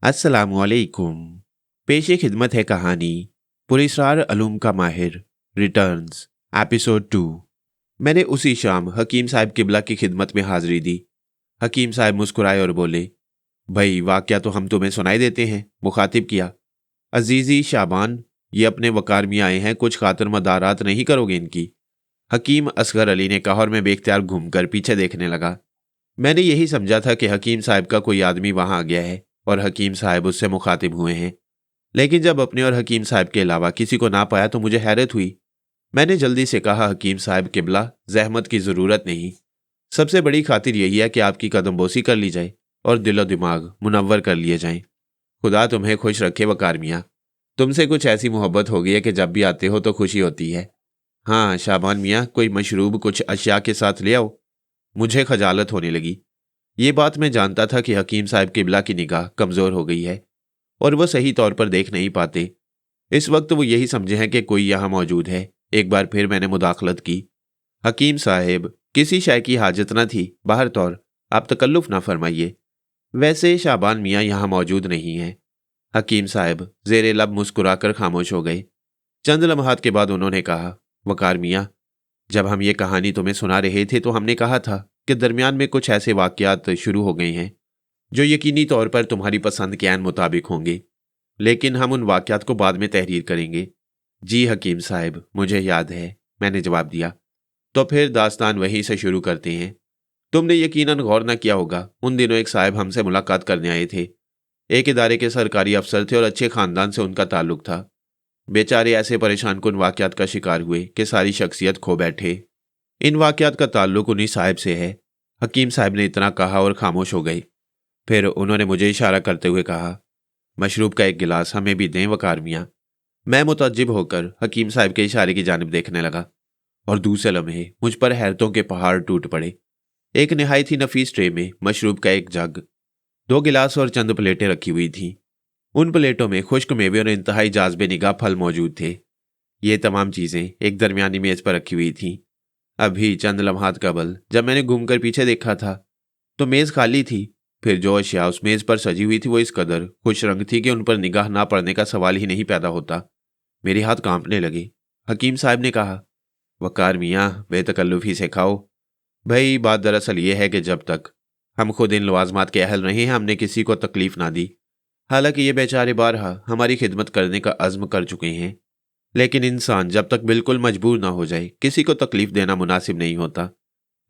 अस्सलामुअलैकुम। पेशे खिदमत है कहानी पुरस्रार अलूम का माहिर रिटर्न्स एपिसोड 2। मैंने उसी शाम हकीम साहब किबला की खिदमत में हाजिरी दी। हकीम साहब मुस्कुराए और बोले, भाई वाकया तो हम तुम्हें सुनाई देते हैं। मुखातिब किया, अजीज़ी शाबान, ये अपने वकार में आए हैं, कुछ खातर मदारात नहीं करोगे इनकी। हकीम असगर अली ने कहा और मैं बेख्तियार घूमकर पीछे देखने लगा। मैंने यही समझा था कि हकीम साहब का कोई आदमी वहां आ गया है और हकीम साहब उससे मुखातिब हुए हैं, लेकिन जब अपने और हकीम साहब के अलावा किसी को ना पाया तो मुझे हैरत हुई। मैंने जल्दी से कहा, हकीम साहब किबला, जहमत की ज़रूरत नहीं। सबसे बड़ी खातिर यही है कि आपकी कदमबोसी कर ली जाए और दिलो दिमाग मुनव्वर कर लिए जाएं। खुदा तुम्हें खुश रखे वकार मियाँ। तुमसे कुछ ऐसी मोहब्बत हो गई है कि जब भी आते हो तो खुशी होती है। हाँ शाबान मियाँ, कोई मशरूब कुछ अशिया के साथ ले आओ। मुझे खजालत होने लगी। ये बात मैं जानता था कि हकीम साहब किबला की निगाह कमज़ोर हो गई है और वह सही तौर पर देख नहीं पाते। इस वक्त वो यही समझे हैं कि कोई यहाँ मौजूद है। एक बार फिर मैंने मुदाखलत की। हकीम साहब, किसी शय की हाजत न थी, बाहर तौर आप तकल्लुफ़ ना फरमाइए। वैसे शाबान मियाँ यहाँ मौजूद नहीं हैं। हकीम साहब ज़ेरे लब मुस्कुराकर खामोश हो गए। चंद लम्हात के बाद उन्होंने कहा, वकार मियाँ, जब हम ये कहानी तुम्हें सुना रहे थे तो हमने कहा था कि दरमियान में कुछ ऐसे वाक़यात शुरू हो गए हैं जो यकीनी तौर पर तुम्हारी पसंद के ऐन मुताबिक होंगे, लेकिन हम उन वाक़यात को बाद में तहरीर करेंगे। जी हकीम साहब, मुझे याद है, मैंने जवाब दिया। तो फिर दास्तान वहीं से शुरू करते हैं। तुमने यकीनन गौर न किया होगा, उन दिनों एक साहब हमसे मुलाकात करने आए थे। एक इदारे के सरकारी अफसर थे और अच्छे ख़ानदान से उनका ताल्लुक था। बेचारे ऐसे परेशान कुन वाक़यात का शिकार हुए कि सारी शख्सियत खो बैठे। इन वाक़यात का ताल्लुक उन्हीं साहब से है। हकीम साहब ने इतना कहा और खामोश हो गए। फिर उन्होंने मुझे इशारा करते हुए कहा, मशरूब का एक गिलास हमें भी दें वकार मियाँ। मैं मुतअज्जिब होकर हकीम साहब के इशारे की जानिब देखने लगा और दूसरे लम्हे मुझ पर हैरतों के पहाड़ टूट पड़े। एक निहायत ही नफीस ट्रे में मशरूब का एक जग, 2 गिलास और चंद प्लेटें रखी हुई थीं। उन प्लेटों में खुश्क मेवे और इंतहाई जाज़बे निगाह फल मौजूद थे। ये तमाम चीज़ें एक दरमियानी मेज़ पर रखी हुई थीं। अभी चंद लम्हात कबल जब मैंने घूमकर पीछे देखा था तो मेज़ खाली थी। फिर जो अशिया उस मेज़ पर सजी हुई थी वो इस कदर खुश रंग थी कि उन पर निगाह ना पड़ने का सवाल ही नहीं पैदा होता। मेरे हाथ कांपने लगे। हकीम साहब ने कहा, वकार मियाँ, बेतकल्लुफ़ी से खाओ। भाई बात दरअसल ये है कि जब तक हम खुद इन लवाजमात के अहल रहे हैं हमने किसी को तकलीफ़ ना दी। हालांकि ये बेचारे बारहा हमारी खिदमत करने का अज़्म कर चुके हैं, लेकिन इंसान जब तक बिल्कुल मजबूर ना हो जाए किसी को तकलीफ़ देना मुनासिब नहीं होता।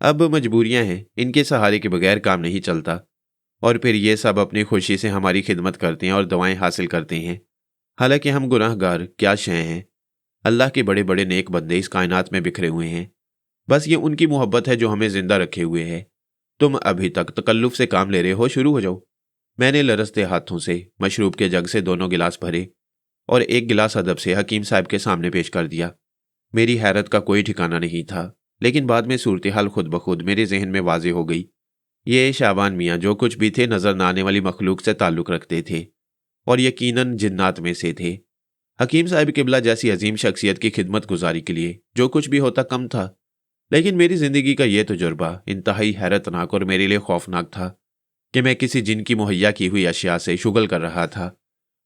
अब मजबूरियां हैं, इनके सहारे के बगैर काम नहीं चलता। और फिर ये सब अपनी खुशी से हमारी खिदमत करते हैं और दवाएं हासिल करते हैं। हालांकि हम गुनाहगार क्या शय हैं। अल्लाह के बड़े बड़े नेक बंदे इस कायनात में बिखरे हुए हैं। बस ये उनकी मोहब्बत है जो हमें जिंदा रखे हुए है। तुम अभी तक तकल्लुफ से काम ले रहे हो, शुरू हो जाओ। मैंने लरसते हाथों से मशरूब के जग से 2 गिलास भरे और एक गिलास अदब से हकीम साहब के सामने पेश कर दिया। मेरी हैरत का कोई ठिकाना नहीं था, लेकिन बाद में सूरत हाल खुद ब खुद मेरे जहन में वाजे हो गई। ये शाबान मियाँ जो कुछ भी थे नज़र न आने वाली मखलूक से ताल्लुक़ रखते थे और यकीनन जिन्नात में से थे। हकीम साहब किबला जैसी अजीम शख्सियत की खिदमत गुजारी के लिए जो कुछ भी होता कम था, लेकिन मेरी ज़िंदगी का यह तजुर्बा इंतहाई हैरतनाक और मेरे लिए खौफनाक था कि मैं किसी जिन की मुहैया की हुई अशिया से शुगल कर रहा था।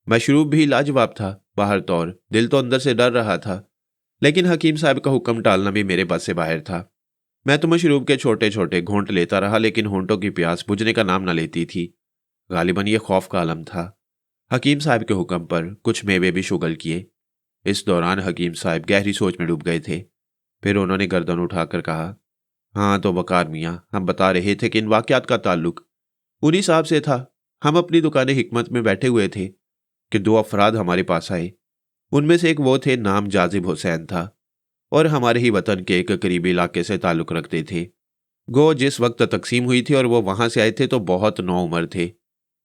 मशरूब भी लाजवाब था, बाहर तौर दिल तो अंदर से डर रहा था, लेकिन हकीम साहब का हुक्म टालना भी मेरे बस से बाहर था। मैं तो मशरूब के छोटे छोटे घोंट लेता रहा, लेकिन होंठों की प्यास बुझने का नाम न लेती थी। गालिबन ये खौफ का आलम था। हकीम साहब के हुक्म पर कुछ मेवे भी शुगल किए। इस दौरान हकीम साहब गहरी सोच में डूब गए थे। फिर उन्होंने गर्दन उठाकर कहा, हाँ तो वकार मियाँ, हम बता रहे थे कि इन वाक़यात का ताल्लुक उन्हीं साहब से था। हम अपनी दुकान हिकमत में बैठे हुए थे कि 2 अफराद हमारे पास आए। उनमें से एक वो थे, नाम जाजिब हुसैन था और हमारे ही वतन के एक करीबी इलाके से ताल्लुक़ रखते थे। गो जिस वक्त तकसीम हुई थी और वो वहाँ से आए थे तो बहुत नौउम्र थे।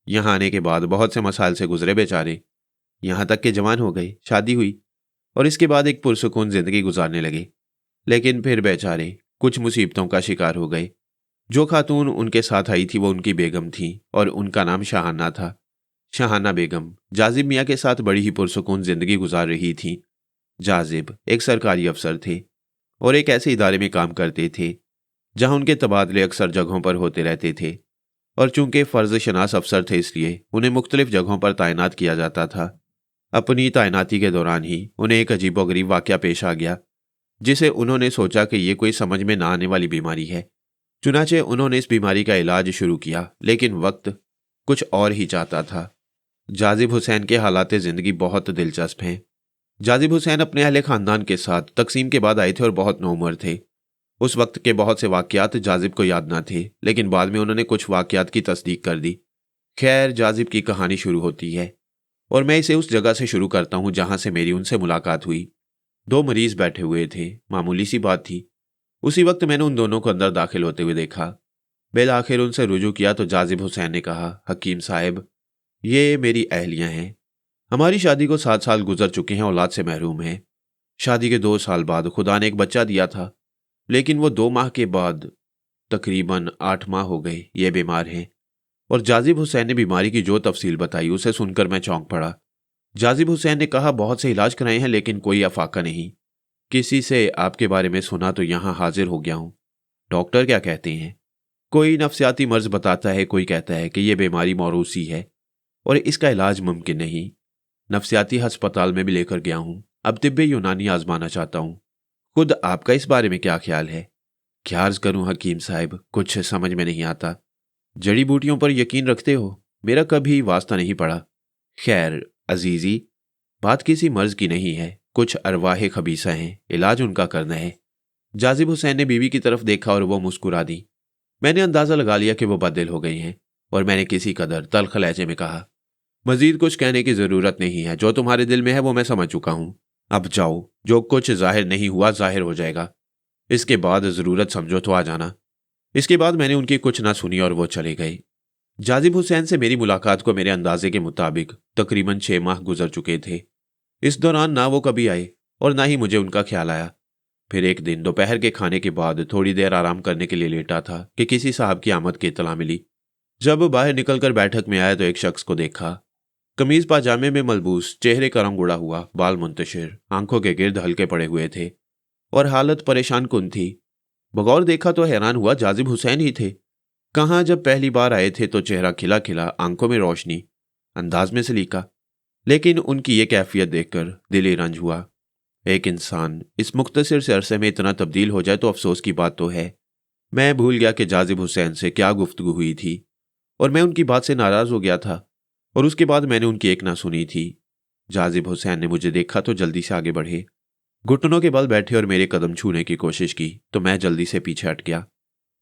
यहाँ आने के बाद बहुत से मसाइल से गुजरे बेचारे, यहाँ तक के जवान हो गए, शादी हुई और इसके बाद एक पुरसुकून ज़िंदगी गुजारने लगे। लेकिन फिर बेचारे कुछ मुसीबतों का शिकार हो गए। जो खातून उनके साथ आई थी वो उनकी बेगम थी और उनका नाम शाहाना था। शाहाना बेगम जाजिब मियाँ के साथ बड़ी ही पुरसुकून ज़िंदगी गुजार रही थी। जाजिब एक सरकारी अफसर थे और एक ऐसे इदारे में काम करते थे जहां उनके तबादले अक्सर जगहों पर होते रहते थे। और चूंकि फ़र्ज शनास अफसर थे इसलिए उन्हें मुख्तलिफ जगहों पर तैनात किया जाता था। अपनी तैनाती के दौरान ही उन्हें एक अजीबोगरीब वाक़या पेश आ गया, जिसे उन्होंने सोचा कि ये कोई समझ में ना आने वाली बीमारी है। चुनाचे उन्होंने इस बीमारी का इलाज शुरू किया, लेकिन वक्त कुछ और ही चाहता था। जाजिब हुसैन के हालात ज़िंदगी बहुत दिलचस्प हैं। जाजिब हुसैन अपने अहले ख़ानदान के साथ तकसीम के बाद आए थे और बहुत नौउम्र थे। उस वक्त के बहुत से वाक़यात जाजिब को याद न थे, लेकिन बाद में उन्होंने कुछ वाक़यात की तस्दीक कर दी। खैर, जाजिब की कहानी शुरू होती है और मैं इसे उस जगह से शुरू करता हूँ जहाँ से मेरी उनसे मुलाकात हुई। दो मरीज बैठे हुए थे, मामूली सी बात थी। उसी वक्त मैंने उन दोनों को अंदर दाखिल होते हुए देखा। बिल आखिर उनसे रुजू किया तो जाजिब हुसैन ने कहा, हकीम साहब, ये मेरी अहलियाँ हैं। हमारी शादी को 7 साल गुजर चुके हैं, औलाद से महरूम हैं। शादी के 2 साल बाद खुदा ने एक बच्चा दिया था, लेकिन वो 2 माह के बाद तकरीबन 8 माह हो गए ये बीमार हैं। और जाजिब हुसैन ने बीमारी की जो तफसील बताई उसे सुनकर मैं चौंक पड़ा। जाजिब हुसैन ने कहा, बहुत से इलाज कराए हैं लेकिन कोई अफाका नहीं। किसी से आपके बारे में सुना तो यहाँ हाजिर हो गया हूँ। डॉक्टर क्या कहते हैं? कोई नफ्सियाती मर्ज बताता है, कोई कहता है कि यह बीमारी मौरूसी है और इसका इलाज मुमकिन नहीं। नफ्सियाती अस्पताल में भी लेकर गया हूँ, अब तिब्बे यूनानी आजमाना चाहता हूँ। खुद आपका इस बारे में क्या ख्याल है? क्या अर्ज करूँ हकीम साहब, कुछ समझ में नहीं आता। जड़ी बूटियों पर यकीन रखते हो? मेरा कभी वास्ता नहीं पड़ा। खैर अजीजी, बात किसी मर्ज की नहीं है, कुछ अरवाह खबीसा हैं, इलाज उनका करना है। जाजिब हुसैन ने बीवी की तरफ देखा और वो मुस्कुरा दी। मैंने अंदाजा लगा लिया कि वो बददिल हो गई हैं और मैंने किसी कदर तल्ख लहजे में कहा, मजीद कुछ कहने की जरूरत नहीं है, जो तुम्हारे दिल में है वो मैं समझ चुका हूं। अब जाओ, जो कुछ जाहिर नहीं हुआ जाहिर हो जाएगा। इसके बाद जरूरत समझो तो आ जाना। इसके बाद मैंने उनकी कुछ ना सुनी और वो चले गए। जाजिब हुसैन से मेरी मुलाकात को मेरे अंदाजे के मुताबिक तकरीबन 6 माह गुजर चुके थे। इस दौरान ना वो कभी आए और ना ही मुझे उनका ख्याल आया। फिर एक दिन दोपहर के खाने के बाद थोड़ी देर आराम करने के लिए लेटा था कि किसी साहब की आमद की इत्तला मिली। जब बाहर निकलकर बैठक में आया तो एक शख्स को देखा। कमीज पाजामे में मलबूस, चेहरे का रंग उड़ा हुआ, बाल मुंतशिर, आंखों के गिर्द हल्के पड़े हुए थे और हालत परेशान कुन थी। बगौर देखा तो हैरान हुआ, जाजिब हुसैन ही थे। कहाँ, जब पहली बार आए थे तो चेहरा खिला खिला, आंखों में रोशनी, अंदाज में सलीका, लेकिन उनकी ये कैफियत देखकर दिली रंज हुआ। एक इंसान इस मुख्तसर से अरसे में इतना तब्दील हो जाए तो अफसोस की बात तो है। मैं भूल गया कि जाजिब हुसैन से क्या गुफ्तगू हुई थी और मैं उनकी बात से नाराज हो गया था और उसके बाद मैंने उनकी एक ना सुनी थी। जाजिब हुसैन ने मुझे देखा तो जल्दी से आगे बढ़े, घुटनों के बल बैठे और मेरे कदम छूने की कोशिश की तो मैं जल्दी से पीछे हट गया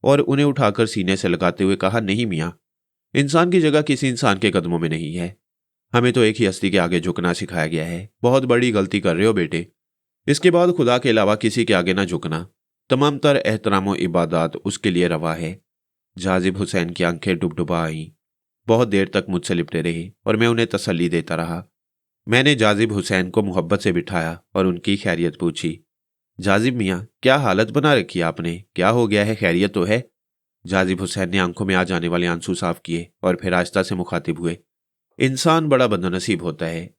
और उन्हें उठाकर सीने से लगाते हुए कहा, नहीं मियाँ, इंसान की जगह किसी इंसान के कदमों में नहीं है। हमें तो एक ही हस्ती के आगे झुकना सिखाया गया है। बहुत बड़ी गलती कर रहे हो बेटे। इसके बाद खुदा के अलावा किसी के आगे ना झुकना, तमाम तर एहतराम और इबादत उसके लिए रवा है। जाजिब हुसैन की आंखें डुबडुबा आईं। बहुत देर तक मुझसे लिपटे रहे और मैं उन्हें तसल्ली देता रहा। मैंने जाजिब हुसैन को मोहब्बत से बिठाया और उनकी खैरियत पूछी। जाजिब मियाँ, क्या हालत बना रखी आपने? क्या हो गया है? खैरियत तो है? जाजिब हुसैन ने आंखों में आ जाने वाले आंसू साफ किए और फिर आहिस्ता से मुखातिब हुए। इंसान बड़ा बदनसीब होता है।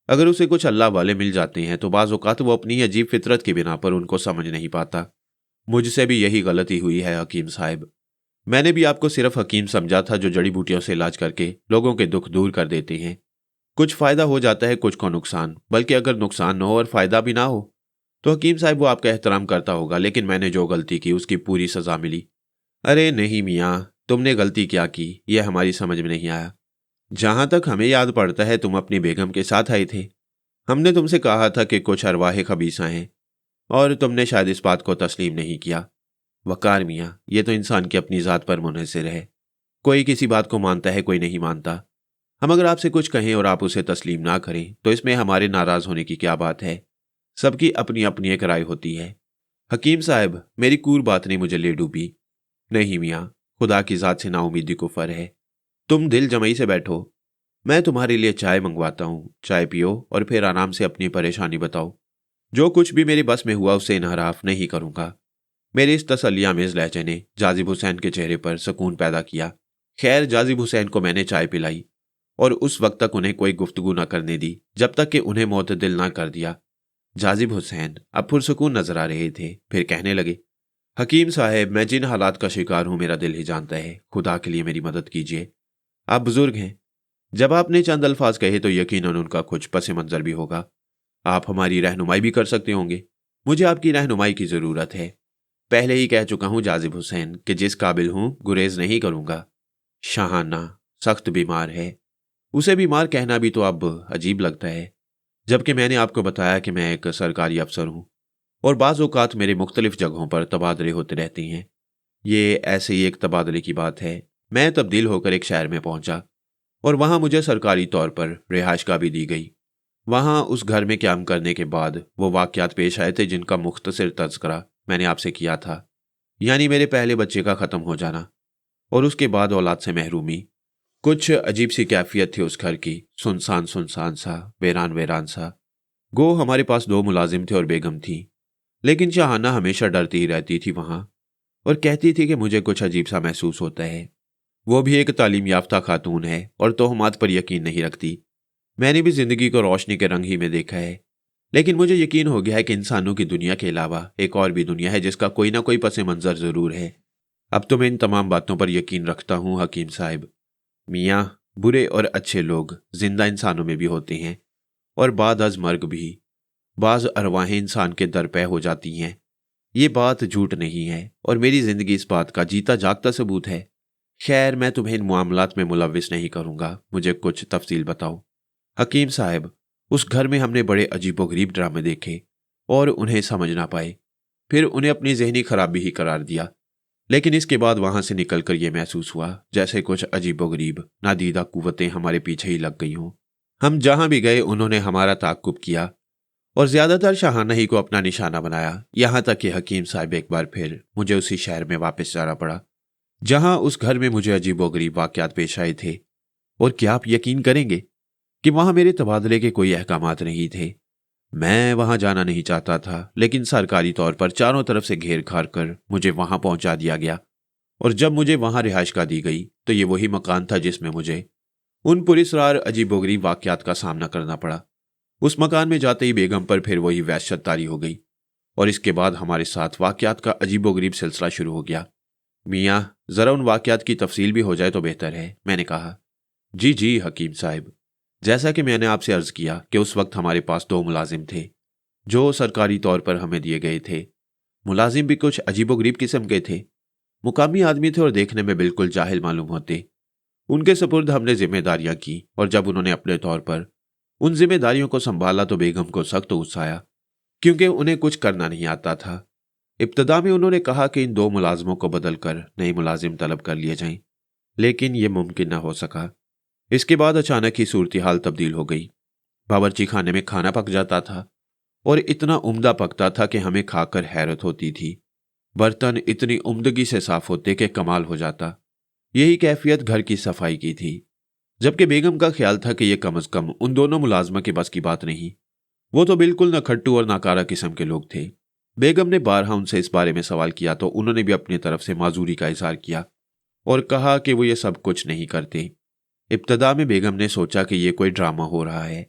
अगर उसे कुछ अल्लाह वाले मिल जाते हैं तो बाज़ औक़ात वो अपनी अजीब फितरत की बिना पर उनको समझ नहीं पाता। मुझसे भी यही गलती हुई है हकीम साहब। मैंने भी आपको सिर्फ हकीम समझा था जो जड़ी बूटियों से इलाज करके लोगों के दुख दूर कर देते हैं। कुछ फ़ायदा हो जाता है, कुछ को नुकसान। बल्कि अगर नुकसान न हो और फ़ायदा भी ना हो तो हकीम साहब वो आपका एहतराम करता होगा, लेकिन मैंने जो गलती की उसकी पूरी सज़ा मिली। अरे नहीं मियाँ, तुमने गलती क्या की यह हमारी समझ में नहीं आया। जहाँ तक हमें याद पड़ता है तुम अपनी बेगम के साथ आए थे। हमने तुमसे कहा था कि कुछ अरवाह खबीसा हैं और तुमने शायद इस बात को तस्लीम नहीं किया। वकार मियाँ, ये तो इंसान की अपनी ज़ात पर मुनहसर है। कोई किसी बात को मानता है, कोई नहीं मानता। हम अगर आपसे कुछ कहें और आप उसे तस्लीम ना करें तो इसमें हमारे नाराज़ होने की क्या बात है? सबकी अपनी अपनी एक राय होती है। हकीम साहब, मेरी कूर बात ने मुझे ले डूबी। नहीं मियाँ, खुदा की ज़ात से नाउमीदी कुफर है। तुम दिल जमई से बैठो, मैं तुम्हारे लिए चाय मंगवाता हूँ। चाय पियो और फिर आराम से अपनी परेशानी बताओ। जो कुछ भी मेरे बस में हुआ उसे इनहराफ नहीं करूँगा। मेरे इस तसल्लियामेज़ लहजे ने जाजिब हुसैन के चेहरे पर सुकून पैदा किया। खैर, जाजिब हुसैन को मैंने चाय पिलाई और उस वक्त तक उन्हें कोई गुफ्तगू न करने दी जब तक कि उन्हें मोतदिल ना कर दिया। जाजिब हुसैन अब पुरसुकून नजर आ रहे थे। फिर कहने लगे, हकीम साहब, मैं जिन हालात का शिकार हूं मेरा दिल ही जानता है। खुदा के लिए मेरी मदद कीजिए। आप बुजुर्ग हैं। जब आपने चंद अल्फाज कहे तो यकीनन उनका कुछ पस मंजर भी होगा। आप हमारी रहनुमाई भी कर सकते होंगे। मुझे आपकी रहनुमाई की ज़रूरत है। पहले ही कह चुका हूं जाजिब हुसैन कि जिस काबिल हूं गुरेज नहीं करूंगा। शाहाना सख्त बीमार है। उसे बीमार कहना भी तो अब अजीब लगता है, जबकि मैंने आपको बताया कि मैं एक सरकारी अफसर हूं और बाज़ औक़ात मेरे मुख्तलिफ जगहों पर तबादले होते रहते हैं। ये ऐसे ही एक तबादले की बात है। मैं तब्दील होकर एक शहर में पहुंचा और वहां मुझे सरकारी तौर पर रिहाइश का भी दी गई। वहां उस घर में क़याम करने के बाद वो वाक़यात पेश आए थे जिनका मुख्तसर तज़किरा मैंने आपसे किया था, यानी मेरे पहले बच्चे का ख़त्म हो जाना और उसके बाद औलाद से महरूमी। कुछ अजीब सी कैफियत थी उस घर की, सुनसान सुनसान सा, वीरान वीरान सा। गो हमारे पास 2 मुलाजिम थे और बेगम थी, लेकिन शाहाना हमेशा डरती ही रहती थी वहां और कहती थी कि मुझे कुछ अजीब सा महसूस होता है। वो भी एक तालीम याफ्ता खातून है और तोहमात पर यकीन नहीं रखती। मैंने भी जिंदगी को रोशनी के रंग ही में देखा है, लेकिन मुझे यकीन हो गया है कि इंसानों की दुनिया के अलावा एक और भी दुनिया है जिसका कोई ना कोई पस मंजर जरूर है। अब तो मैं इन तमाम बातों पर यकीन रखता हूँ हकीम साहब। मियाँ, बुरे और अच्छे लोग जिंदा इंसानों में भी होते हैं और बाद अज मर्ग भी बाज अरवाहें इंसान के दरपे हो जाती हैं। ये बात झूठ नहीं है और मेरी जिंदगी इस बात का जीता जागता सबूत है। खैर, मैं तुम्हें इन मामलात में मुलविस नहीं करूंगा। मुझे कुछ तफसील बताओ। हकीम साहब, उस घर में हमने बड़े अजीबोगरीब ड्रामे देखे और उन्हें समझ ना पाए, फिर उन्हें अपनी जहनी खराबी ही करार दिया। लेकिन इसके बाद वहां से निकलकर यह महसूस हुआ जैसे कुछ अजीबोगरीब नादीदा कुव्वतें हमारे पीछे ही लग गई हों। हम जहां भी गए उन्होंने हमारा ताक़ुब किया और ज्यादातर शाहाना ही को अपना निशाना बनाया, यहां तक कि हकीम साहब एक बार फिर मुझे उसी शहर में वापस जाना पड़ा जहां उस घर में मुझे अजीबोगरीब वाक़यात पेश आए थे। और क्या आप यकीन करेंगे कि वहां मेरे तबादले के कोई अहकामात नहीं थे। मैं वहां जाना नहीं चाहता था, लेकिन सरकारी तौर पर चारों तरफ से घेर घार कर मुझे वहां पहुंचा दिया गया और जब मुझे वहां रिहाइश का दी गई तो ये वही मकान था जिसमें मुझे उन पुरस्रार अजीबोगरीब वाक़यात का सामना करना पड़ा। उस मकान में जाते ही बेगम पर फिर वही वहशत तारी हो गई और इसके बाद हमारे साथ वाक़यात का अजीबोगरीब सिलसिला शुरू हो गया। मियाँ, ज़रा उन वाक़यात की तफसील भी हो जाए तो बेहतर है, मैंने कहा। जी जी हकीम साहब, जैसा कि मैंने आपसे अर्ज़ किया कि उस वक्त हमारे पास 2 मुलाजिम थे जो सरकारी तौर पर हमें दिए गए थे। मुलाजिम भी कुछ अजीबोगरीब किस्म के थे। मुकामी आदमी थे और देखने में बिल्कुल जाहिल मालूम होते। उनके सपुर्द हमने जिम्मेदारियां की और जब उन्होंने अपने तौर पर उन जिम्मेदारियों को संभाला तो बेगम को सख्त गुस्सा आया, क्योंकि उन्हें कुछ करना नहीं आता था। इब्तदा में उन्होंने कहा कि इन 2 मुलाजमों को बदलकर नए मुलाजिम तलब कर लिए जाएं, लेकिन यह मुमकिन न हो सका। इसके बाद अचानक ही सूरत हाल तब्दील हो गई। बावर्ची खाने में खाना पक जाता था और इतना उम्दा पकता था कि हमें खाकर हैरत होती थी। बर्तन इतनी उम्दगी से साफ होते कि कमाल हो जाता। यही कैफियत घर की सफाई की थी, जबकि बेगम का ख्याल था कि यह कम अज कम उन दोनों मुलाजमा के बस की बात नहीं। वो तो बिल्कुल नखट्टू और नाकारा किस्म के लोग थे। बेगम ने बारहा उनसे इस बारे में सवाल किया तो उन्होंने भी अपनी तरफ से माजूरी का इजहार किया और कहा कि वो ये सब कुछ नहीं करते। इब्तदा में बेगम ने सोचा कि यह कोई ड्रामा हो रहा है।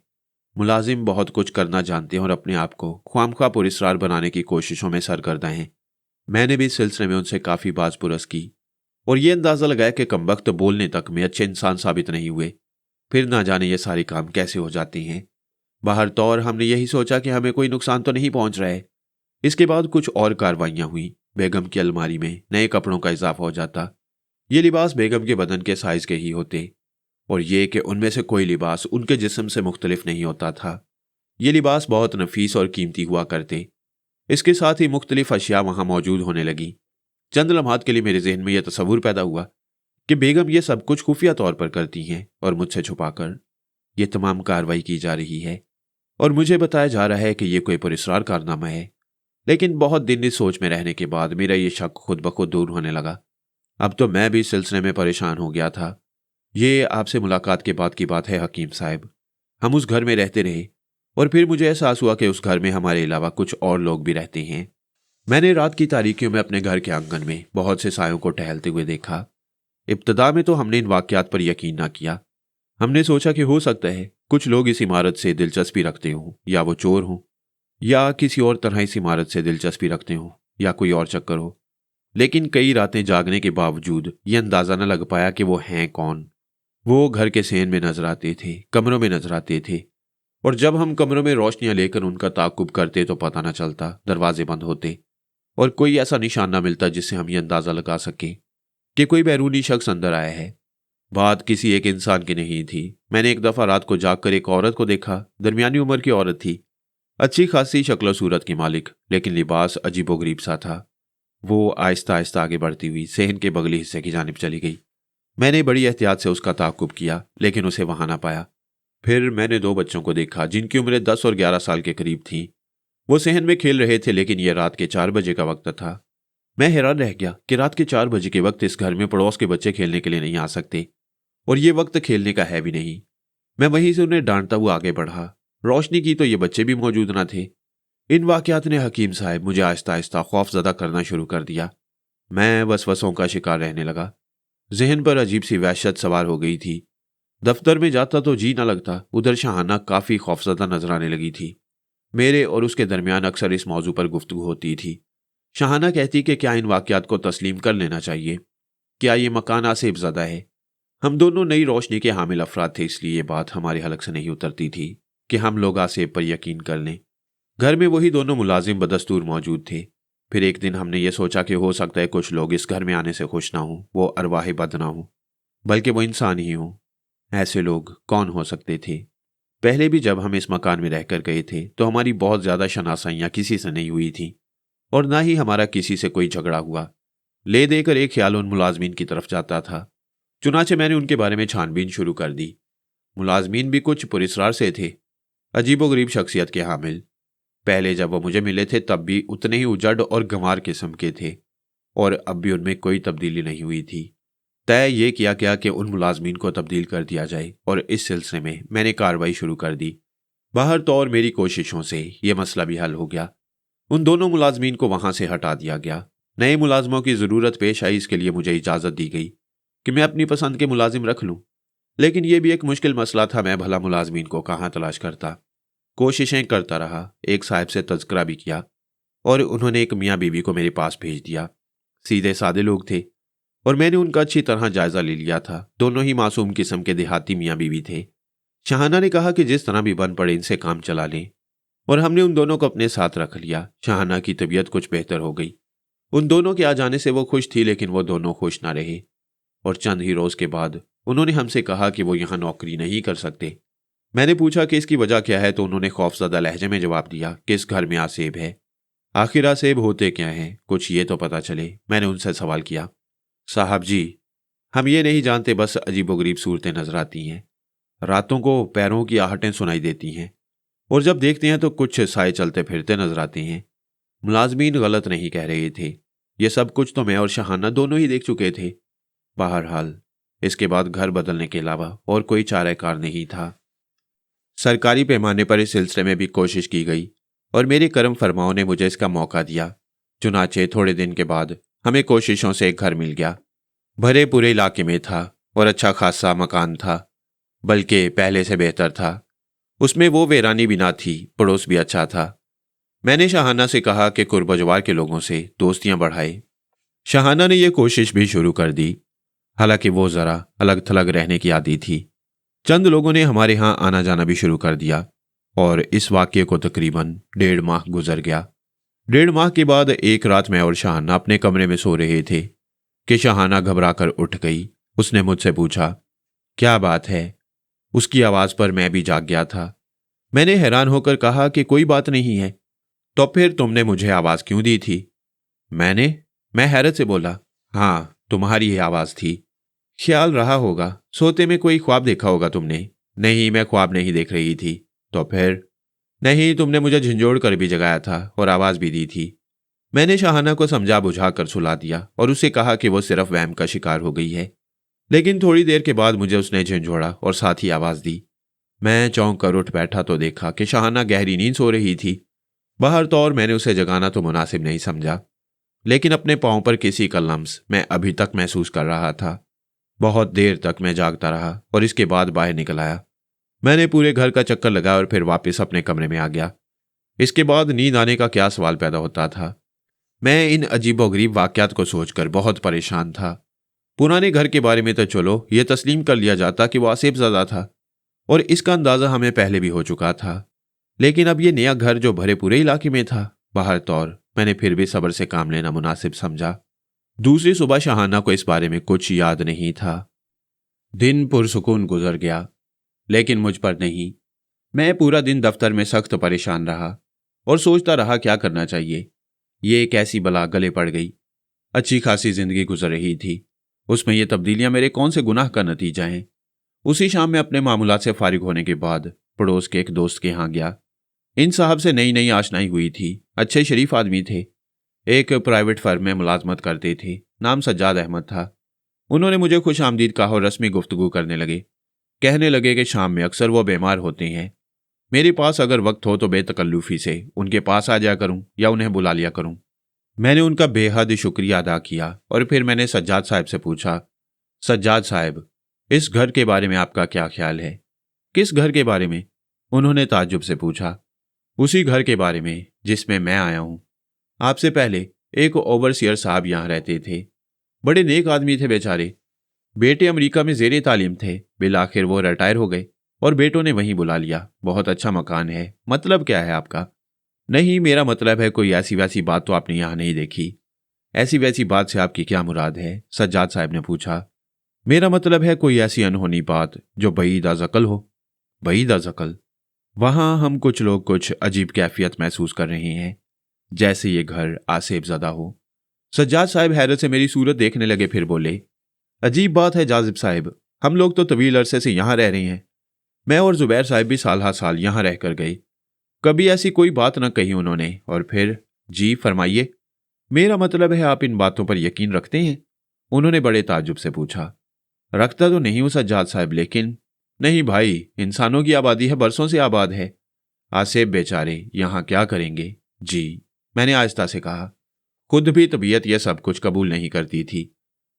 मुलाजिम बहुत कुछ करना जानते हैं और अपने आप को ख्वामख्वाह पुरस्रार बनाने की कोशिशों में सरगर्दा हैं। मैंने भी इस सिलसिले में उनसे काफ़ी बाज पुरस की और ये अंदाज़ा लगाया कि कमबख्त बोलने तक में अच्छे इंसान साबित नहीं हुए, फिर ना जाने ये सारे काम कैसे हो जाते हैं। बाहर तौर हमने यही सोचा कि हमें कोई नुकसान तो नहीं पहुंच रहा है। इसके बाद कुछ और कार्रवाइयाँ हुई। बेगम की अलमारी में नए कपड़ों का इजाफा हो जाता। ये लिबास बेगम के बदन के साइज के ही होते और ये कि उनमें से कोई लिबास उनके जिस्म से मुख्तलिफ नहीं होता था। ये लिबास बहुत नफीस और कीमती हुआ करते। इसके साथ ही मुख्तलिफ अशिया वहां मौजूद होने लगी। चंद लम्हात के लिए मेरे जहन में यह तसव्वुर पैदा हुआ कि बेगम ये सब कुछ खुफिया तौर पर करती हैं और मुझसे छुपाकर यह तमाम कार्रवाई की जा रही है और मुझे बताया जा रहा है कि यह कोई पुरस्रार कारनामा है। लेकिन बहुत दिन इस सोच में रहने के बाद मेरा ये शक खुद ब खुद दूर होने लगा। अब तो मैं भी इस सिलसिले में परेशान हो गया था। ये आपसे मुलाकात के बाद की बात है हकीम साहब। हम उस घर में रहते रहे और फिर मुझे एहसास हुआ कि उस घर में हमारे अलावा कुछ और लोग भी रहते हैं। मैंने रात की तारीकियों में अपने घर के आंगन में बहुत से सायों को टहलते हुए देखा। इब्तदा में तो हमने इन वाक़यात पर यकीन ना किया। हमने सोचा कि हो सकता है कुछ लोग इस इमारत से दिलचस्पी रखते हों, या वो चोर हों, या किसी और तरह इस इमारत से दिलचस्पी रखते हों, या कोई और चक्कर हो। लेकिन कई रातें जागने के बावजूद ये अंदाज़ा न लग पाया कि वो हैं कौन। वो घर के सेन में नजर आते थे, कमरों में नजर आते थे, और जब हम कमरों में रोशनियां लेकर उनका ताकुब करते तो पता न चलता, दरवाजे बंद होते और कोई ऐसा निशान न मिलता जिससे हम ये अंदाज़ा लगा सकें कि कोई बैरूनी शख्स अंदर आया है। बात किसी एक इंसान की नहीं थी। मैंने एक दफ़ा रात को जागकर एक औरत को देखा। दरमियानी उम्र की औरत थी, अच्छी खासी शक्ल सूरत की मालिक, लेकिन लिबास अजीबोगरीब सा था। वो आहिस्ता आहिस्ता आगे बढ़ती हुई सेहन के बगली हिस्से की जानिब चली गई। मैंने बड़ी एहतियात से उसका ताकुब किया, लेकिन उसे वहां ना पाया। फिर मैंने 2 बच्चों को देखा जिनकी उम्रें 10 और 11 साल के करीब थीं। वो सेहन में खेल रहे थे, लेकिन यह रात के 4 बजे का वक्त था। मैं हैरान रह गया कि रात के 4 बजे के वक्त इस घर में पड़ोस के बच्चे खेलने के लिए नहीं आ सकते, और ये वक्त खेलने का है भी नहीं। मैं वहीं से उन्हें डांटता हुआ आगे बढ़ा। रोशनी की तो ये बच्चे भी मौजूद न थे। इन वाकयात ने हकीम साहब मुझे आहिस्ता आहिस्ता खौफजदा करना शुरू कर दिया। मैं वसवसों का शिकार रहने लगा। जहन पर अजीब सी वहशत सवार हो गई थी। दफ्तर में जाता तो जी न लगता, उधर शहाना काफ़ी खौफजदा नजर आने लगी थी। मेरे और उसके दरमियान अक्सर इस मौजू पर गुफ्तगू होती थी। शहाना कहती कि क्या इन वाकयात को तस्लीम कर लेना चाहिए, क्या ये मकान आसेब ज़दा है। हम दोनों नई रोशनी के हामिल अफराद थे, इसलिए ये बात हमारे हलक से नहीं उतरती थी कि हम लोग आसेब पर यकीन कर लें। घर में वही दोनों मुलाजिम बदस्तूर मौजूद थे। फिर एक दिन हमने ये सोचा कि हो सकता है कुछ लोग इस घर में आने से खुश ना हों, वो अरवाह बद ना हों, बल्कि वो इंसान ही हों। ऐसे लोग कौन हो सकते थे? पहले भी जब हम इस मकान में रहकर गए थे तो हमारी बहुत ज़्यादा शनासाइयाँ किसी से नहीं हुई थी, और ना ही हमारा किसी से कोई झगड़ा हुआ। ले देकर एक ख्याल उन मुलाजमीन की तरफ जाता था। चुनाचे मैंने उनके बारे में छानबीन शुरू कर दी। मुलाजमीन भी कुछ पुरस्कार से थे, अजीबोगरीब शख्सियत के हामिल। पहले जब वो मुझे मिले थे तब भी उतने ही उजड़ और गंवार किस्म के थे, और अब भी उनमें कोई तब्दीली नहीं हुई थी। तय ये किया गया कि उन मुलाजमीन को तब्दील कर दिया जाए, और इस सिलसिले में मैंने कार्रवाई शुरू कर दी। बाहर तो और मेरी कोशिशों से यह मसला भी हल हो गया। उन दोनों मुलाजमीन को वहां से हटा दिया गया। नए मुलाजमों की ज़रूरत पेश आई, इसके लिए मुझे इजाज़त दी गई कि मैं अपनी पसंद के मुलाजिम रख लूँ। लेकिन यह भी एक मुश्किल मसला था, मैं भला मुलाजमीन को कहाँ तलाश करता। कोशिशें करता रहा, एक साहब से तज़किरा भी किया, और उन्होंने एक मियाँ बीवी को मेरे पास भेज दिया। सीधे सादे लोग थे, और मैंने उनका अच्छी तरह जायज़ा ले लिया था। दोनों ही मासूम किस्म के देहाती मियाँ बीवी थे। शहाना ने कहा कि जिस तरह भी बन पड़े इनसे काम चला लें, और हमने उन दोनों को अपने साथ रख लिया। शहाना की तबीयत कुछ बेहतर हो गई। उन दोनों के आ जाने से वो खुश थी, लेकिन वो दोनों खुश ना रहे, और चंद ही रोज़ के बाद उन्होंने हमसे कहा कि वो यहाँ नौकरी नहीं कर सकते। मैंने पूछा कि इसकी वजह क्या है, तो उन्होंने खौफजदा लहजे में जवाब दिया कि इस घर में आसेब है। आखिर आसेब होते क्या हैं, कुछ ये तो पता चले। मैंने उनसे सवाल किया। साहब जी, हम ये नहीं जानते, बस अजीबोगरीब सूरतें नजर आती हैं। रातों को पैरों की आहटें सुनाई देती हैं, और जब देखते हैं तो कुछ साए चलते फिरते नजर आते हैं। मुलाजमीन गलत नहीं कह रहे थे, ये सब कुछ तो मैं और शहाना दोनों ही देख चुके थे। बहरहाल इसके बाद घर बदलने के अलावा और कोई चाराकार नहीं था। सरकारी पैमाने पर इस सिलसिले में भी कोशिश की गई, और मेरे करम फरमाओं ने मुझे इसका मौका दिया। चुनाचे थोड़े दिन के बाद हमें कोशिशों से एक घर मिल गया। भरे पूरे इलाके में था, और अच्छा खासा मकान था, बल्कि पहले से बेहतर था। उसमें वो वीरानी भी ना थी, पड़ोस भी अच्छा था। मैंने शहाना से कहा कि कुर्बजवार के लोगों से दोस्तियां बढ़ाए। शहाना ने यह कोशिश भी शुरू कर दी, हालांकि वो ज़रा अलग थलग रहने की आदी थी। चंद लोगों ने हमारे यहाँ आना जाना भी शुरू कर दिया, और इस वाक़ये को तकरीबन 1.5 माह गुजर गया। 1.5 माह के बाद एक रात मैं और शहाना अपने कमरे में सो रहे थे कि शहाना घबराकर उठ गई। उसने मुझसे पूछा, क्या बात है? उसकी आवाज़ पर मैं भी जाग गया था। मैंने हैरान होकर कहा कि कोई बात नहीं है। तो फिर तुमने मुझे आवाज़ क्यों दी थी? मैं हैरत से बोला, हाँ, तुम्हारी ही आवाज़ थी। ख्याल रहा होगा, सोते में कोई ख्वाब देखा होगा तुमने। नहीं, मैं ख्वाब नहीं देख रही थी। तो फिर? नहीं, तुमने मुझे झंझोड़ कर भी जगाया था और आवाज़ भी दी थी। मैंने शहाना को समझा बुझा कर सुला दिया और उससे कहा कि वो सिर्फ वहम का शिकार हो गई है। लेकिन थोड़ी देर के बाद मुझे उसने झंझोड़ा और साथ ही आवाज़ दी। मैं चौंक कर उठ बैठा तो देखा कि शहाना गहरी नींद सो रही थी। बाहर तो और मैंने उसे जगाना तो मुनासिब नहीं समझा, लेकिन अपने पाँव पर किसी का लम्स मैं अभी तक महसूस कर रहा था। बहुत देर तक मैं जागता रहा और इसके बाद बाहर निकल आया। मैंने पूरे घर का चक्कर लगाया और फिर वापस अपने कमरे में आ गया। इसके बाद नींद आने का क्या सवाल पैदा होता था। मैं इन अजीबोगरीब वाकयात को सोचकर बहुत परेशान था। पुराने घर के बारे में तो चलो ये तस्लीम कर लिया जाता कि वो आसिफज़दा था और इसका अंदाज़ा हमें पहले भी हो चुका था, लेकिन अब ये नया घर जो भरे पूरे इलाके में था, बाहर तौर मैंने फिर भी सब्र से काम लेना मुनासिब समझा। दूसरी सुबह शहाना को इस बारे में कुछ याद नहीं था। दिन पुरसुकून गुजर गया, लेकिन मुझ पर नहीं। मैं पूरा दिन दफ्तर में सख्त परेशान रहा और सोचता रहा क्या करना चाहिए। ये एक ऐसी बला गले पड़ गई। अच्छी खासी जिंदगी गुजर रही थी, उसमें ये तब्दीलियां मेरे कौन से गुनाह का नतीजा हैं। उसी शाम में अपने मामूलात से फारिग होने के बाद पड़ोस के एक दोस्त के यहाँ गया। इन साहब से नई नई आशनाई हुई थी। अच्छे शरीफ आदमी थे, एक प्राइवेट फर्म में मुलाजमत करते थे। नाम सज्जाद अहमद था। उन्होंने मुझे खुश आमदीद कहा और रस्मी गुफ्तगू करने लगे। कहने लगे कि शाम में अक्सर वो बीमार होते हैं। मेरे पास अगर वक्त हो तो बेतकल्लुफी से उनके पास आ जाया करूं या उन्हें बुला लिया करूं। मैंने उनका बेहद शुक्रिया अदा किया और फिर मैंने सज्जाद साहब से पूछा, सज्जाद साहब, इस घर के बारे में आपका क्या ख्याल है? किस घर के बारे में? उन्होंने ताज्जुब से पूछा। उसी घर के बारे में जिसमें मैं आया हूं। आपसे पहले एक ओवरसियर साहब यहां रहते थे। बड़े नेक आदमी थे बेचारे। बेटे अमेरिका में जेरे तालीम थे, बिलाखिर वो रिटायर हो गए और बेटों ने वहीं बुला लिया। बहुत अच्छा मकान है। मतलब क्या है आपका? नहीं, मेरा मतलब है कोई ऐसी वैसी बात तो आपने यहाँ नहीं देखी। ऐसी वैसी बात से आपकी क्या मुराद है? सज्जाद साहब ने पूछा। मेरा मतलब है कोई ऐसी अनहोनी बात जो बईद अज़कल हो। बईद अज़कल? वहां हम कुछ लोग कुछ अजीब कैफियत महसूस कर रहे हैं, जैसे ये घर आसेब ज़दा हो। सज्जाद साहब हैरत से मेरी सूरत देखने लगे, फिर बोले, अजीब बात है जाजिब साहब, हम लोग तो तवील अरसे से यहाँ रह रहे हैं। मैं और जुबैर साहब भी साल हा साल यहाँ रह कर गए। कभी ऐसी कोई बात न कही उन्होंने। और फिर? जी फरमाइए। मेरा मतलब है आप इन बातों पर यकीन रखते हैं? उन्होंने बड़े ताज्जुब से पूछा। रखता तो नहीं हूं सज्जाद साहब, लेकिन नहीं भाई, इंसानों की आबादी है, बरसों से आबाद है। आसेब बेचारे यहाँ क्या करेंगे? जी, मैंने आहिस्ता से कहा। खुद भी तबीयत यह सब कुछ कबूल नहीं करती थी।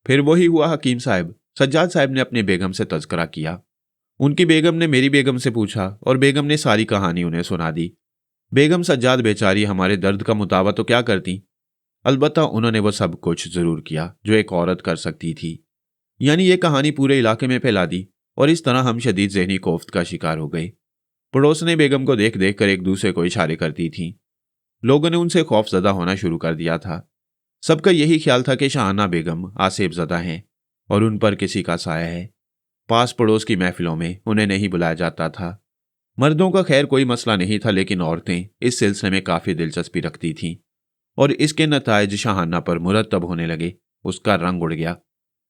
फिर वही हुआ हकीम साहब। सज्जाद साहब ने अपने बेगम से तज़किरा किया। उनकी बेगम ने मेरी बेगम से पूछा और बेगम ने सारी कहानी उन्हें सुना दी। बेगम सज्जाद बेचारी हमारे दर्द का मुतावा तो क्या करती, अलबत्ता उन्होंने वो सब कुछ जरूर किया जो एक औरत कर सकती थी। यानी ये कहानी पूरे इलाके में फैला दी और इस तरह हम शदीद ज़हनी कोफ्त का शिकार हो गए। पड़ोस ने बेगम को देख देख कर एक दूसरे को इशारे करती थी। लोगों ने उनसे खौफजदा होना शुरू कर दिया था। सबका यही ख्याल था कि शाहाना बेगम आसेब ज़दा हैं और उन पर किसी का साया है। पास पड़ोस की महफिलों में उन्हें नहीं बुलाया जाता था। मर्दों का खैर कोई मसला नहीं था, लेकिन औरतें इस सिलसिले में काफ़ी दिलचस्पी रखती थीं और इसके नताइज शाहाना पर मुरतब होने लगे। उसका रंग उड़ गया,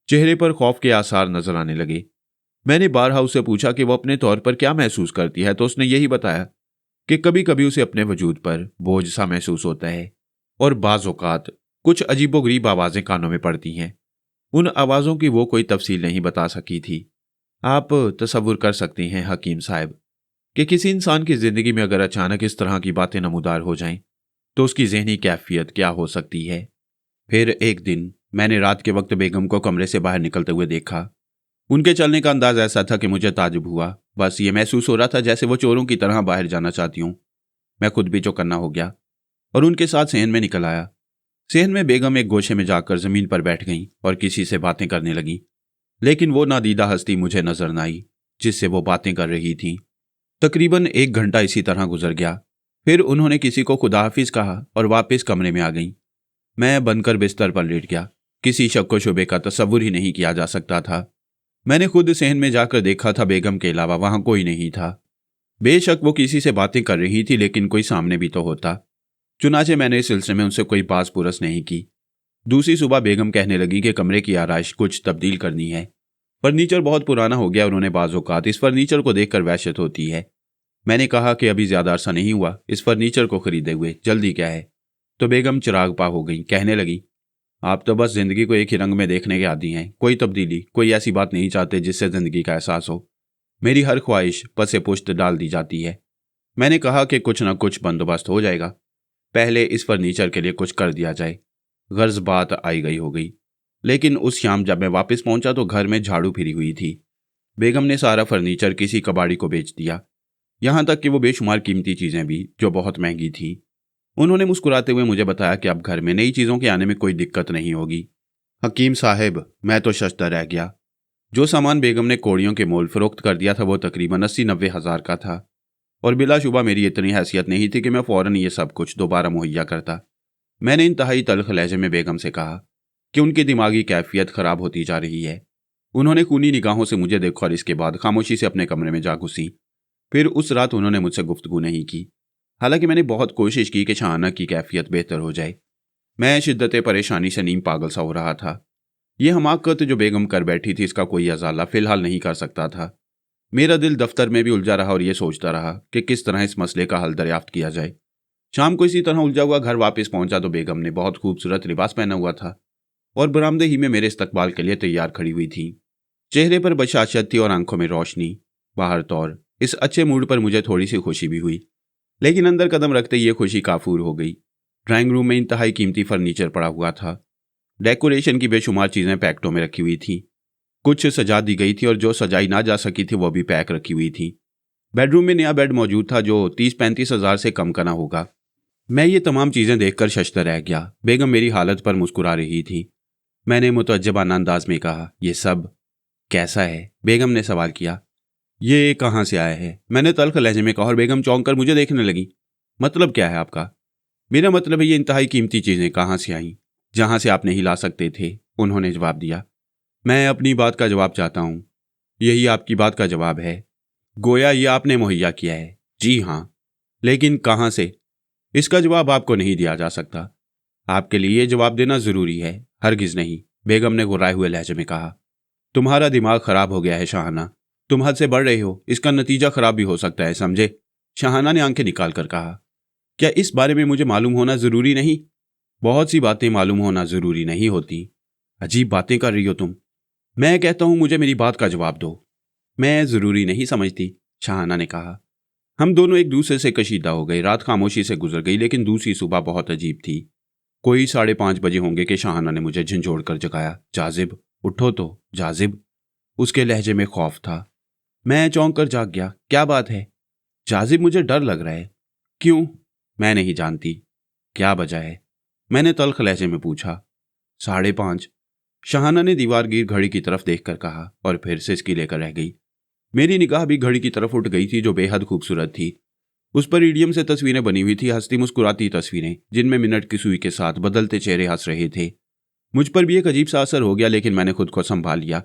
चेहरे पर खौफ के आसार नजर आने लगे। मैंने बारहा उससे पूछा कि वो अपने तौर पर क्या महसूस करती है, तो उसने यही बताया कि कभी कभी उसे अपने वजूद पर बोझ सा महसूस होता है और बाज़ औक़ात कुछ अजीबोगरीब आवाज़ें कानों में पड़ती हैं। उन आवाज़ों की वो कोई तफसील नहीं बता सकी थी। आप तसव्वुर कर सकती हैं हकीम साहब कि किसी इंसान की ज़िंदगी में अगर अचानक इस तरह की बातें नमूदार हो जाएं तो उसकी ज़हनी कैफियत क्या हो सकती है। फिर एक दिन मैंने रात के वक्त बेगम को कमरे से बाहर निकलते हुए देखा। उनके चलने का अंदाज ऐसा था कि मुझे ताजुब हुआ। बस ये महसूस हो रहा था जैसे वो चोरों की तरह बाहर जाना चाहती हूँ। मैं खुद भी चौकन्ना हो गया और उनके साथ सेहन में निकल आया। सेहन में बेगम एक गोशे में जाकर ज़मीन पर बैठ गईं और किसी से बातें करने लगीं, लेकिन वो नादीदा हस्ती मुझे नजर न आई जिससे वो बातें कर रही थीं। तकरीबन 1 घंटा इसी तरह गुजर गया। फिर उन्होंने किसी को खुदा हाफिज कहा और वापस कमरे में आ गईं। मैं बनकर बिस्तर पर लेट गया। किसी शक व शुबे का तसव्वुर ही नहीं किया जा सकता था। मैंने खुद सहन में जाकर देखा था, बेगम के अलावा वहां कोई नहीं था। बेशक वो किसी से बातें कर रही थी, लेकिन कोई सामने भी तो होता। चुनाचे मैंने इस सिलसिले में उनसे कोई बात पुरस नहीं की। दूसरी सुबह बेगम कहने लगी कि कमरे की आराइश कुछ तब्दील करनी है। फर्नीचर बहुत पुराना हो गया और उन्हें बाज़ औक़ात इस फर्नीचर को देखकर वहशत होती है। मैंने कहा कि अभी ज़्यादा अरसा नहीं हुआ इस फर्नीचर को खरीदे हुए, जल्दी क्या है? तो बेगम चिराग पा हो गई। कहने लगी, आप तो बस ज़िंदगी को एक ही रंग में देखने के आदी हैं। कोई तब्दीली, कोई ऐसी बात नहीं चाहते जिससे ज़िंदगी का एहसास हो। मेरी हर ख्वाहिश पसे पुश्त डाल दी जाती है। मैंने कहा कि कुछ ना कुछ बंदोबस्त हो जाएगा, पहले इस फर्नीचर के लिए कुछ कर दिया जाए। गर्ज बात आई गई हो गई। लेकिन उस शाम जब मैं वापस पहुंचा तो घर में झाड़ू फिरी हुई थी। बेगम ने सारा फर्नीचर किसी कबाड़ी को बेच दिया, यहाँ तक कि वो बेशुमार कीमती चीज़ें भी जो बहुत महंगी थी। उन्होंने मुस्कुराते हुए मुझे बताया कि अब घर में नई चीज़ों के आने में कोई दिक्कत नहीं होगी। हकीम साहब, मैं तो शशदर रह गया। जो सामान बेगम ने कौड़ियों के मोल फरोख्त कर दिया था वो तकरीबन 80-90 हज़ार का था, और बिलाशुबा मेरी इतनी हैसियत नहीं थी कि मैं फ़ौरन ये सब कुछ दोबारा मुहैया करता। मैंने इंतहाई तल्ख लहजे में बेगम से कहा कि उनकी दिमागी कैफियत ख़राब होती जा रही है। उन्होंने खूनी निगाहों से मुझे देखा और इसके बाद खामोशी से अपने कमरे में जा घुसी। फिर उस रात उन्होंने मुझसे गुफ्तगू नहीं की। हालांकि मैंने बहुत कोशिश की कि शाहाना की कैफियत बेहतर हो जाए। मैं शिद्दत परेशानी से नीम पागल सा हो रहा था। यह हमाकत जो बेगम कर बैठी थी इसका कोई अजाला फिलहाल नहीं कर सकता था। मेरा दिल दफ्तर में भी उलझा रहा और यह सोचता रहा कि किस तरह इस मसले का हल दरियाफ्त किया जाए। शाम को इसी तरह उलझा हुआ घर वापस पहुंचा तो बेगम ने बहुत खूबसूरत लिबास पहना हुआ था और बरामदे ही में मेरे इस्तकबाल के लिए तैयार खड़ी हुई थी। चेहरे पर बशाशत थी और आंखों में रोशनी। बाहर तौर इस अच्छे मूड पर मुझे थोड़ी सी खुशी भी हुई, लेकिन अंदर कदम रखते ये खुशी काफूर हो गई। ड्राइंग रूम में इंतहाई कीमती फर्नीचर पड़ा हुआ था। डेकोरेशन की बेशुमार चीजें पैकेटों में रखी हुई थी। कुछ सजा दी गई थी और जो सजाई ना जा सकी थी वो भी पैक रखी हुई थी। बेडरूम में नया बेड मौजूद था जो 30-35 हज़ार से कम का ना होगा। मैं ये तमाम चीजें देखकर शशदर रह गया। बेगम मेरी हालत पर मुस्कुरा रही थी। मैंने मुतअज्जबाना अंदाज में कहा, ये सब कैसा है? बेगम ने सवाल किया। ये कहाँ से आया है? मैंने तल्ख लहजे में कहा और बेगम चौंक कर मुझे देखने लगी। मतलब क्या है आपका? मेरा मतलब है ये इंतहाई कीमती चीजें कहाँ से आईं? जहां से आप नहीं ला सकते थे, उन्होंने जवाब दिया। मैं अपनी बात का जवाब चाहता हूँ। यही आपकी बात का जवाब है। गोया ये आपने मुहैया किया है। जी हाँ, लेकिन कहाँ से? इसका जवाब आपको नहीं दिया जा सकता। आपके लिए ये जवाब देना जरूरी है। हरगिज नहीं, बेगम ने गुर्राए हुए लहजे में कहा। तुम्हारा दिमाग खराब हो गया है शाहाना। तुम हद से बढ़ रहे हो। इसका नतीजा खराब भी हो सकता है, समझे? शाहाना ने आंखें निकाल कर कहा। क्या इस बारे में मुझे मालूम होना जरूरी नहीं? बहुत सी बातें मालूम होना जरूरी नहीं होती। अजीब बातें कर रही हो तुम। मैं कहता हूं मुझे मेरी बात का जवाब दो। मैं जरूरी नहीं समझती, शाहाना ने कहा। हम दोनों एक दूसरे से कशीदा हो गए। रात खामोशी से गुजर गई, लेकिन दूसरी सुबह बहुत अजीब थी। कोई 5:30 बजे होंगे कि शाहाना ने मुझे झंझोड़ कर जगाया। जाजिब, उठो तो। जाजिब, उसके लहजे में खौफ था। मैं चौंक कर जाग गया। क्या बात है? जाजिब, मुझे डर लग रहा है। क्यों? मैं नहीं जानती। क्या वजह है? मैंने तल्ख लहजे में पूछा। 5:30, शाहाना ने दीवारगीर घड़ी की तरफ देखकर कहा और फिर सिसकी लेकर रह गई। मेरी निगाह भी घड़ी की तरफ उठ गई थी जो बेहद खूबसूरत थी। उस पर ईडियम से तस्वीरें बनी हुई थी, हंसती मुस्कुराती तस्वीरें जिनमें मिनट की सुई के साथ बदलते चेहरे हंस रहे थे। मुझ पर भी एक अजीब सा असर हो गया, लेकिन मैंने खुद को संभाल लिया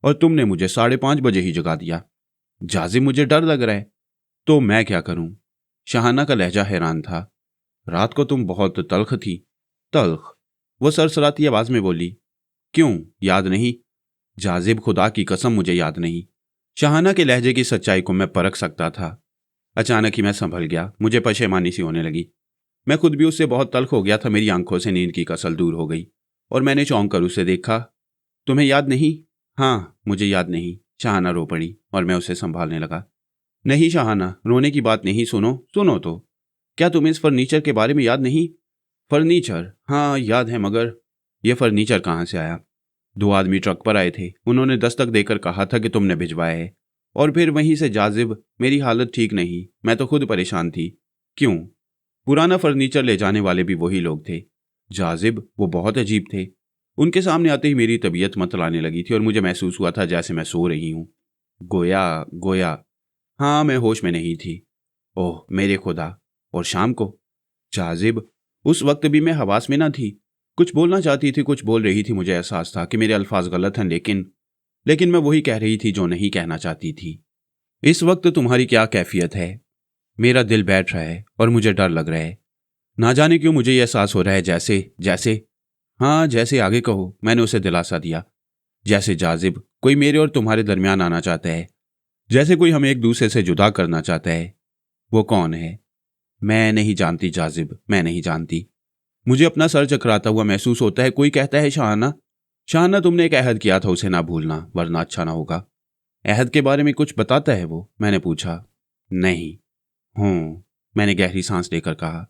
और तुमने मुझे 5:30 बजे ही जगा दिया। जाजिब, मुझे डर लग रहा है। तो मैं क्या करूं? शाहाना का लहजा हैरान था। रात को तुम बहुत तल्ख थी। तल्ख? वो सरसराती आवाज में बोली। क्यों, याद नहीं? जाजिब, खुदा की कसम मुझे याद नहीं। शाहाना के लहजे की सच्चाई को मैं परख सकता था। अचानक ही मैं संभल गया। मुझे पशेमानी सी होने लगी। मैं खुद भी उससे बहुत तल्ख हो गया था। मेरी आंखों से नींद की कसल दूर हो गई और मैंने चौंक कर उसे देखा। तुम्हें याद नहीं? हाँ, मुझे याद नहीं। शाहाना रो पड़ी और मैं उसे संभालने लगा। नहीं शाहाना, रोने की बात नहीं। सुनो सुनो तो। क्या तुम्हें इस फर्नीचर के बारे में याद नहीं? फर्नीचर? हाँ याद है, मगर यह फर्नीचर कहाँ से आया? 2 आदमी ट्रक पर आए थे। उन्होंने दस्तक देकर कहा था कि तुमने भिजवाया है। और फिर वहीं से जाजिब, मेरी हालत ठीक नहीं। मैं तो खुद परेशान थी। क्यों? पुराना फर्नीचर ले जाने वाले भी वही लोग थे। जाजिब, वो बहुत अजीब थे। उनके सामने आते ही मेरी तबीयत मतलाने लगी थी और मुझे महसूस हुआ था जैसे मैं सो रही हूँ। गोया गोया। हाँ, मैं होश में नहीं थी। ओह मेरे खुदा! और शाम को? जाजिब, उस वक्त भी मैं हवास में ना थी। कुछ बोलना चाहती थी, कुछ बोल रही थी। मुझे एहसास था कि मेरे अल्फाज गलत हैं, लेकिन मैं वही कह रही थी जो नहीं कहना चाहती थी। इस वक्त तुम्हारी क्या कैफियत है? मेरा दिल बैठ रहा है और मुझे डर लग रहा है। ना जाने क्यों मुझे यह एहसास हो रहा है जैसे जैसे हाँ, जैसे आगे कहो। मैंने उसे दिलासा दिया। जैसे जाजिब, कोई मेरे और तुम्हारे दरमियान आना चाहता है। जैसे कोई हमें एक दूसरे से जुदा करना चाहता है। वो कौन है? मैं नहीं जानती जाजिब, मैं नहीं जानती। मुझे अपना सर चकराता हुआ महसूस होता है। कोई कहता है शाहाना, शाहाना तुमने एक अहद किया था, उसे ना भूलना वरना अच्छा ना होगा। अहद के बारे में कुछ बताता है वो? मैंने पूछा। नहीं। मैंने गहरी सांस लेकर कहा।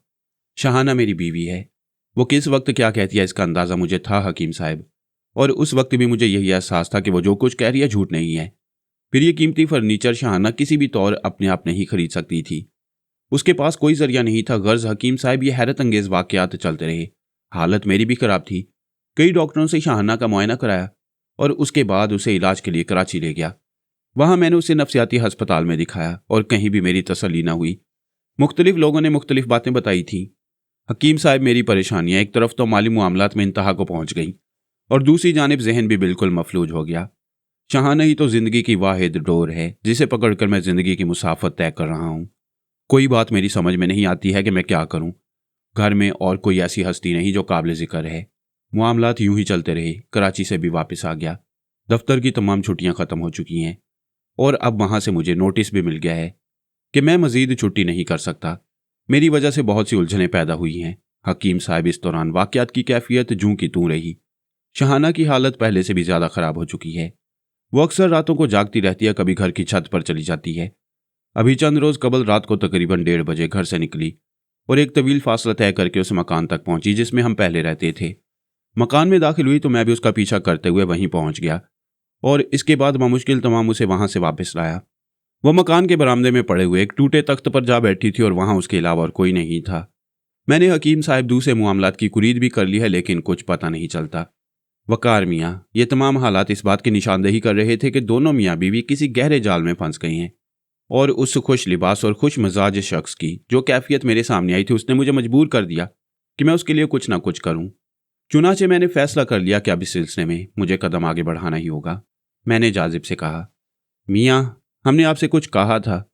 शाहाना मेरी बीवी है। वो किस वक्त क्या कहती है इसका अंदाजा मुझे था हकीम साहब, और उस वक्त भी मुझे यही एहसास था कि वो जो कुछ कह रही है झूठ नहीं है। फिर ये कीमती फर्नीचर शाहाना किसी भी तौर अपने आप नहीं खरीद सकती थी। उसके पास कोई जरिया नहीं था। गर्ज हकीम साहब, ये हैरत अंगेज वाकयात चलते रहे। हालत मेरी भी खराब थी। कई डॉक्टरों से शाहाना का मुआयना कराया और उसके बाद उसे इलाज के लिए कराची ले गया। वहां मैंने उसे नफ्सियाती अस्पताल में दिखाया और कहीं भी मेरी तसल्ली ना हुई। मुख्तलिफ लोगों ने मुख्तलिफ बातें बताई थी। हकीम साहब, मेरी परेशानियां एक तरफ तो माली मामलात में इंतहा को पहुंच गईं और दूसरी जानिब जहन भी बिल्कुल मफलूज हो गया। शाहाना ही तो जिंदगी की वाहिद डोर है जिसे पकड़कर मैं जिंदगी की मुसाफत तय कर रहा हूं। कोई बात मेरी समझ में नहीं आती है कि मैं क्या करूं। घर में और कोई ऐसी हस्ती नहीं जो काबिल जिक्र है। मामलात यूं ही चलते रहे। कराची से भी वापस आ गया। दफ्तर की तमाम छुट्टियां खत्म हो चुकी हैं और अब वहां से मुझे नोटिस भी मिल गया है कि मैं मजीद छुट्टी नहीं कर सकता। मेरी वजह से बहुत सी उलझनें पैदा हुई हैं। हकीम साहब, इस दौरान वाकयात की कैफियत जूं की तूं रही। शहाना की हालत पहले से भी ज्यादा खराब हो चुकी है। वो अक्सर रातों को जागती रहती है, कभी घर की छत पर चली जाती है। अभी चंद रोज कबल रात को तकरीबन 1:30 बजे घर से निकली और एक तवील फासला तय करके उस मकान तक पहुंची जिसमें हम पहले रहते थे। मकान में दाखिल हुई तो मैं भी उसका पीछा करते हुए वहीं पहुंच गया और इसके बाद बामुश्किल तमाम उसे वहां से वापस लाया। वह मकान के बरामदे में पड़े हुए एक टूटे तख्त पर जा बैठी थी और वहां उसके अलावा और कोई नहीं था। मैंने हकीम साहब दूसरे मामलात की कुरीद भी कर ली है लेकिन कुछ पता नहीं चलता। वकार मियाँ, ये तमाम हालात इस बात की निशानदेही कर रहे थे कि दोनों मियाँ बीवी किसी गहरे जाल में फंस गई हैं और उस खुश लिबास और खुश मिजाज शख्स की जो कैफियत मेरे सामने आई थी उसने मुझे मजबूर कर दिया कि मैं उसके लिए कुछ ना कुछ करूं। चुनाचे मैंने फैसला कर लिया कि अब इस सिलसिले में मुझे कदम आगे बढ़ाना ही होगा। मैंने जाजिब से कहा, मियाँ, हमने आपसे कुछ कहा था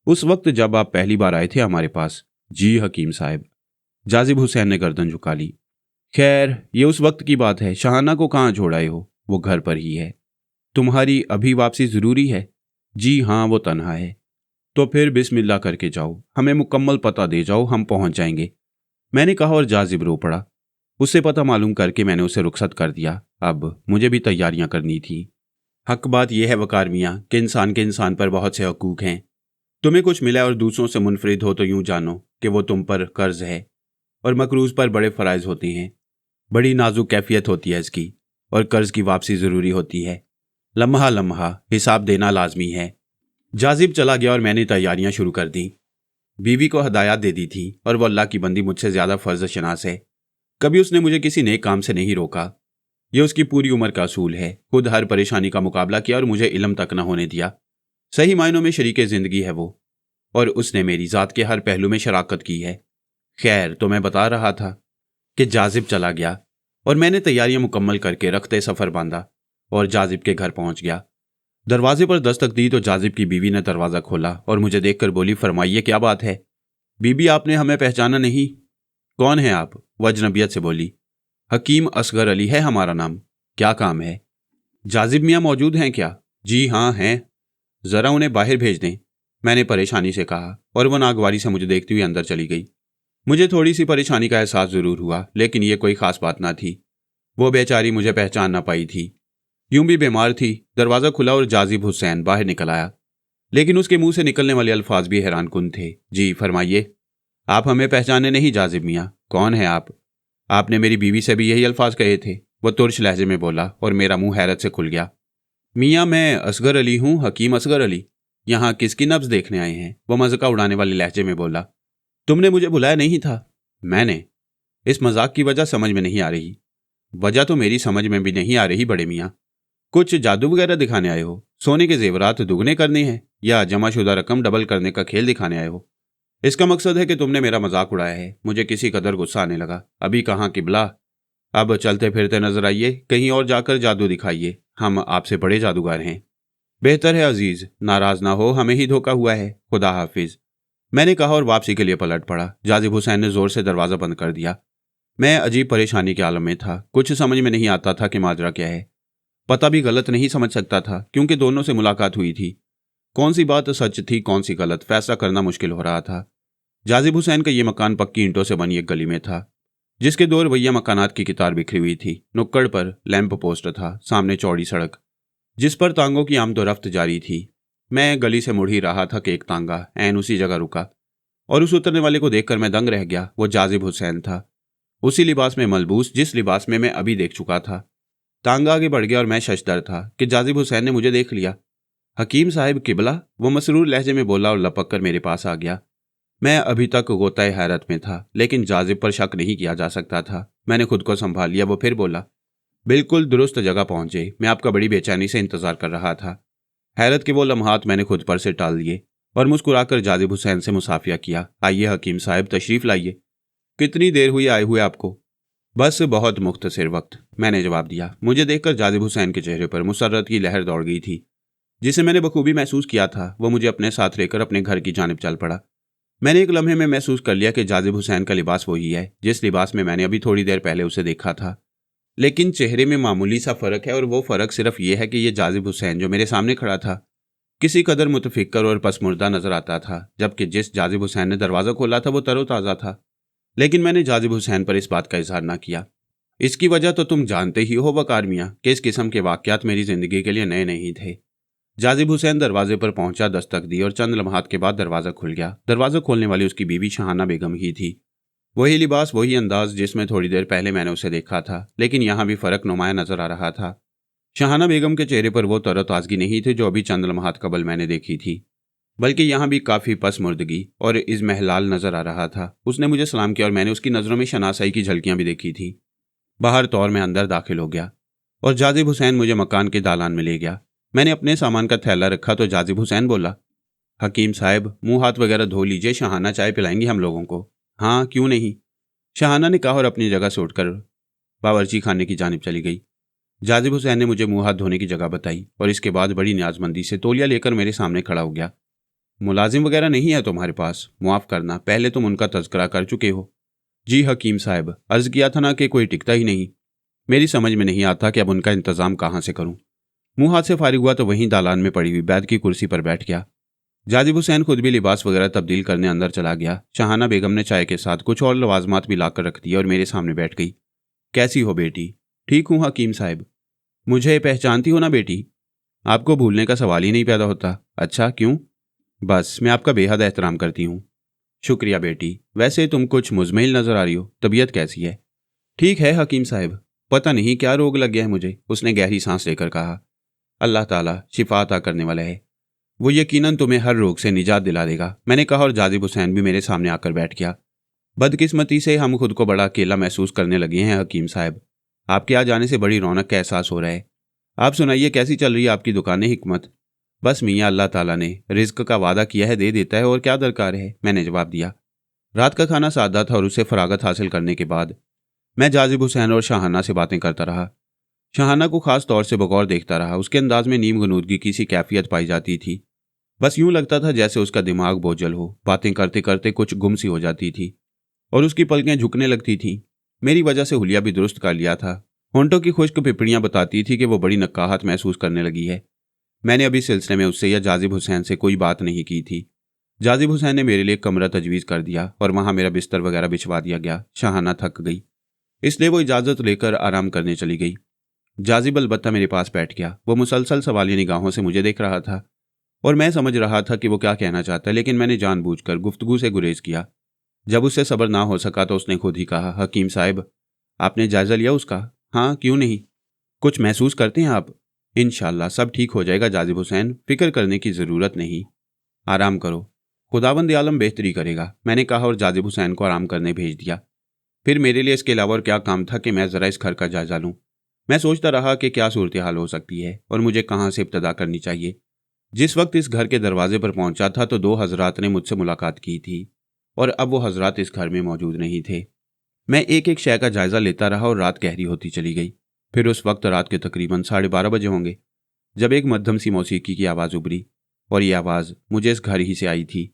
उस वक्त जब आप पहली बार आए थे हमारे पास। जी हकीम साहब। जाजिब हुसैन ने गर्दन झुका ली। खैर, ये उस वक्त की बात है। शहाना को कहाँ छोड़ आए हो? वो घर पर ही है। तुम्हारी अभी वापसी जरूरी है? जी हाँ, वो तन्हा है। तो फिर बिस्मिल्लाह करके जाओ, हमें मुकम्मल पता दे जाओ, हम पहुंच जाएंगे। मैंने कहा और जाजिब रो पड़ा। उससे पता मालूम करके मैंने उसे रुखसत कर दिया। अब मुझे भी तैयारियां करनी थी। हक बात यह है वकार मियाँ कि इंसान के इंसान पर बहुत से हकूक हैं। तुम्हें कुछ मिला और दूसरों से मुनफरिद हो तो यूं जानो कि वो तुम पर कर्ज है और मकरूज पर बड़े फ़राइज़ होते हैं। बड़ी नाजुक कैफियत होती है इसकी और कर्ज की वापसी ज़रूरी होती है। लम्हा लम्हा हिसाब देना लाजमी है। जाजिब चला गया और मैंने तैयारियां शुरू कर दी। बीवी को हदायत दे दी थी और वह अल्लाह की बंदी मुझसे ज़्यादा फ़र्ज शनास है। कभी उसने मुझे किसी नए काम से नहीं रोका। यह उसकी पूरी उम्र का असूल है। खुद हर परेशानी का मुकाबला किया और मुझे इल्म तक न होने दिया। सही मायनों में शरीके ज़िंदगी है वो, और उसने मेरी ज़ात के हर पहलू में शराकत की है। खैर, तो मैं बता रहा था कि जाजिब चला गया और मैंने तैयारियां मुकम्मल करके रखते सफ़र बांधा और जाजिब के घर पहुंच गया। दरवाजे पर दस्तक दी तो जाजिब की बीवी ने दरवाज़ा खोला और मुझे देखकर बोली, फरमाइए क्या बात है? बीबी, आपने हमें पहचाना नहीं? कौन है आप? वह अजनबियत से बोली। हकीम असगर अली है हमारा नाम। क्या काम है? जाजिब मियाँ मौजूद हैं क्या? जी हाँ हैं। ज़रा उन्हें बाहर भेज दें, मैंने परेशानी से कहा और वह नागवारी से मुझे देखती हुई अंदर चली गई। मुझे थोड़ी सी परेशानी का एहसास ज़रूर हुआ लेकिन यह कोई ख़ास बात ना थी। वो बेचारी मुझे पहचान ना पाई थी। यूं भी बीमार थी। दरवाज़ा खुला और जाजिब हुसैन बाहर निकल आया, लेकिन उसके मुंह से निकलने वाले अल्फाज भी हैरान कुन थे। जी फरमाइए। आप हमें पहचाने नहीं जाजिब मियाँ? कौन है आप? आपने मेरी बीवी से भी यही अल्फाज कहे थे, वह तुर्श लहजे में बोला और मेरा मुंह हैरत से खुल गया। मियाँ, मैं असगर अली हूँ, हकीम असगर अली। यहाँ किसकी नब्ज देखने आए हैं? वह मज़ाक उड़ाने वाले लहजे में बोला। तुमने मुझे बुलाया नहीं था? मैंने? इस मजाक की वजह समझ में नहीं आ रही। वजह तो मेरी समझ में भी नहीं आ रही बड़े मियाँ। कुछ जादू वगैरह दिखाने आए हो? सोने के जेवरात दुगने करने हैं या जमाशुदा रकम डबल करने का खेल दिखाने आए हो? इसका मकसद है कि तुमने मेरा मजाक उड़ाया है। मुझे किसी कदर गुस्सा आने लगा। अभी कहाँ किबला, अब चलते फिरते नजर आइए, कहीं और जाकर जादू दिखाइए। हम आपसे बड़े जादूगर हैं। बेहतर है अजीज, नाराज ना हो, हमें ही धोखा हुआ है। खुदा हाफिज, मैंने कहा और वापसी के लिए पलट पड़ा। जाजिब हुसैन ने जोर से दरवाज़ा बंद कर दिया। मैं अजीब परेशानी के आलम में था। कुछ समझ में नहीं आता था कि माजरा क्या है। पता भी गलत नहीं समझ सकता था क्योंकि दोनों से मुलाकात हुई थी। कौन सी बात सच थी कौन सी गलत, फैसला करना मुश्किल हो रहा था। जाजिब हुसैन का ये मकान पक्की ईंटों से बनी एक गली में था जिसके दो रवैया मकानात की कितार बिखरी हुई थी। नुक्कड़ पर लैंप पोस्ट था, सामने चौड़ी सड़क जिस पर तांगों की आमदोरफ्त जारी थी। मैं गली से मुड़ ही रहा था कि एक तांगा ऐन उसी जगह रुका और उस उतरने वाले को देखकर मैं दंग रह गया। वो जाजिब हुसैन था, उसी लिबास में मलबूस जिस लिबास में मैं अभी देख चुका था। तांगा आगे बढ़ गया और मैं शशदर था कि जाजिब हुसैन ने मुझे देख लिया। हकीम साहब किबला, वो मसरूर लहजे में बोला और लपक कर मेरे पास आ गया। मैं अभी तक गोताए हैरत में था, लेकिन जाजिब पर शक नहीं किया जा सकता था। मैंने खुद को संभाल लिया। वो फिर बोला, बिल्कुल दुरुस्त जगह पहुंचे। मैं आपका बड़ी बेचैनी से इंतजार कर रहा था। हैरत के वो लम्हात मैंने खुद पर से टाल दिए और मुस्कुराकर जाजिब हुसैन से मुसाफिया किया। आइए हकीम साहब, तशरीफ लाइए। कितनी देर हुई आए हुए आपको? बस बहुत मुख्तसर वक्त, मैंने जवाब दिया। मुझे देखकर जाजिब हुसैन के चेहरे पर मुसर्रत की लहर दौड़ गई थी। जिसे मैंने बखूबी महसूस किया था, वो मुझे अपने साथ लेकर अपने घर की जानिब चल पड़ा। मैंने एक लम्हे में महसूस कर लिया कि जाजिब हुसैन का लिबास वही है जिस लिबास में मैंने अभी थोड़ी देर पहले उसे देखा था, लेकिन चेहरे में मामूली सा फ़र्क है। और वो फ़र्क सिर्फ ये है कि ये जाजिब हुसैन जो मेरे सामने खड़ा था किसी कदर मुतफिक्र और पसमुर्दा नजर आता था, जबकि जिस जाजिब हुसैन ने दरवाज़ा खोला था वो तरोताज़ा था। लेकिन मैंने जाजिब हुसैन पर इस बात का इजहार ना किया। इसकी वजह तो तुम जानते ही हो वकार मियाँ कि इस किस्म के वाक़यात मेरी ज़िंदगी के लिए नए नहीं थे। जाजिब हुसैन दरवाजे पर पहुंचा, दस्तक दी और चंद लम्हात के बाद दरवाज़ा खुल गया। दरवाज़ा खोलने वाली उसकी बीवी शहाना बेगम ही थी। वही लिबास, वही अंदाज जिसमें थोड़ी देर पहले मैंने उसे देखा था, लेकिन यहाँ भी फ़र्क नुमाया नजर आ रहा था। शहाना बेगम के चेहरे पर वो तरोताज़गी नहीं थी जो अभी चंद लम्हात कबल मैंने देखी थी, बल्कि यहाँ भी काफ़ी पसमुर्दगी और इज़्मेहलाल नजर आ रहा था। उसने मुझे सलाम किया और मैंने उसकी नज़रों में शनासाई की झलकियाँ भी देखी थी। बाहर तौर में अंदर दाखिल हो गया और जाजिब हुसैन मुझे मकान के दालान में ले गया। मैंने अपने सामान का थैला रखा तो जाजिब हुसैन बोला, हकीम साहब, मुंह हाथ वगैरह धो लीजिए, शहाना चाय पिलाएंगी हम लोगों को। हाँ, क्यों नहीं, शहाना ने कहा और अपनी जगह से उठकर बावर्ची खाने की जानिब चली गई। जाजिब हुसैन ने मुझे मुंह हाथ धोने की जगह बताई और इसके बाद बड़ी न्याजमंदी से तौलिया लेकर मेरे सामने खड़ा हो गया। मुलाजिम वगैरह नहीं है तुम्हारे पास? मुआफ़ करना, पहले तुम उनका तज़किरा कर चुके हो। जी हकीम साहब, अर्ज़ किया था ना कि कोई टिकता ही नहीं। मेरी समझ में नहीं आता कि अब उनका इंतज़ाम कहाँ से करूँ। मुंह हाथ से फारिग हुआ तो वहीं दालान में पड़ी हुई बैद की कुर्सी पर बैठ गया। जाजिब हुसैन खुद भी लिबास वगैरह तब्दील करने अंदर चला गया। शहाना बेगम ने चाय के साथ कुछ और लवाजमात भी लाकर रख दिया और मेरे सामने बैठ गई। कैसी हो बेटी? ठीक हूँ हकीम साहब। मुझे पहचानती हो ना बेटी? आपको भूलने का सवाल ही नहीं पैदा होता। अच्छा, क्यों? बस, मैं आपका बेहद एहतराम करती हूँ। शुक्रिया बेटी। वैसे तुम कुछ मुजमिल नजर आ रही हो, तबीयत कैसी है? ठीक है हकीम साहब, पता नहीं क्या रोग लग गया है मुझे, उसने गहरी सांस लेकर कहा। अल्लाह ताला शिफा अता करने वाला है, वो यकीनन तुम्हें हर रोग से निजात दिला देगा, मैंने कहा और जाजिब हुसैन भी मेरे सामने आकर बैठ गया। बदकिस्मती से हम खुद को बड़ा अकेला महसूस करने लगे हैं हकीम साहब। आपके आ जाने से बड़ी रौनक का एहसास हो रहा है। आप सुनाइए, कैसी चल रही है आपकी दुकान हिकमत? बस मियाँ, अल्लाह ताला ने रिज्क का वादा किया है, दे देता है, और क्या दरकार है, मैंने जवाब दिया। रात का खाना सादा था और उसे फरागत हासिल करने के बाद मैं जाजिब हुसैन और शहाना से बातें करता रहा। शहाना को खास तौर से बगौर देखता रहा। उसके अंदाज में नीम गनूदगी की सी कैफियत पाई जाती थी। बस यूं लगता था जैसे उसका दिमाग बोझल हो। बातें करते करते कुछ गुम सी हो जाती थी और उसकी पलकें झुकने लगती थीं। मेरी वजह से हुलिया भी दुरुस्त कर लिया था। होंठों की खुश्क पिपड़ियां बताती थी कि वो बड़ी नक्काहत महसूस करने लगी है। मैंने अभी सिलसिले में उससे या जाजिब हुसैन से कोई बात नहीं की थी। जाजिब हुसैन ने मेरे लिए कमरा तजवीज़ कर दिया और वहाँ मेरा बिस्तर वगैरह बिछवा दिया गया। शहाना थक गई, इसलिए वो इजाज़त लेकर आराम करने चली गई। जाजिब अलबत्ता मेरे पास बैठ गया। वो मुसलसल सवालिया निगाहों से मुझे देख रहा था और मैं समझ रहा था कि वो क्या कहना चाहता है, लेकिन मैंने जानबूझकर गुफ्तगू से गुरेज किया। जब उससे सब्र ना हो सका तो उसने खुद ही कहा, हकीम साहब, आपने जायज़ा लिया उसका? हाँ, क्यों नहीं। कुछ महसूस करते हैं आप? इंशाअल्लाह सब ठीक हो जाएगा जाजिब हुसैन, फिक्र करने की ज़रूरत नहीं। आराम करो, खुदावंद आलम बेहतरी करेगा, मैंने कहा और जाजिब हुसैन को आराम करने भेज दिया। फिर मेरे लिए इसके अलावा और क्या काम था कि मैं ज़रा इस घर का जायज़ा लूँ। मैं सोचता रहा कि क्या सूरत हाल हो सकती है और मुझे कहाँ से इब्तदा करनी चाहिए। जिस वक्त इस घर के दरवाजे पर पहुंचा था तो 2 हजरात ने मुझसे मुलाकात की थी और अब वो हजरात इस घर में मौजूद नहीं थे। मैं एक एक शय का जायज़ा लेता रहा और रात गहरी होती चली गई। फिर उस वक्त रात के तकरीबन 12:30 बजे होंगे जब एक मध्यम सी मौसीकी की आवाज़ उभरी और ये आवाज़ मुझे इस घर ही से आई थी।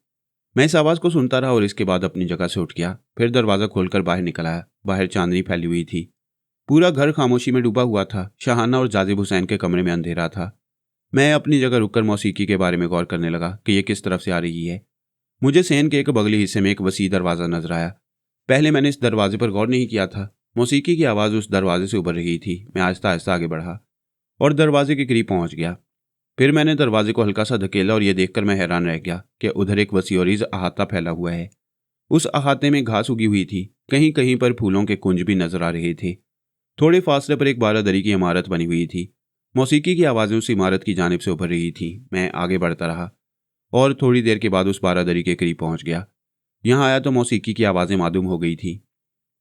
मैं इस आवाज़ को सुनता रहा और इसके बाद अपनी जगह से उठ गया। फिर दरवाज़ा खोलकर बाहर निकल आया। बाहर चांदनी फैली हुई थी। पूरा घर खामोशी में डूबा हुआ था। शहाना और जाजिब हुसैन के कमरे में अंधेरा था। मैं अपनी जगह रुककर मौसीकी के बारे में गौर करने लगा कि यह किस तरफ से आ रही है। मुझे सेन के एक बगली हिस्से में एक वसी दरवाज़ा नजर आया। पहले मैंने इस दरवाजे पर गौर नहीं किया था। मौसीकी की आवाज़ उस दरवाजे से उभर रही थी। मैं आहिस्ता आहिस्ता आगे बढ़ा और दरवाजे के करीब पहुंच गया। फिर मैंने दरवाजे को हल्का सा धकेला और यह देखकर मैं हैरान रह गया कि उधर एक वसी और अहाता फैला हुआ है। उस अहाते में घास उगी हुई थी। कहीं कहीं पर फूलों के कुंज भी नजर आ रहे थे। थोड़े फासले पर एक बारादरी की इमारत बनी हुई थी। मौसीकी की आवाज़ें उस इमारत की जानिब से उभर रही थी। मैं आगे बढ़ता रहा और थोड़ी देर के बाद उस बारादरी के करीब पहुंच गया। यहाँ आया तो मौसीकी की आवाज़ें मालूम हो गई थी,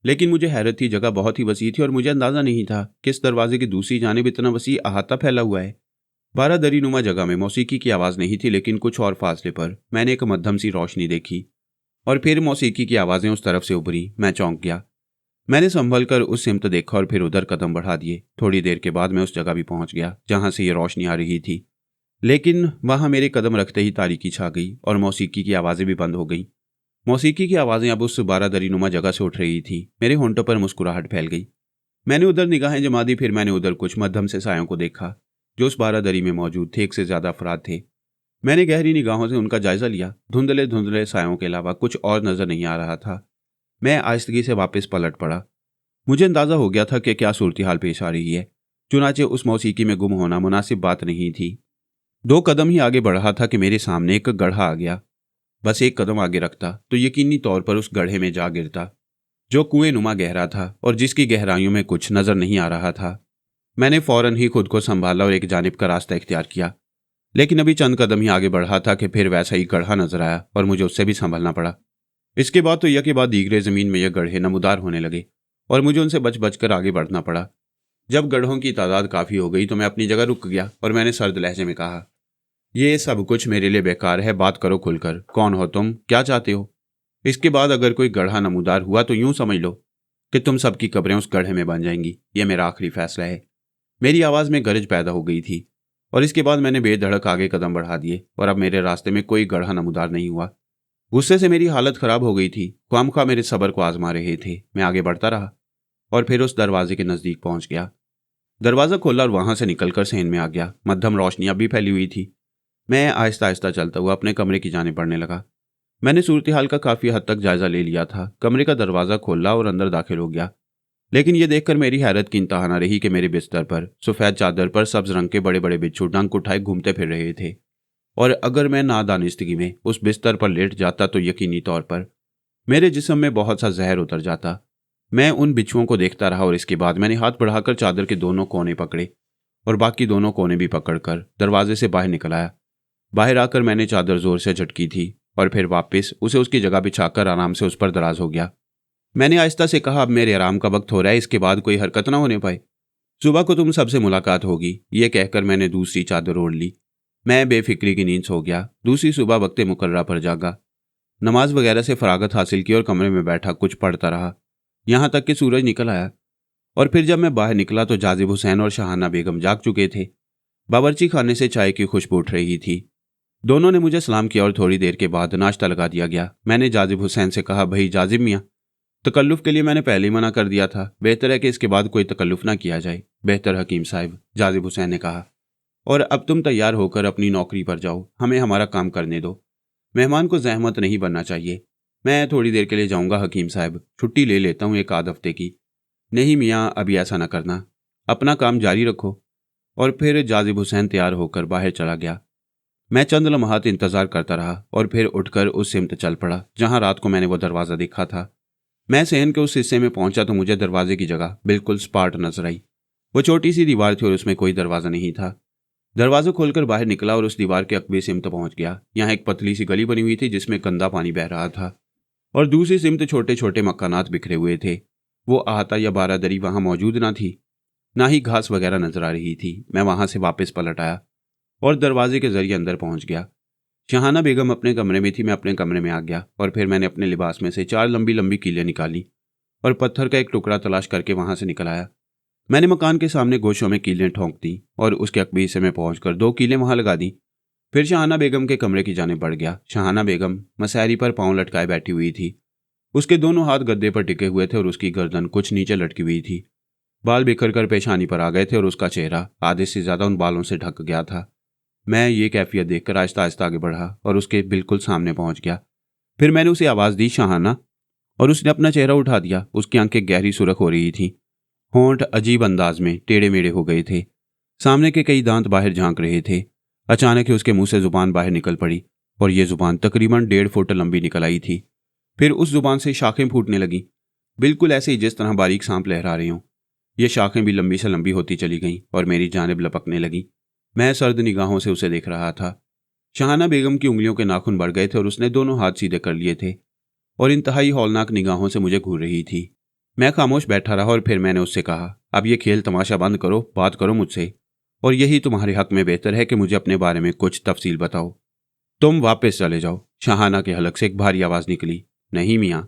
लेकिन मुझे हैरत थी, जगह बहुत ही वसी थी और मुझे अंदाज़ा नहीं था कि इस दरवाजे की दूसरी जानिब इतना वसी अहाता फैला हुआ है। बारादरी नुमा जगह में मौसीकी की आवाज़ नहीं थी, लेकिन कुछ और फासले पर मैंने एक मध्यम सी रोशनी देखी और फिर मौसीकी की आवाज़ें उस तरफ से उभरी। मैं चौंक गया। मैंने संभल कर उस सिमत देखा और फिर उधर कदम बढ़ा दिए। थोड़ी देर के बाद मैं उस जगह भी पहुंच गया जहां से ये रोशनी आ रही थी, लेकिन वहां मेरे कदम रखते ही तारीकी छा गई और मौसीकी की आवाज़ें भी बंद हो गईं। मौसीकी की आवाज़ें अब उस बारादरी नुमा जगह से उठ रही थी। मेरे होंठों पर मुस्कुराहट फैल गई। मैंने उधर निगाहें जमा दी। फिर मैंने उधर कुछ मध्यम से सायों को देखा जो उस बारादरी में मौजूद थे। एक से ज्यादा अफराद थे। मैंने गहरी निगाहों से उनका जायजा लिया। धुंधले धुंधले सायों के अलावा कुछ और नजर नहीं आ रहा था। मैं आहिस्तगी से वापस पलट पड़ा। मुझे अंदाजा हो गया था कि क्या सूरत हाल पेश आ रही है। चुनाचे उस मौसीकी में गुम होना मुनासिब बात नहीं थी। 2 कदम ही आगे बढ़ा था कि मेरे सामने एक गड्ढा आ गया। बस एक कदम आगे रखता तो यकीनी तौर पर उस गड्ढे में जा गिरता, जो कुएं नुमा गहरा था और जिसकी गहराइयों में कुछ नजर नहीं आ रहा था। मैंने फौरन ही खुद को संभाला और एक जानिब का रास्ता इख्तियार किया, लेकिन अभी चंद कदम ही आगे बढ़ा था कि फिर वैसा ही गड्ढा नजर आया और मुझे उससे भी संभलना पड़ा। इसके बाद तो यह के बाद दीगरे जमीन में यह गड्ढे नमूदार होने लगे और मुझे उनसे बच बच कर आगे बढ़ना पड़ा। जब गड्ढों की तादाद काफ़ी हो गई तो मैं अपनी जगह रुक गया और मैंने सर्द लहजे में कहा, ये सब कुछ मेरे लिए बेकार है। बात करो खुलकर। कौन हो तुम? क्या चाहते हो? इसके बाद अगर कोई गड्ढा नमूदार हुआ तो यूं समझ लो कि तुम सबकी कब्रें उस गड्ढे में बन जाएंगी। यह मेरा आखिरी फैसला है। मेरी आवाज़ में गरज पैदा हो गई थी और इसके बाद मैंने बेधड़क आगे कदम बढ़ा दिए और अब मेरे रास्ते में कोई गड्ढा नमूदार नहीं हुआ। गुस्से से मेरी हालत खराब हो गई थी। ख्वामख्वाह मेरे सब्र को आजमा रहे थे। मैं आगे बढ़ता रहा और फिर उस दरवाजे के नज़दीक पहुंच गया। दरवाज़ा खोला और वहां से निकलकर सहन में आ गया। मध्यम रोशनी अब भी फैली हुई थी। मैं आहिस्ता आहिस्ता चलता हुआ अपने कमरे की जाने बढ़ने लगा। मैंने सूरत हाल का काफ़ी हद तक जायजा ले लिया था। कमरे का दरवाज़ा खोला और अंदर दाखिल हो गया, लेकिन यह देखकर मेरी हैरत की इंतहा न रही कि मेरे बिस्तर पर सफ़ेद चादर पर सब्ज रंग के बड़े बड़े बिच्छू डंक उठाए घूमते फिर रहे थे। और अगर मैं नादानिस्तगी में उस बिस्तर पर लेट जाता तो यकीनी तौर पर मेरे जिस्म में बहुत सा जहर उतर जाता। मैं उन बिच्छुओं को देखता रहा और इसके बाद मैंने हाथ बढ़ाकर चादर के दोनों कोने पकड़े और बाकी दोनों कोने भी पकड़कर दरवाजे से बाहर निकल आया। बाहर आकर मैंने चादर जोर से झटकी थी और फिर वापस उसे उसकी जगह बिछाकर आराम से उस पर दराज हो गया। मैंने आहिस्ता से कहा, अब मेरे आराम का वक्त हो रहा है, इसके बाद कोई हरकत ना होने पाए। सुबह को तुम सबसे मुलाकात होगी। ये कहकर मैंने दूसरी चादर ओढ़ ली। मैं बेफिक्री की नींद सो गया। दूसरी सुबह वक्त मुकर्रा पर जागा, नमाज वगैरह से फरागत हासिल की और कमरे में बैठा कुछ पढ़ता रहा, यहाँ तक कि सूरज निकल आया। और फिर जब मैं बाहर निकला तो जाजिब हुसैन और शाहाना बेगम जाग चुके थे। बावर्ची खाने से चाय की खुशबू उठ रही थी। दोनों ने मुझे सलाम किया और थोड़ी देर के बाद नाश्ता लगा दिया गया। मैंने जाजिब हुसैन से कहा, भाई जाजिब मियाँ, तकल्लुफ़ के लिए मैंने पहले ही मना कर दिया था। बेहतर है कि इसके बाद कोई तकल्लुफ़ ना किया जाए। बेहतर हकीम साहब, जाजिब हुसैन ने कहा। और अब तुम तैयार होकर अपनी नौकरी पर जाओ, हमें हमारा काम करने दो। मेहमान को जहमत नहीं बनना चाहिए। मैं थोड़ी देर के लिए जाऊंगा हकीम साहब, छुट्टी ले लेता हूँ 1 आध हफ्ते की। नहीं मियाँ, अभी ऐसा ना करना, अपना काम जारी रखो। और फिर जाजिब हुसैन तैयार होकर बाहर चला गया। मैं चंद लम्हात इंतजार करता रहा और फिर उठकर उस सिमत चल पड़ा जहां रात को मैंने वो दरवाज़ा देखा था। मैं सहन के उस हिस्से में पहुंचा तो मुझे दरवाजे की जगह बिल्कुल स्पाट नजर आई। वो छोटी सी दीवार थी और उसमें कोई दरवाज़ा नहीं था। दरवाज़ा खोलकर बाहर निकला और उस दीवार के अकबे सिमत पहुंच गया। यहाँ एक पतली सी गली बनी हुई थी जिसमें गंदा पानी बह रहा था और दूसरी सिमत छोटे छोटे मकानात बिखरे हुए थे। वो अहाता या बारादरी वहां मौजूद ना थी, ना ही घास वगैरह नजर आ रही थी। मैं वहां से वापस पलट आया और दरवाजे के जरिए अंदर पहुंच गया। शाहाना बेगम अपने कमरे में थी। मैं अपने कमरे में आ गया और फिर मैंने अपने लिबास में से 4 लंबी लंबी कीलें निकाली और पत्थर का एक टुकड़ा तलाश करके वहां से निकल आया। मैंने मकान के सामने गोशों में कीलें ठोंक दी और उसके अकबी हिस्से में पहुंचकर 2 कीलें वहां लगा दी। फिर शाहाना बेगम के कमरे की जाने बढ़ गया। शाहाना बेगम मसहरी पर पांव लटकाए बैठी हुई थी। उसके दोनों हाथ गद्दे पर टिके हुए थे और उसकी गर्दन कुछ नीचे लटकी हुई थी। बाल बिखर कर पेशानी पर आ गए थे और उसका चेहरा आधे से ज्यादा उन बालों से ढक गया था। मैं ये कैफियत देखकर आहिस्ता आहिस्ता आगे बढ़ा और उसके बिल्कुल सामने पहुंच गया। फिर मैंने उसे आवाज़ दी, शाहाना, और उसने अपना चेहरा उठा दिया। उसकी आंखें गहरी सुर्ख हो रही थी, होंठ अजीब अंदाज में टेढ़े मेढ़े हो गए थे, सामने के कई दांत बाहर झांक रहे थे। अचानक ही उसके मुंह से जुबान बाहर निकल पड़ी और ये जुबान तकरीबन 1.5 फुट लंबी निकल आई थी। फिर उस जुबान से शाखें फूटने लगीं, बिल्कुल ऐसे ही जिस तरह बारीक सांप लहरा रहे हों। ये शाखें भी लंबी से लंबी होती चली गईं और मेरी जानिब लपकने लगीं। मैं सर्द निगाहों से उसे देख रहा था। शाहाना बेगम की उंगलियों के नाखून बढ़ गए थे और उसने दोनों हाथ सीधे कर लिए थे। और इंतहाई हौलनाक निगाहों से मुझे घूर रही थी। मैं खामोश बैठा रहा और फिर मैंने उससे कहा, अब ये खेल तमाशा बंद करो, बात करो मुझसे, और यही तुम्हारे हक में बेहतर है कि मुझे अपने बारे में कुछ तफसील बताओ। तुम वापस चले जाओ, शाहाना के हलक से एक भारी आवाज़ निकली। नहीं मियाँ,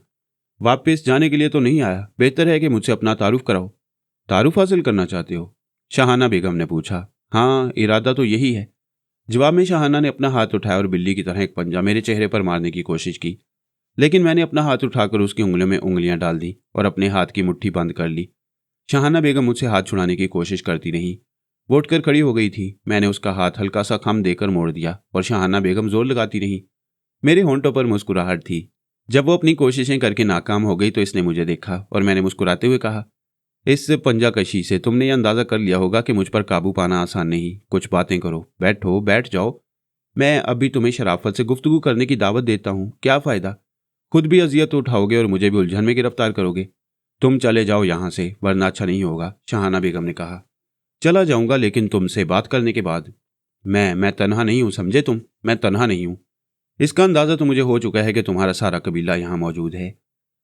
वापस जाने के लिए तो नहीं आया, बेहतर है कि मुझसे अपना तारुफ कराओ। तारुफ हासिल करना चाहते हो? शाहाना बेगम ने पूछा। हाँ, इरादा तो यही है। जवाब में शाहाना ने अपना हाथ उठाया और बिल्ली की तरह एक पंजा मेरे चेहरे पर मारने की कोशिश की, लेकिन मैंने अपना हाथ उठाकर उसकी उंगलियों में उंगलियां डाल दी और अपने हाथ की मुट्ठी बंद कर ली। शाहाना बेगम मुझसे हाथ छुड़ाने की कोशिश करती रही। वो उठकर खड़ी हो गई थी। मैंने उसका हाथ हल्का सा खम देकर मोड़ दिया और शाहाना बेगम जोर लगाती रही। मेरे होंठों पर मुस्कुराहट थी। जब वो अपनी कोशिशें करके नाकाम हो गई तो इसने मुझे देखा और मैंने मुस्कुराते हुए कहा, इस पंजा कशी से तुमने यह अंदाजा कर लिया होगा कि मुझ पर काबू पाना आसान नहीं। कुछ बातें करो, बैठो, बैठ जाओ। मैं अभी तुम्हें शराफत से गुफ्तगू करने की दावत देता हूँ, क्या फ़ायदा? खुद भी अजियत उठाओगे और मुझे भी उलझन में गिरफ्तार करोगे। तुम चले जाओ यहाँ से, वरना अच्छा नहीं होगा, शाहाना बेगम ने कहा। चला जाऊंगा, लेकिन तुमसे बात करने के बाद। मैं तन्हा नहीं हूँ, समझे तुम? मैं तन्हा नहीं हूँ। इसका अंदाज़ा तो मुझे हो चुका है कि तुम्हारा सारा कबीला यहाँ मौजूद है,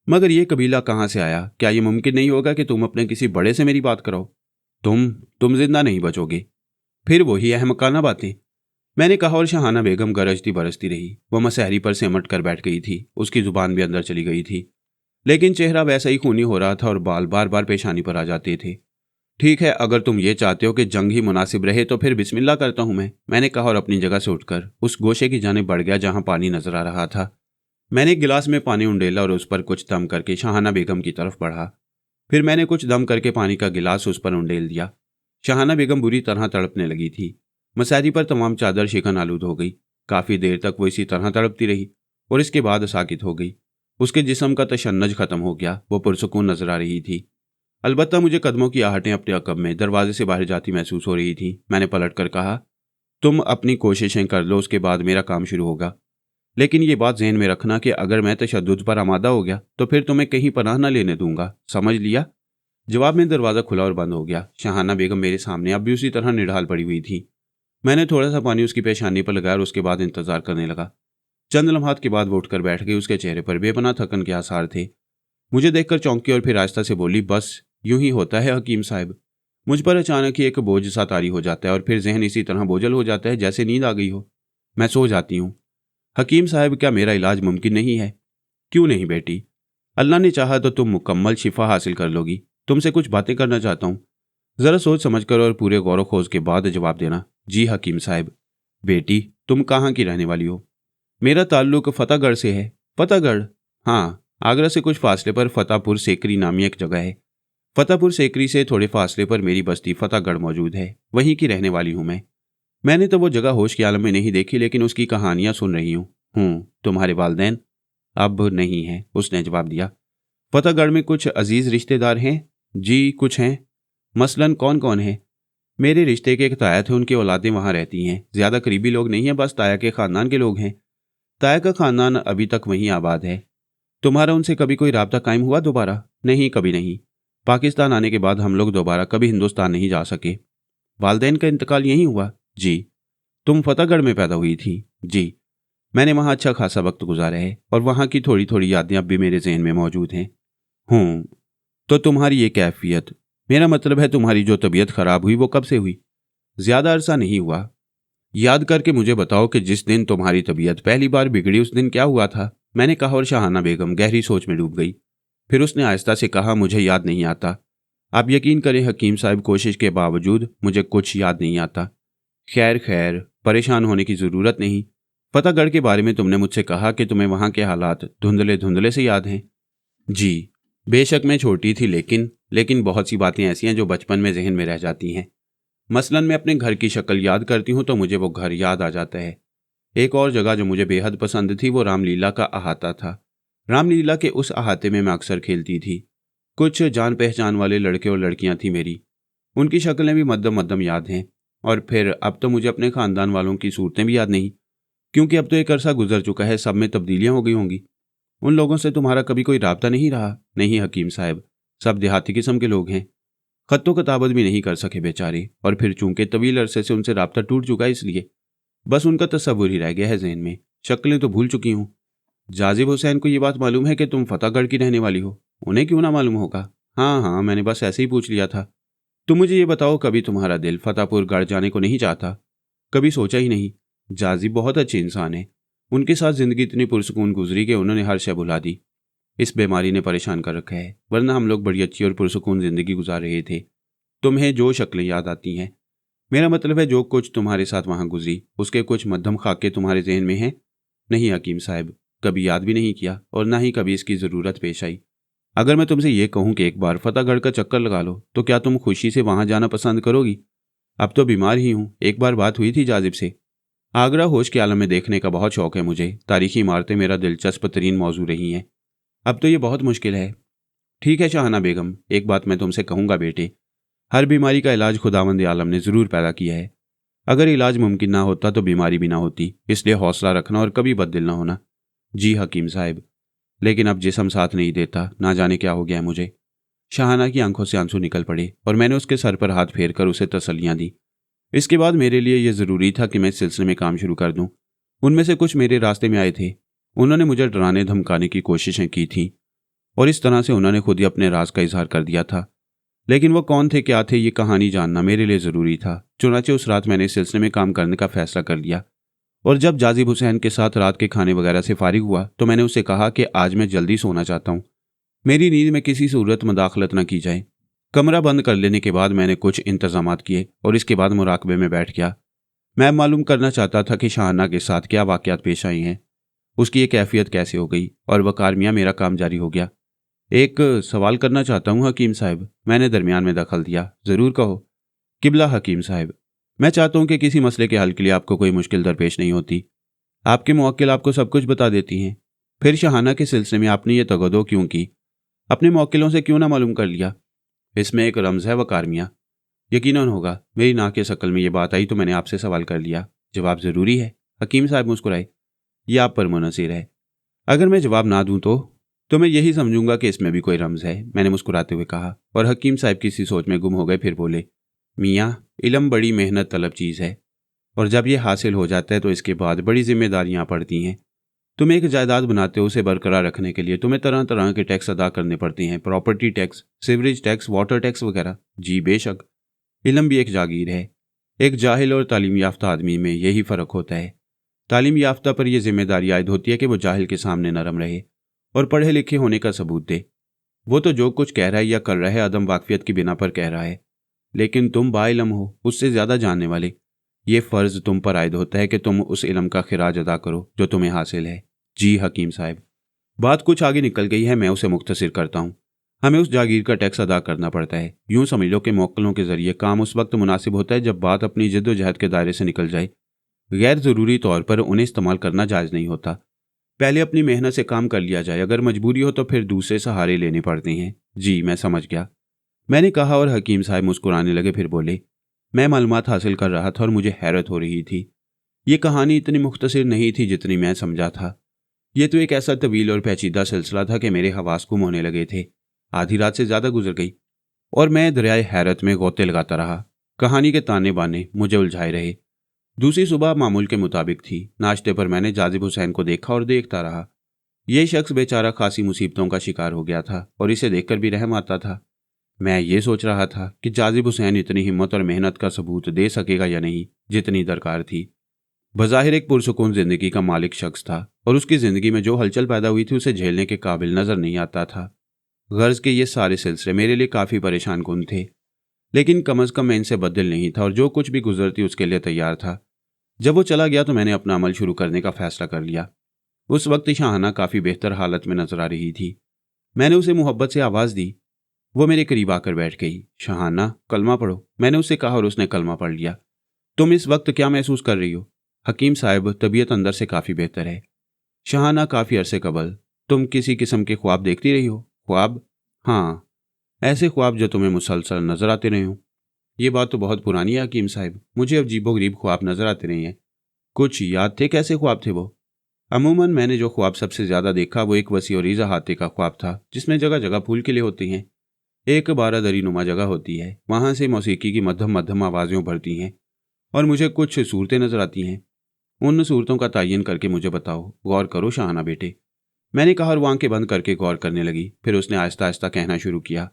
मगर ये कबीला कहाँ से आया? क्या ये मुमकिन नहीं होगा कि तुम अपने किसी बड़े से मेरी बात कराओ? तुम जिंदा नहीं बचोगे। फिर वही अहमकाना बातें, मैंने कहा, और शाहाना बेगम गरजती बरसती रही। वह मसहरी पर सिमट कर बैठ गई थी। उसकी जुबान भी अंदर चली गई थी, लेकिन चेहरा वैसा ही खूनी हो रहा था और बाल बार बार पेशानी पर आ जाते थे। ठीक है, अगर तुम ये चाहते हो कि जंग ही मुनासिब रहे तो फिर बिस्मिल्लाह करता हूं मैंने कहा और अपनी जगह से उठकर उस गोशे की जानिब बढ़ गया जहां पानी नजर आ रहा था। मैंने एक गिलास में पानी उंडेला और उस पर कुछ दम करके शाहाना बेगम की तरफ बढ़ा। फिर मैंने कुछ दम करके पानी का गिलास उस पर उंडेल दिया। शाहाना बेगम बुरी तरह तड़पने लगी थी। मसहरी पर तमाम चादर शिकन आलूद हो गई। काफ़ी देर तक वो इसी तरह तड़पती रही और इसके बाद साकित हो गई। उसके जिस्म का तशन्नुज खत्म हो गया। वो पुरसुकून नजर आ रही थी। अलबत्ता मुझे कदमों की आहटें अपने अकब में दरवाजे से बाहर जाती महसूस हो रही थी। मैंने पलट कर कहा, तुम अपनी कोशिशें कर लो, उसके बाद मेरा काम शुरू होगा। लेकिन ये बात ज़हन में रखना कि अगर मैं तशद्दुद पर आमादा हो गया तो फिर तुम्हें कहीं पनाह न लेने दूंगा, समझ लिया? जवाब में दरवाज़ा खुला और बंद हो गया। शाहाना बेगम मेरे सामने अब भी उसी तरह निढाल पड़ी हुई थी। मैंने थोड़ा सा पानी उसकी पेशानी पर लगाया और उसके बाद इंतजार करने लगा। चंद लम्हात के बाद वो उठकर बैठ गई। उसके चेहरे पर बेपनाह थकन के आसार थे। मुझे देखकर चौंकी और फिर आहिस्ता से बोली, बस यूं ही होता है हकीम साहब। मुझ पर अचानक ही एक बोझ सा तारी हो जाता है और फिर जहन इसी तरह बोझल हो जाता है जैसे नींद आ गई हो। मैं सो जाती हूँ। हकीम साहब, क्या मेरा इलाज मुमकिन नहीं है? क्यों नहीं बेटी, अल्लाह ने चाहा तो तुम मुकम्मल शिफा हासिल कर लोगी। तुमसे कुछ बातें करना चाहता हूँ, ज़रा सोच समझ कर और पूरे गौर खोज के बाद जवाब देना। जी हकीम साहब। बेटी, तुम कहाँ की रहने वाली हो? मेरा ताल्लुक फतेहगढ़ से है। फतेहगढ़? हाँ, आगरा से कुछ फासले पर फतेहपुर सेकरी नामी एक जगह है। फतेहपुर सेकरी से थोड़े फासले पर मेरी बस्ती फतेहगढ़ मौजूद है, वहीं की रहने वाली हूँ मैं। मैंने तो वो जगह होश के आलम में नहीं देखी, लेकिन उसकी कहानियां सुन रही हूँ। तुम्हारे वालिदैन? अब नहीं हैं, उसने जवाब दिया। फतेहगढ़ में कुछ अजीज रिश्तेदार हैं? जी, कुछ हैं। मसलन कौन कौन है? मेरे रिश्ते के एक ताया थे, उनकी औलादें वहाँ रहती हैं। ज़्यादा करीबी लोग नहीं हैं, बस ताया के ख़ानदान के लोग हैं। ताया का ख़ानदान अभी तक वहीं आबाद है। तुम्हारा उनसे कभी कोई राब्ता कायम हुआ दोबारा? नहीं, कभी नहीं। पाकिस्तान आने के बाद हम लोग दोबारा कभी हिंदुस्तान नहीं जा सके। वालिदैन का इंतकाल यहीं हुआ? जी। तुम फतेहगढ़ में पैदा हुई थी? जी। मैंने वहाँ अच्छा खासा वक्त गुजारा है और वहाँ की थोड़ी थोड़ी यादें अब भी मेरे जहन में मौजूद हैं। तो तुम्हारी ये कैफियत, मेरा मतलब है तुम्हारी जो तबीयत खराब हुई वो कब से हुई? ज़्यादा अरसा नहीं हुआ। याद करके मुझे बताओ कि जिस दिन तुम्हारी तबीयत पहली बार बिगड़ी उस दिन क्या हुआ था? मैंने कहा और शाहाना बेगम गहरी सोच में डूब गई। फिर उसने आहिस्ता से कहा, मुझे याद नहीं आता। आप यकीन करें हकीम साहब, कोशिश के बावजूद मुझे कुछ याद नहीं आता। खैर, परेशान होने की ज़रूरत नहीं। फतेहगढ़ के बारे में तुमने मुझसे कहा कि तुम्हें वहाँ के हालात धुंधले धुंधले से याद हैं। जी, बेशक मैं छोटी थी, लेकिन बहुत सी बातें ऐसी हैं जो बचपन में जहन में रह जाती हैं। मसलन मैं अपने घर की शक्ल याद करती हूँ तो मुझे वो घर याद आ जाता है। एक और जगह जो मुझे बेहद पसंद थी वो रामलीला का अहाता था। रामलीला के उस अहाते में मैं अक्सर खेलती थी। कुछ जान पहचान वाले लड़के और लड़कियां थी मेरी, उनकी शक्लें भी मद्दम मद्दम याद हैं। और फिर अब तो मुझे अपने ख़ानदान वालों की सूरतें भी याद नहीं, क्योंकि अब तो एक अरसा गुजर चुका है, सब में तब्दीलियां हो गई होंगी। उन लोगों से तुम्हारा कभी कोई राब्ता नहीं रहा? नहीं हकीम साहब, सब देहाती किस्म के लोग हैं। खत्तो किताबत भी नहीं कर सके बेचारे, और फिर चूंकि तवील अरसे से उनसे राब्ता टूट चुका है, इसलिए बस उनका तस्वुर ही रह गया है जहन में। शक्लें तो भूल चुकी हूँ। जाजिब हुसैन को ये बात मालूम है कि तुम फतेहगढ़ की रहने वाली हो? उन्हें क्यों ना मालूम होगा? हाँ हाँ, मैंने बस ऐसे ही पूछ लिया था। तुम मुझे ये बताओ, कभी तुम्हारा दिल फतेहपुर गढ़ जाने को नहीं चाहता? कभी सोचा ही नहीं। जाजिब बहुत अच्छे इंसान है। उनके साथ जिंदगी इतनी पुरसकून गुजरी कि उन्होंने हर शय भुला दी। इस बीमारी ने परेशान कर रखा है, वरना हम लोग बड़ी अच्छी और पुरसकून जिंदगी गुजार रहे थे। तुम्हें जो शक्लें याद आती हैं, मेरा मतलब है जो कुछ तुम्हारे साथ वहां गुजरी, उसके कुछ मध्यम खाके तुम्हारे जहन में हैं? नहीं हकीम साहब, कभी याद भी नहीं किया और ना ही कभी इसकी ज़रूरत पेश आई। अगर मैं तुमसे ये कहूं कि एक बार फतेहगढ़ का चक्कर लगा लो, तो क्या तुम खुशी से वहां जाना पसंद करोगी? अब तो बीमार ही हूं। एक बार बात हुई थी जाजिब से। आगरा होश के आलम में देखने का बहुत शौक है मुझे। तारीखी इमारतें मेरा दिलचस्प तरीन मौजू रही हैं। अब तो ये बहुत मुश्किल है। ठीक है शाहाना बेगम, एक बात मैं तुमसे कहूंगा बेटे, हर बीमारी का इलाज खुदावंद आलम ने ज़रूर पैदा किया है। अगर इलाज मुमकिन ना होता तो बीमारी भी ना होती। इसलिए हौसला रखना और कभी बददिल ना होना। जी हकीम साहब, लेकिन अब जिस्म साथ नहीं देता, ना जाने क्या हो गया है मुझे। शाहाना की आंखों से आंसू निकल पड़े और मैंने उसके सर पर हाथ फेर कर उसे तसल्लियां दी। इसके बाद मेरे लिए यह ज़रूरी था कि मैं इस सिलसिले में काम शुरू कर दूं। उनमें से कुछ मेरे रास्ते में आए थे। उन्होंने मुझे डराने धमकाने की कोशिशें की थीं और इस तरह से उन्होंने खुद ही अपने राज का इजहार कर दिया था। लेकिन वो कौन थे, क्या थे, ये कहानी जानना मेरे लिए ज़रूरी था। चुनाचे उस रात मैंने इस सिलसिले में काम करने का फैसला कर लिया और जब जाजिब हुसैन के साथ रात के खाने वगैरह से फारिग हुआ तो मैंने उससे कहा कि आज मैं जल्दी सोना चाहता हूँ। मेरी नींद में किसी सूरत मदाखलत न की जाए। कमरा बंद कर लेने के बाद मैंने कुछ इंतजामात किए और इसके बाद मुराकबे में बैठ गया। मैं मालूम करना चाहता था कि शाहाना के साथ क्या वाक़यात पेश आई हैं, उसकी ये कैफियत कैसे हो गई और वकार मियाँ मेरा काम जारी हो गया। एक सवाल करना चाहता हूँ हकीम साहब, मैंने दरमियान में दखल दिया। ज़रूर कहो। किबला हकीम साहब, मैं चाहता हूँ कि किसी मसले के हल के लिए आपको कोई मुश्किल दरपेश नहीं होती। आपके मुवक्किल आपको सब कुछ बता देती हैं। फिर शाहाना के सिलसिले में आपने ये तगदो क्यों की? अपने मुवक्किलों से क्यों ना मालूम कर लिया? इसमें एक रमज़ है वकार मियाँ। यकीनन होगा। मेरी नाक के शक्ल में ये बात आई तो मैंने आपसे सवाल कर लिया। जवाब ज़रूरी है। हकीम साहब मुस्कुराए। ये आप पर मुनसिर है। अगर मैं जवाब ना दूं तो मैं यही समझूंगा कि इसमें भी कोई रमज़ है, मैंने मुस्कुराते हुए कहा। और हकीम साहब किसी सोच में गुम हो गए। फिर बोले, मियाँ, इल्म बड़ी मेहनत तलब चीज़ है और जब ये हासिल हो जाता है तो इसके बाद बड़ी जिम्मेदारियां पड़ती हैं। तुम एक जायदाद बनाते हो, उसे बरकरार रखने के लिए तुम्हें तरह तरह के टैक्स अदा करने पड़ते हैं। Property tax, sewerage tax, water tax वगैरह। जी बेशक, इल्म भी एक जागीर है। एक जाहिल और तालीम याफ्ता आदमी में यही फ़र्क होता है। तालीम याफ्ता पर यह जिम्मेदारी आयद होती है कि वो जाहिल के सामने नरम रहे और पढ़े लिखे होने का सबूत दे। वो तो जो कुछ कह रहा है या कर रहा है अदम वाकफियत की बिना पर कह रहा है, लेकिन तुम बाइलम हो, उससे ज़्यादा जानने वाले। ये फ़र्ज़ तुम पर आयद होता है कि तुम उस इल्म का खिराज अदा करो जो तुम्हें हासिल है। जी हकीम साहब, बात कुछ आगे निकल गई है, मैं उसे मुख्तसर करता हूँ। हमें उस जागीर का टैक्स अदा करना पड़ता है। यूँ समझ लो कि मुवक्किलों के ज़रिए काम उस वक्त मुनासिब होता है जब बात अपनी जद्दोजहद के दायरे से निकल जाए। गैर ज़रूरी तौर पर उन्हें इस्तेमाल करना जायज़ नहीं होता। पहले अपनी मेहनत से काम कर लिया जाए, अगर मजबूरी हो तो फिर दूसरे सहारे लेने पड़ते हैं। जी मैं समझ गया, मैंने कहा और हकीम साहब मुस्कुराने लगे। फिर बोले, मैं मालूमात हासिल कर रहा था और मुझे हैरत हो रही थी। ये कहानी इतनी मुख्तसर नहीं थी जितनी मैं समझा था। ये तो एक ऐसा तवील और पेचीदा सिलसिला था कि मेरे हवास गुम होने लगे थे। आधी रात से ज़्यादा गुजर गई और मैं दरियाए हैरत में गोते लगाता रहा। कहानी के ताने बाने मुझे उलझाए रहे। दूसरी सुबह मामूल के मुताबिक थी। नाश्ते पर मैंने जाजिब हुसैन को देखा और देखता रहा। यह शख्स बेचारा खासी मुसीबतों का शिकार हो गया था और इसे देखकर भी रहम आता था। मैं ये सोच रहा था कि जाजिब हुसैन इतनी हिम्मत और मेहनत का सबूत दे सकेगा या नहीं जितनी दरकार थी। बज़ाहिर एक पुरसुकून जिंदगी का मालिक शख्स था और उसकी ज़िंदगी में जो हलचल पैदा हुई थी उसे झेलने के काबिल नज़र नहीं आता था। गर्ज के ये सारे सिलसिले मेरे लिए काफ़ी परेशान कुन थे, लेकिन कम अज़ कम मैं इनसे बददिल नहीं था और जो कुछ भी गुजरती उसके लिए तैयार था। जब वो चला गया तो मैंने अपना अमल शुरू करने का फ़ैसला कर लिया। उस वक्त शाहाना काफ़ी बेहतर हालत में नजर आ रही थी। मैंने उसे मोहब्बत से आवाज़ दी। वो मेरे करीब आकर बैठ गई। शाहाना, कलमा पढ़ो, मैंने उससे कहा और उसने कलमा पढ़ लिया। तुम इस वक्त क्या महसूस कर रही हो? हकीम साहब, तबीयत अंदर से काफ़ी बेहतर है। शाहाना, काफ़ी अरसे कबल तुम किसी किस्म के ख्वाब देखती रही हो? ख्वाब? हाँ, ऐसे ख्वाब जो तुम्हें मुसलसल नजर आते रहे हो। ये बात तो बहुत पुरानी है हकीम साहब, मुझे अजीबोगरीब ख्वाब नजर आते रहे हैं। कुछ याद थे? कैसे ख्वाब थे वो? अमूमन मैंने जो ख्वाब सबसे ज़्यादा देखा वो एक वसी और ईज़ा हाथे का ख्वाब था, जिसमें जगह जगह फूल खिले होते हैं। एक बारादरी नुमा जगह होती है, वहाँ से मौसीकी की मध्यम मध्यम आवाज़ें उभरती हैं और मुझे कुछ सूरतें नजर आती हैं। उन सूरतों का तयन करके मुझे बताओ। गौर करो शाहाना बेटे, मैंने कहा और वो आंखें बंद करके गौर करने लगी। फिर उसने आहिस्ता आहिस्ता कहना शुरू किया।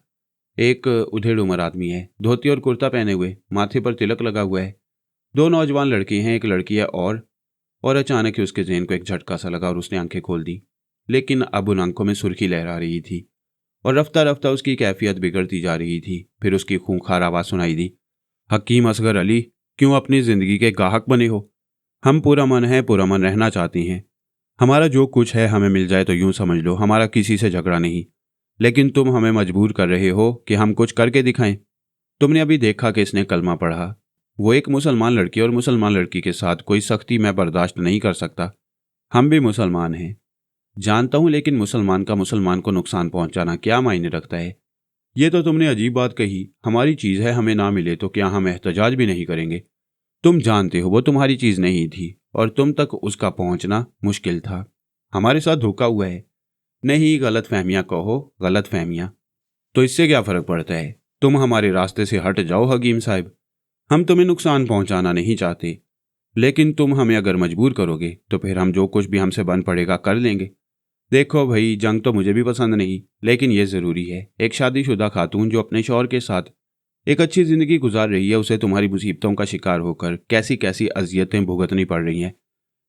एक उधेड़ उम्र आदमी है, धोती और कुर्ता पहने हुए, माथे पर तिलक लगा हुआ है। 2 नौजवान लड़के हैं, एक लड़की है और अचानक ही उसके ज़हन को एक झटका सा लगा और उसने आंखें खोल दी। लेकिन अब उन आंखों में सुर्खी लहरा रही थी और रफ्ता रफ्ता उसकी कैफियत बिगड़ती जा रही थी। फिर उसकी खूंखार आवाज़ सुनाई दी, हकीम असगर अली, क्यों अपनी ज़िंदगी के गाहक बने हो? हम पूरा मन है, पूरा मन रहना चाहती हैं। हमारा जो कुछ है हमें मिल जाए तो यूं समझ लो, हमारा किसी से झगड़ा नहीं। लेकिन तुम हमें मजबूर कर रहे हो कि हम कुछ करके दिखाएं। तुमने अभी देखा कि इसने कलमा पढ़ा। वो एक मुसलमान लड़की और मुसलमान लड़की के साथ कोई सख्ती मैं बर्दाश्त नहीं कर सकता। हम भी मुसलमान हैं, जानता हूं, लेकिन मुसलमान का मुसलमान को नुकसान पहुंचाना क्या मायने रखता है? ये तो तुमने अजीब बात कही। हमारी चीज़ है, हमें ना मिले तो क्या हम एहतजाज भी नहीं करेंगे? तुम जानते हो वो तुम्हारी चीज़ नहीं थी और तुम तक उसका पहुंचना मुश्किल था। हमारे साथ धोखा हुआ है। नहीं, गलत फहमियाँ कहो, गलत फहमियाँ। तो इससे क्या फ़र्क पड़ता है? तुम हमारे रास्ते से हट जाओ हकीम साहब। हम तुम्हें नुकसान पहुंचाना नहीं चाहते, लेकिन तुम हमें अगर मजबूर करोगे तो फिर हम जो कुछ भी हमसे बन पड़ेगा कर लेंगे। देखो भाई, जंग तो मुझे भी पसंद नहीं, लेकिन ये ज़रूरी है। एक शादीशुदा खातून जो अपने शौहर के साथ एक अच्छी ज़िंदगी गुजार रही है, उसे तुम्हारी मुसीबतों का शिकार होकर कैसी कैसी अजियतें भुगतनी पड़ रही हैं।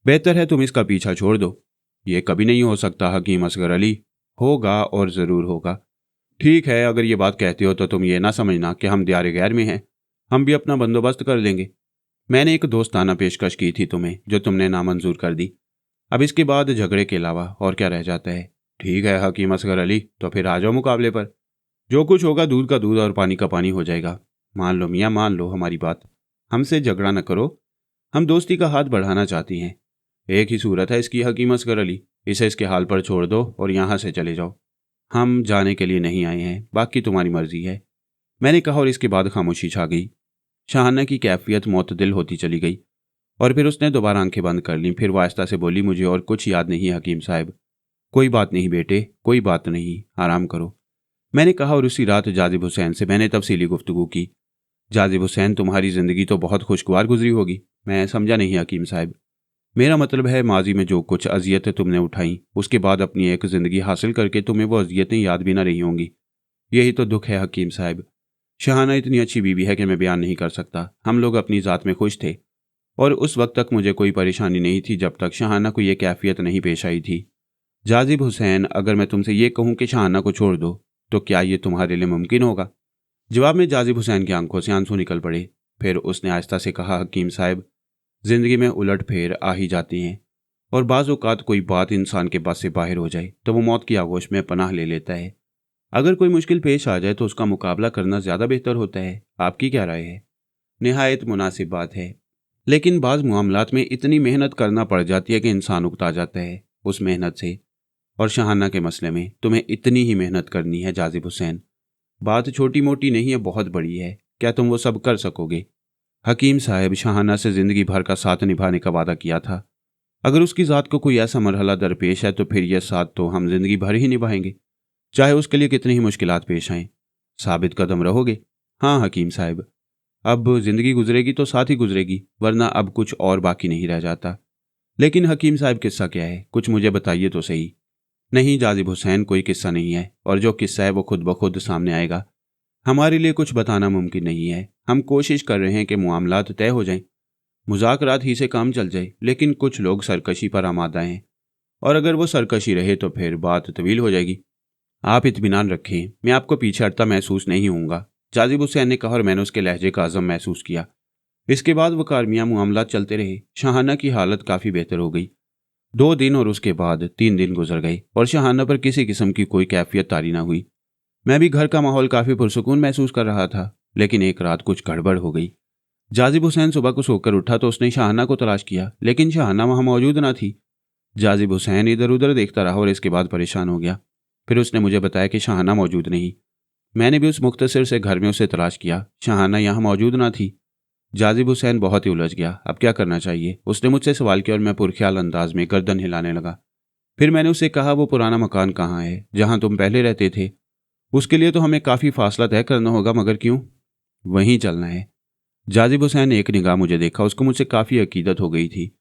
बेहतर है तुम इसका पीछा छोड़ दो। ये कभी नहीं हो सकता हकीम असगर अली। होगा और ज़रूर होगा। ठीक है, अगर ये बात कहते हो तो तुम ये ना समझना कि हम दियारे गैर में हैं। हम भी अपना बंदोबस्त कर लेंगे। मैंने एक दोस्ताना पेशकश की थी तुम्हें, जो तुमने नामंजूर कर दी। अब इसके बाद झगड़े के अलावा और क्या रह जाता है? ठीक है हकीम असगर अली, तो फिर आ जाओ मुकाबले पर। जो कुछ होगा दूध का दूध और पानी का पानी हो जाएगा। मान लो मियाँ, मान लो हमारी बात। हमसे झगड़ा न करो, हम दोस्ती का हाथ बढ़ाना चाहती हैं। एक ही सूरत है इसकी हकीम असगर अली, इसे इसके हाल पर छोड़ दो और यहाँ से चले जाओ। हम जाने के लिए नहीं आए हैं, बाकी तुम्हारी मर्जी है, मैंने कहा और इसके बाद खामोशी छा गई। शाहाना की कैफियत मोतदिल होती चली गई और फिर उसने दोबारा आंखें बंद कर लीं। फिर वो आहिस्ता से बोली, मुझे और कुछ याद नहीं हकीम साहब। कोई बात नहीं बेटे, कोई बात नहीं, आराम करो, मैंने कहा और उसी रात जाजिब हुसैन से मैंने तफसीली गुफ्तगू की। जाजिब हुसैन, तुम्हारी ज़िंदगी तो बहुत खुशगवार गुजरी होगी। मैं समझा नहीं हकीम साहब। मेरा मतलब है माजी में जो कुछ अजियतें तुमने उठाई, उसके बाद अपनी एक ज़िंदगी हासिल करके तुम्हें वो अजियतें याद भी ना रही होंगी। यही तो दुख है हकीम साहब। शाहाना इतनी अच्छी बीवी है कि मैं बयान नहीं कर सकता। हम लोग अपनी ज़ात में खुश थे और उस वक्त तक मुझे कोई परेशानी नहीं थी जब तक शाहाना को ये कैफियत नहीं पेश आई थी। जाजिब हुसैन, अगर मैं तुमसे ये कहूँ कि शाहाना को छोड़ दो, तो क्या ये तुम्हारे लिए मुमकिन होगा? जवाब में जाजिब हुसैन की आंखों से आंसू निकल पड़े। फिर उसने आहिस्ता से कहा, हकीम साहब, ज़िंदगी में उलट फेर आ ही जाती हैं और बाज़ औक़ात कोई बात इंसान के बस से बाहर हो जाए तो वो मौत की आगोश में पनाह ले लेता है। अगर कोई मुश्किल पेश आ जाए तो उसका मुकाबला करना ज़्यादा बेहतर होता है। आपकी क्या राय है? निहायत मुनासिब बात है, लेकिन बाज़ मामलात में इतनी मेहनत करना पड़ जाती है कि इंसान उकता जाता है उस मेहनत से। और शाहाना के मसले में तुम्हें इतनी ही मेहनत करनी है जाजिब हुसैन। बात छोटी मोटी नहीं है, बहुत बड़ी है। क्या तुम वो सब कर सकोगे? हकीम साहब, शाहाना से ज़िंदगी भर का साथ निभाने का वादा किया था। अगर उसकी ज़ात को कोई ऐसा मरहला दरपेश है तो फिर यह साथ तो हम ज़िंदगी भर ही निभाएंगे, चाहे उसके लिए कितनी ही मुश्किलात पेश आएं। साबित कदम रहोगे? हाँ हकीम साहब, अब ज़िंदगी गुजरेगी तो साथ ही गुजरेगी, वरना अब कुछ और बाकी नहीं रह जाता। लेकिन हकीम साहब, किस्सा क्या है? कुछ मुझे बताइए तो सही। नहीं जाजिब हुसैन, कोई किस्सा नहीं है, और जो किस्सा है वो खुद ब खुद सामने आएगा। हमारे लिए कुछ बताना मुमकिन नहीं है। हम कोशिश कर रहे हैं कि मामलात तय हो जाएं, मुज़ाकरात ही से काम चल जाए, लेकिन कुछ लोग सरकशी पर आमादा हैं और अगर वो सरकशी रहे तो फिर बात तवील हो जाएगी। आप इत्मीनान रखें, मैं आपको पीछे हटता महसूस नहीं होऊंगा, जाजिब हुसैन ने कहा और मैंने उसके लहजे का अज़म महसूस किया। इसके बाद वो कारमियाँ मामलात चलते रहे। शाहाना की हालत काफ़ी बेहतर हो गई। 2 दिन और उसके बाद 3 दिन गुजर गए और शाहाना पर किसी किस्म की कोई कैफियत तारी ना हुई। मैं भी घर का माहौल काफ़ी पुरसुकून महसूस कर रहा था, लेकिन एक रात कुछ गड़बड़ हो गई। जाजिब हुसैन सुबह को सोकर उठा तो उसने शाहाना को तलाश किया, लेकिन शाहाना वहाँ मौजूद ना थी। जाजिब हुसैन इधर उधर देखता रहा और इसके बाद परेशान हो गया। फिर उसने मुझे बताया कि शाहाना मौजूद नहीं। मैंने भी उस मुख्तसर से घर में उसे तलाश किया, शाहाना यहाँ मौजूद ना थी। जाजिब हुसैन बहुत ही उलझ गया। अब क्या करना चाहिए? उसने मुझसे सवाल किया और मैं पुरख्याल अंदाज में गर्दन हिलाने लगा। फिर मैंने उससे कहा, वो पुराना मकान कहाँ है जहाँ तुम पहले रहते थे? उसके लिए तो हमें काफ़ी फासला तय करना होगा, मगर क्यों? वहीं चलना है। जाजिब हुसैन ने एक निगाह मुझे देखा, उसको मुझसे काफ़ी अकीदत हो गई थी।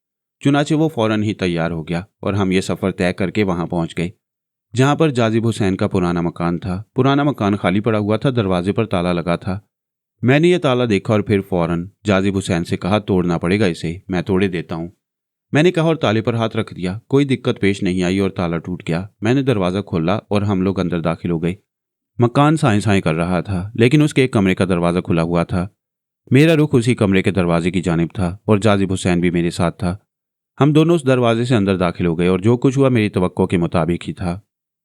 चुनाचे वो फौरन ही तैयार हो गया और हम ये सफ़र तय करके वहाँ पहुँच गए जहाँ पर जाजिब हुसैन का पुराना मकान था। पुराना मकान खाली पड़ा हुआ था, दरवाजे पर ताला लगा था। मैंने ये ताला देखा और फिर फौरन जाजिब हुसैन से कहा, तोड़ना पड़ेगा इसे, मैं तोड़े देता हूँ। मैंने कहा और ताले पर हाथ रख दिया। कोई दिक्कत पेश नहीं आई और ताला टूट गया। मैंने दरवाज़ा खोला और हम लोग अंदर दाखिल हो गए। मकान साए साए कर रहा था, लेकिन उसके एक कमरे का दरवाज़ा खुला हुआ था। मेरा रुख उसी कमरे के दरवाजे की जानिब था और जाजिब हुसैन भी मेरे साथ था। हम दोनों उस दरवाजे से अंदर दाखिल हो गए और जो कुछ हुआ मेरी तवक्को के मुताबिक ही था।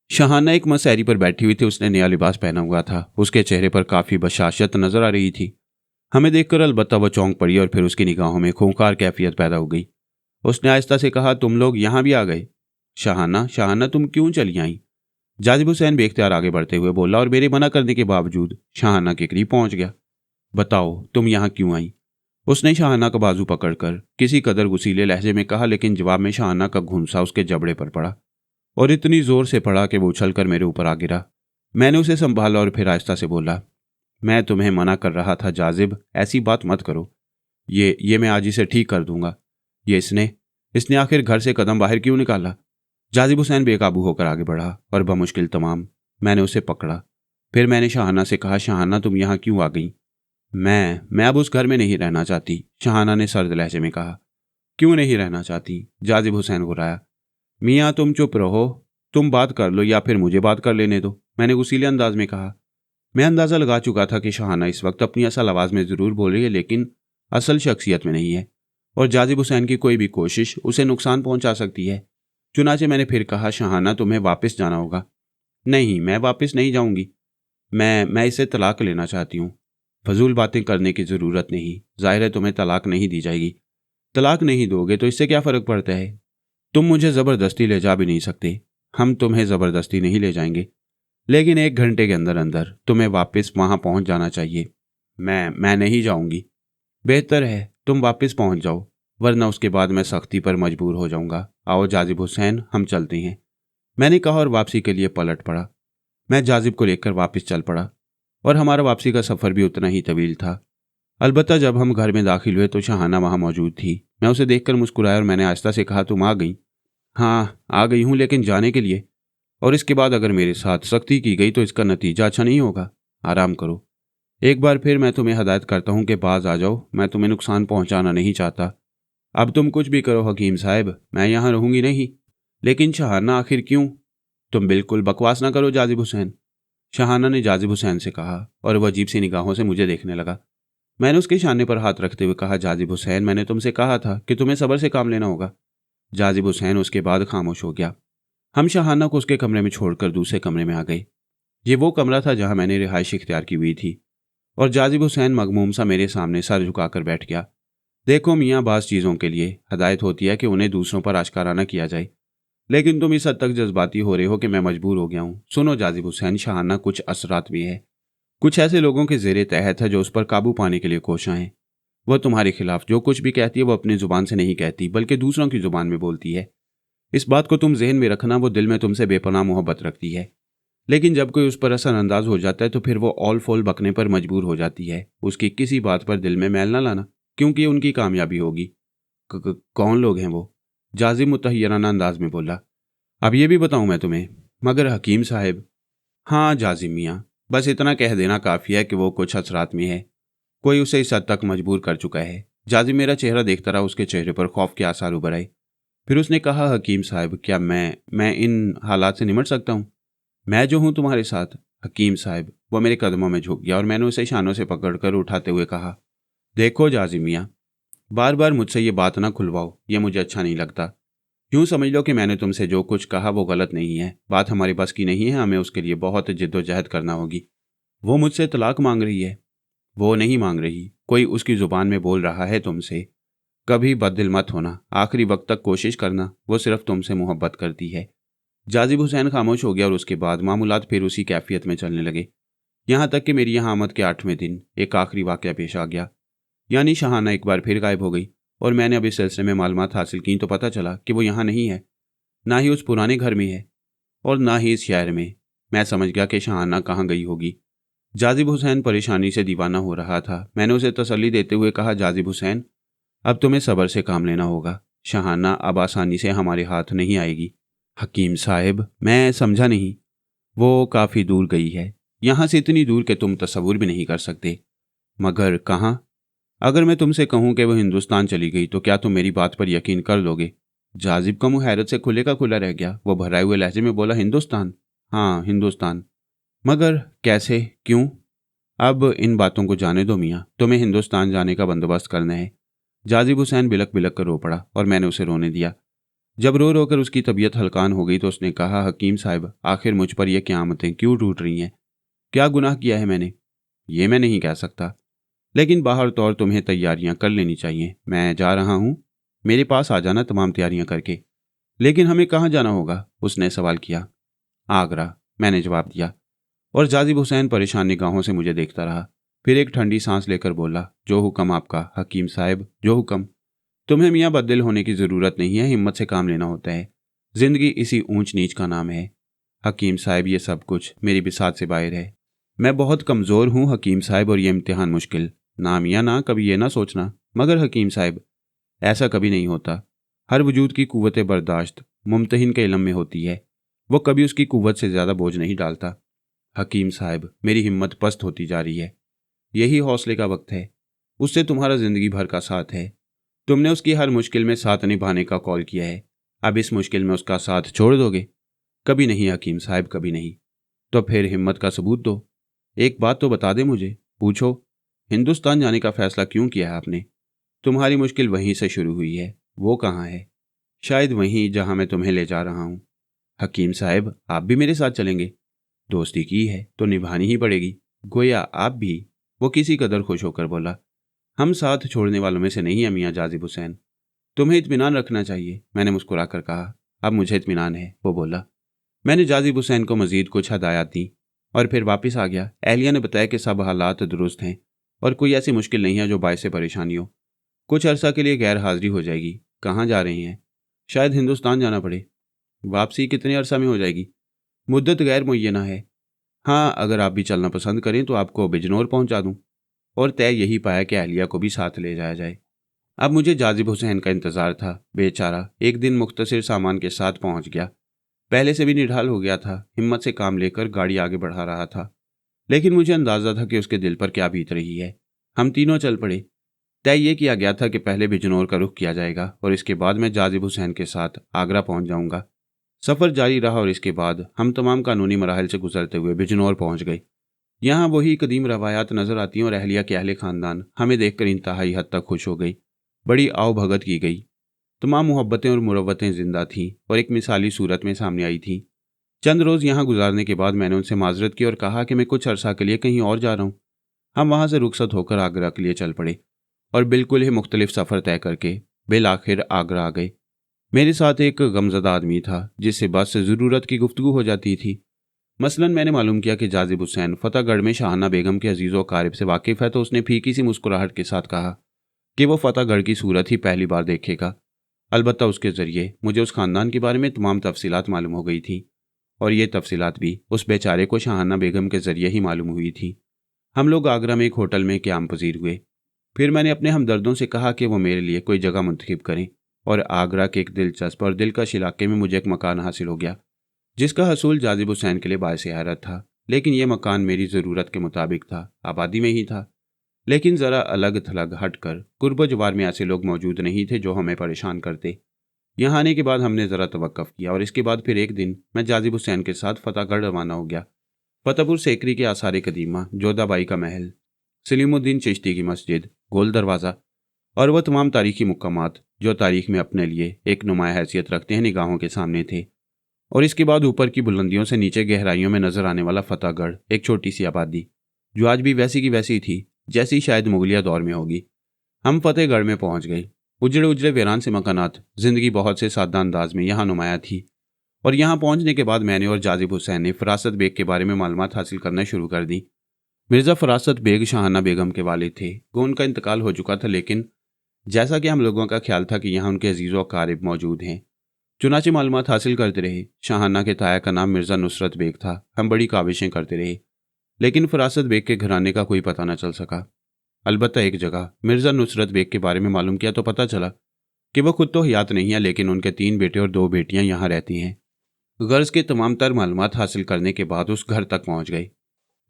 शहाना एक मसहरी पर बैठी हुई थी। उसने नया लिबास पहना हुआ था। उसके चेहरे पर काफ़ी बशाशत नजर आ रही थी। हमें देखकर अलबत्ता वह चौंक पड़ी और फिर उसकी निगाहों में खूंखार कैफियत पैदा हो गई। उसने आहिस्ता से कहा, तुम लोग यहाँ भी आ गए? शहाना, शहाना तुम क्यों चली आई? जाजिब हुसैन बेख्तियार आगे बढ़ते हुए बोला और मेरे मना करने के बावजूद शहाना के करीब पहुंच गया। बताओ तुम यहाँ क्यों आई? उसने शहाना का बाजू पकड़कर किसी कदर गुसीले लहजे में कहा, लेकिन जवाब में शहाना का घुंसा उसके जबड़े पर पड़ा और इतनी जोर से पड़ा कि वो उछलकर मेरे ऊपर आ गिरा। मैंने उसे संभाला और फिर आहिस्ता से बोला, मैं तुम्हें मना कर रहा था जाजिब, ऐसी बात मत करो। ये मैं आज इसे ठीक कर दूंगा। ये इसने आखिर घर से कदम बाहर क्यों निकाला? जाजिब हुसैन बेकाबू होकर आगे बढ़ा और बमुश्किल तमाम मैंने उसे पकड़ा। फिर मैंने शहाना से कहा, शहाना तुम यहाँ क्यों आ गई? मैं अब उस घर में नहीं रहना चाहती, शहाना ने सर्द लहजे में कहा। क्यों नहीं रहना चाहती? जाजिब हुसैन घुराया। मियाँ तुम चुप रहो, तुम बात कर लो या फिर मुझे बात कर लेने दो, मैंने गुस्सीले अंदाज में कहा। मैं अंदाज़ा लगा चुका था कि शहाना इस वक्त अपनी असल आवाज़ में ज़रूर बोल रही है, लेकिन असल शख्सियत में नहीं है और जाजिब हुसैन की कोई भी कोशिश उसे नुकसान पहुंचा सकती है। चुनाचे मैंने फिर कहा, शहाना तुम्हें वापस जाना होगा। नहीं, मैं वापस नहीं जाऊंगी। मैं इसे तलाक लेना चाहती हूँ। फजूल बातें करने की ज़रूरत नहीं, जाहिर है तुम्हें तलाक नहीं दी जाएगी। तलाक नहीं दोगे तो इससे क्या फ़र्क पड़ता है? तुम मुझे ज़बरदस्ती ले जा भी नहीं सकते। हम तुम्हें ज़बरदस्ती नहीं ले जाएंगे, लेकिन 1 घंटे के अंदर अंदर तुम्हें वापस वहाँ पहुँच जाना चाहिए। मैं नहीं जाऊंगी। बेहतर है तुम वापस पहुँच जाओ, वरना उसके बाद मैं सख्ती पर मजबूर हो जाऊंगा। आओ जाजिब हुसैन, हम चलते हैं, मैंने कहा और वापसी के लिए पलट पड़ा। मैं जाजिब को लेकर वापस चल पड़ा और हमारा वापसी का सफ़र भी उतना ही तवील था। अलबत्ता जब हम घर में दाखिल हुए तो शहाना वहाँ मौजूद थी। मैं उसे देखकर मुस्कुराया और मैंने आहिस्ता से कहा, तुम आ गई? हाँ आ गई हूँ, लेकिन जाने के लिए, और इसके बाद अगर मेरे साथ सख्ती की गई तो इसका नतीजा अच्छा नहीं होगा। आराम करो। एक बार फिर मैं तुम्हें हदायत करता हूँ कि बाज आ जाओ, मैं तुम्हें नुकसान पहुँचाना नहीं चाहता। अब तुम कुछ भी करो हकीम साहब, मैं यहाँ रहूँगी नहीं। लेकिन शहाना आखिर क्यों? तुम बिल्कुल बकवास ना करो जाजिब हुसैन, शहाना ने जाजिब हुसैन से कहा और वह अजीब सी निगाहों से मुझे देखने लगा। मैंने उसके शाने पर हाथ रखते हुए कहा, जाजिब हुसैन मैंने तुमसे कहा था कि तुम्हें सब्र से काम लेना होगा। जाजिब हुसैन उसके बाद खामोश हो गया। हम शहाना को उसके कमरे में छोड़कर दूसरे कमरे में आ गए। ये वो कमरा था जहां मैंने रिहाइश इख्तियार की हुई थी और जाजिब हुसैन मगमूम सा मेरे सामने सर झुकाकर बैठ गया। देखो मियाँ, बाज़ चीज़ों के लिए हदायत होती है कि उन्हें दूसरों पर आश्कारा न किया जाए, लेकिन तुम इस हद तक जज्बाती हो रहे हो कि मैं मजबूर हो गया हूँ। सुनो जाजिब हुसैन, शहाना कुछ असरात भी है, कुछ ऐसे लोगों के ज़ेरे तहत है जो उस पर काबू पाने के लिए कोशां हैं। वह तुम्हारे खिलाफ जो कुछ भी कहती है वो अपनी ज़ुबान से नहीं कहती, बल्कि दूसरों की ज़ुबान में बोलती है। इस बात को तुम जहन में रखना। वो दिल में तुमसे बेपनाह मोहब्बत रखती है, लेकिन जब कोई उस पर असर अंदाज हो जाता है तो फिर वो ऑल फोल बकने पर मजबूर हो जाती है। उसकी किसी बात पर दिल में मैल न लाना, क्योंकि उनकी कामयाबी होगी। कौन लोग हैं वो? जाजिब मुतहय्यराना अंदाज में बोला। अब ये भी बताऊं मैं तुम्हें? मगर हकीम साहब। हाँ जाजिब मियाँ, बस इतना कह देना काफ़ी है कि वो कुछ असरात में है, कोई उसे इस हद तक मजबूर कर चुका है। जाजिब मेरा चेहरा देखता रहा। उसके चेहरे पर खौफ के आसार उभर आए। फिर उसने कहा, हकीम साहब क्या मैं इन हालात से निमट सकता हूँ? मैं जो हूँ तुम्हारे साथ। हकीम साहब, वो मेरे कदमों में झुक गया और मैंने उसे शानों से पकड़कर उठाते हुए कहा, देखो जाजिब मियाँ, बार बार मुझसे ये बात ना खुलवाओ, ये मुझे अच्छा नहीं लगता। यूँ समझ लो कि मैंने तुमसे जो कुछ कहा वो गलत नहीं है। बात हमारे बस की नहीं है, हमें उसके लिए बहुत जिद्दोजहद करना होगी। वो मुझसे तलाक मांग रही है। वो नहीं मांग रही, कोई उसकी ज़ुबान में बोल रहा है तुमसे। कभी बददिल मत होना, आखिरी वक्त तक कोशिश करना, वो सिर्फ तुमसे मोहब्बत करती है। जाजिब हुसैन खामोश हो गया और उसके बाद मामूलात फिर उसी कैफियत में चलने लगे। यहाँ तक कि मेरी यहाँ आमद के 8वें दिन एक आखिरी वाक़या पेश आ गया, यानी शहाना एक बार फिर गायब हो गई और मैंने अब इस सिलसिले में मालूमात हासिल की तो पता चला कि वो यहाँ नहीं है, ना ही उस पुराने घर में है और ना ही इस शहर में। मैं समझ गया कि शहाना कहाँ गई होगी। जाजिब हुसैन परेशानी से दीवाना हो रहा था। मैंने उसे तसल्ली देते हुए कहा, जाजिब हुसैन अब तुम्हें सब्र से काम लेना होगा, शहाना अब आसानी से हमारे हाथ नहीं आएगी। हकीम साहब, मैं समझा नहीं। वो काफ़ी दूर गई है, यहाँ से इतनी दूर कि तुम तस्वुर भी नहीं कर सकते। मगर कहाँ? अगर मैं तुमसे कहूँ कि वो हिंदुस्तान चली गई तो क्या तुम मेरी बात पर यकीन कर लोगे? जाजिब का मुंह हैरत से खुले का खुला रह गया। वो भराए हुए लहजे में बोला, हिंदुस्तान? हाँ, हिंदुस्तान। मगर कैसे, क्यों? अब इन बातों को जाने दो मियाँ, तुम्हें हिंदुस्तान जाने का बंदोबस्त करना है। जाजिब हुसैन बिलक बिलक कर रो पड़ा और मैंने उसे रोने दिया। जब रो रो कर उसकी तबीयत हल्कान हो गई तो उसने कहा, हकीम साहब, आखिर मुझ पर यह क़यामतें क्यों टूट रही हैं? क्या गुनाह किया है मैंने? ये मैं नहीं कह सकता, लेकिन बाहर तौर तुम्हें तैयारियां कर लेनी चाहिए। मैं जा रहा हूँ, मेरे पास आ जाना तमाम तैयारियां करके। लेकिन हमें कहाँ जाना होगा? उसने सवाल किया। आगरा, मैंने जवाब दिया। और जाजिब हुसैन परेशान निगाहों से मुझे देखता रहा। फिर एक ठंडी सांस लेकर बोला, जो हुक्म आपका हकीम साहब, जो हुक्म। तुम्हें मियाँ बददिल होने की ज़रूरत नहीं है, हिम्मत से काम लेना होता है। जिंदगी इसी ऊंच नीच का नाम है। हकीम साहब, ये सब कुछ मेरी बिसात से बाहर है। मैं बहुत कमज़ोर हूँ हकीम साहब, और ये इम्तिहान मुश्किल। ना मियाँ ना, कभी ये ना सोचना। मगर हकीम साहब, ऐसा कभी नहीं होता। हर वजूद की कुव्वत बर्दाश्त मुमतहिन के इल्म में होती है। वो कभी उसकी कुव्वत से ज़्यादा बोझ नहीं डालता। हकीम साहब, मेरी हिम्मत पस्त होती जा रही है। यही हौसले का वक्त है। उससे तुम्हारा ज़िंदगी भर का साथ है। तुमने उसकी हर मुश्किल में साथ निभाने का कॉल किया है। अब इस मुश्किल में उसका साथ छोड़ दोगे? कभी नहीं हकीम साहब, कभी नहीं। तो फिर हिम्मत का सबूत दो। एक बात तो बता दे मुझे। पूछो, हिंदुस्तान जाने का फैसला क्यों किया है आपने? तुम्हारी मुश्किल वहीं से शुरू हुई है। वो कहाँ है? शायद वहीं जहाँ मैं तुम्हें ले जा रहा हूँ। हकीम साहब, आप भी मेरे साथ चलेंगे? दोस्ती की है तो निभानी ही पड़ेगी। गोया आप भी। वो किसी कदर खुश होकर बोला, हम साथ छोड़ने वालों में से नहीं हैं मियाँ जाजिब हुसैन। तुम्हें इत्मीनान रखना चाहिए, मैंने मुस्कुरा कर कहा। अब मुझे इत्मीनान है, वो बोला। मैंने जाजिब हुसैन को मजीद कुछ हदायत दी और फिर वापस आ गया। एहलिया ने बताया कि सब हालात दुरुस्त हैं और कोई ऐसी मुश्किल नहीं है जो बायसे परेशानी हो। कुछ अरसा के लिए गैर हाजिरी हो जाएगी। कहाँ जा रही हैं? शायद हिंदुस्तान जाना पड़े। वापसी कितने अरसा में हो जाएगी? मुद्दत गैर मुय्यना है। हाँ, अगर आप भी चलना पसंद करें तो आपको बिजनौर पहुंचा दूं। और तय यही पाया कि एहलिया को भी साथ ले जाया जाए। अब मुझे जाजिब हुसैन का इंतज़ार था। बेचारा एक दिन मुख्तसर सामान के साथ पहुंच गया। पहले से भी निढाल हो गया था। हिम्मत से काम लेकर गाड़ी आगे बढ़ा रहा था, लेकिन मुझे अंदाज़ा था कि उसके दिल पर क्या बीत रही है। हम तीनों चल पड़े। तय ये किया गया था कि पहले बिजनौर का रुख किया जाएगा और इसके बाद मैं जाजिब हुसैन के साथ आगरा पहुंच जाऊंगा। सफ़र जारी रहा और इसके बाद हम तमाम कानूनी मराहल से गुजरते हुए बिजनौर पहुंच गए। यहाँ वही कदीम रवायात नज़र आती हैं और अहलिया के अहले ख़ानदान हमें देखकर इंतहाई हद तक खुश हो गई। बड़ी आओ भगत की गई। तमाम मोहब्बतें और मुरव्वतें जिंदा थीं और एक मिसाली सूरत में सामने आई थीं। चंद रोज़ यहाँ गुजारने के बाद मैंने उनसे माजरत की और कहा कि मैं कुछ अरसा के लिए कहीं और जा रहा हूँ। हम वहाँ से रुखसत होकर आगरा के लिए चल पड़े और बिल्कुल ही मुख्तलिफ सफ़र तय करके बिल आखिर आगरा आ गए। मेरे साथ एक गमज़दा आदमी था जिससे बस ज़रूरत की गुफ्तगू हो जाती थी। मसलन मैंने मालूम किया कि जाजिब हुसैन फतेहगढ़ में शाहाना बेगम के अजीज़ व क़ारिब से वाकिफ़ है, तो उसने फीकी सी मुस्कुराहट के साथ कहा कि वो फतेहगढ़ की सूरत ही पहली बार देखेगा। अलबत्ता उसके ज़रिए मुझे उस ख़ानदान के बारे में तमाम तफसीलात मालूम हो गई थी और ये तफसीलात भी उस बेचारे को शाहाना बेगम के ज़रिए ही मालूम हुई थी। हम लोग आगरा में एक होटल में क़याम पजीर हुए। फिर मैंने अपने हमदर्दों से कहा कि वो मेरे लिए कोई जगह मुंतखब करें और आगरा के एक दिलचस्प और दिलकश इलाके में मुझे एक मकान हासिल हो गया जिसका हसूल जाजिब हुसैन के लिए बायस हैरत था। लेकिन यह मकान मेरी ज़रूरत के मुताबिक था, आबादी में ही था, लेकिन ज़रा अलग थलग हट कर। कुर्ब जवार में ऐसे लोग मौजूद नहीं थे जो हमें परेशान करते। यहाँ आने के बाद हमने ज़रा तवक्कुफ़ किया और इसके बाद फिर एक दिन मैं जाजिब हुसैन के साथ फतेहगढ़ रवाना हो गया। फतेहपुर सेकरी के आसार कदीमा, जोधाबाई का महल, सलीमुद्दीन चिश्ती की मस्जिद, गोल दरवाज़ा और वह तमाम तारीखी मुकामात जो तारीख में अपने लिए एक नुमाया हैसियत रखते हैं निगाहों के सामने थे। और इसके बाद ऊपर की बुलंदियों से नीचे गहराइयों में नजर आने वाला फतेहगढ़, एक छोटी सी आबादी जो आज भी वैसी की वैसी थी जैसी शायद मुगलिया दौर में होगी। हम फतेहगढ़ में पहुंच गए। उजड़े उजड़े वीरान से मकानात, जिंदगी बहुत से सादा अंदाज में यहाँ नुमाया थी। और यहाँ पहुंचने के बाद मैंने और जाजिब हुसैन ने फरासत बेग के बारे में मालूमात हासिल करना शुरू कर दी। मिर्ज़ा फरासत बेग शाहाना बेगम के वालिद थे। वो उनका इंतकाल हो चुका था, लेकिन जैसा कि हम लोगों का ख्याल था कि यहाँ उनके अजीज़ व क़ारिब मौजूद हैं, चुनाचे मालूमात हासिल करते रहे। शाहाना के ताया का नाम मिर्ज़ा नुसरत बेग था। हम बड़ी काविशें करते रहे, लेकिन फरासत बेग के घराने का कोई पता न चल सका। अलबत्ता एक जगह मिर्ज़ा नुसरत बेग के बारे में मालूम किया तो पता चला कि वो खुद तो हयात नहीं है, लेकिन उनके 3 बेटे और 2 बेटियां यहाँ रहती हैं। गर्ज के तमाम तर मालूमात हासिल करने के बाद उस घर तक पहुंच गए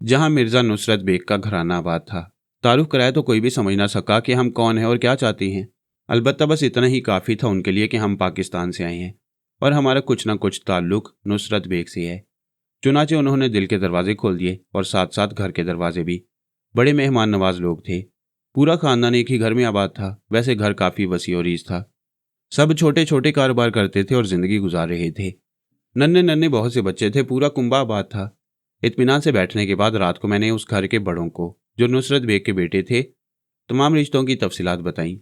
जहां मिर्जा नुसरत बेग का घराना आबाद था। तारुफ कराया तो कोई भी समझ ना सका कि हम कौन हैं और क्या चाहती हैं। अलबत्ता बस इतना ही काफ़ी था उनके लिए कि हम पाकिस्तान से आए हैं और हमारा कुछ ना कुछ ताल्लुक नुसरत बेग से है। चुनाचे उन्होंने दिल के दरवाजे खोल दिए और साथ साथ घर के दरवाजे भी। बड़े मेहमान नवाज लोग थे। पूरा खानदान एक ही घर में आबाद था। वैसे घर काफ़ी वसी और रीज था। सब छोटे छोटे कारोबार करते थे और ज़िंदगी गुजार रहे थे। नन्हे नन्हे बहुत से बच्चे थे। पूरा कुंबा आबाद था। इत्मीनान से बैठने के बाद रात को मैंने उस घर के बड़ों को, जो नुसरत बेग के बेटे थे, तमाम रिश्तों की तफसीलात बताई।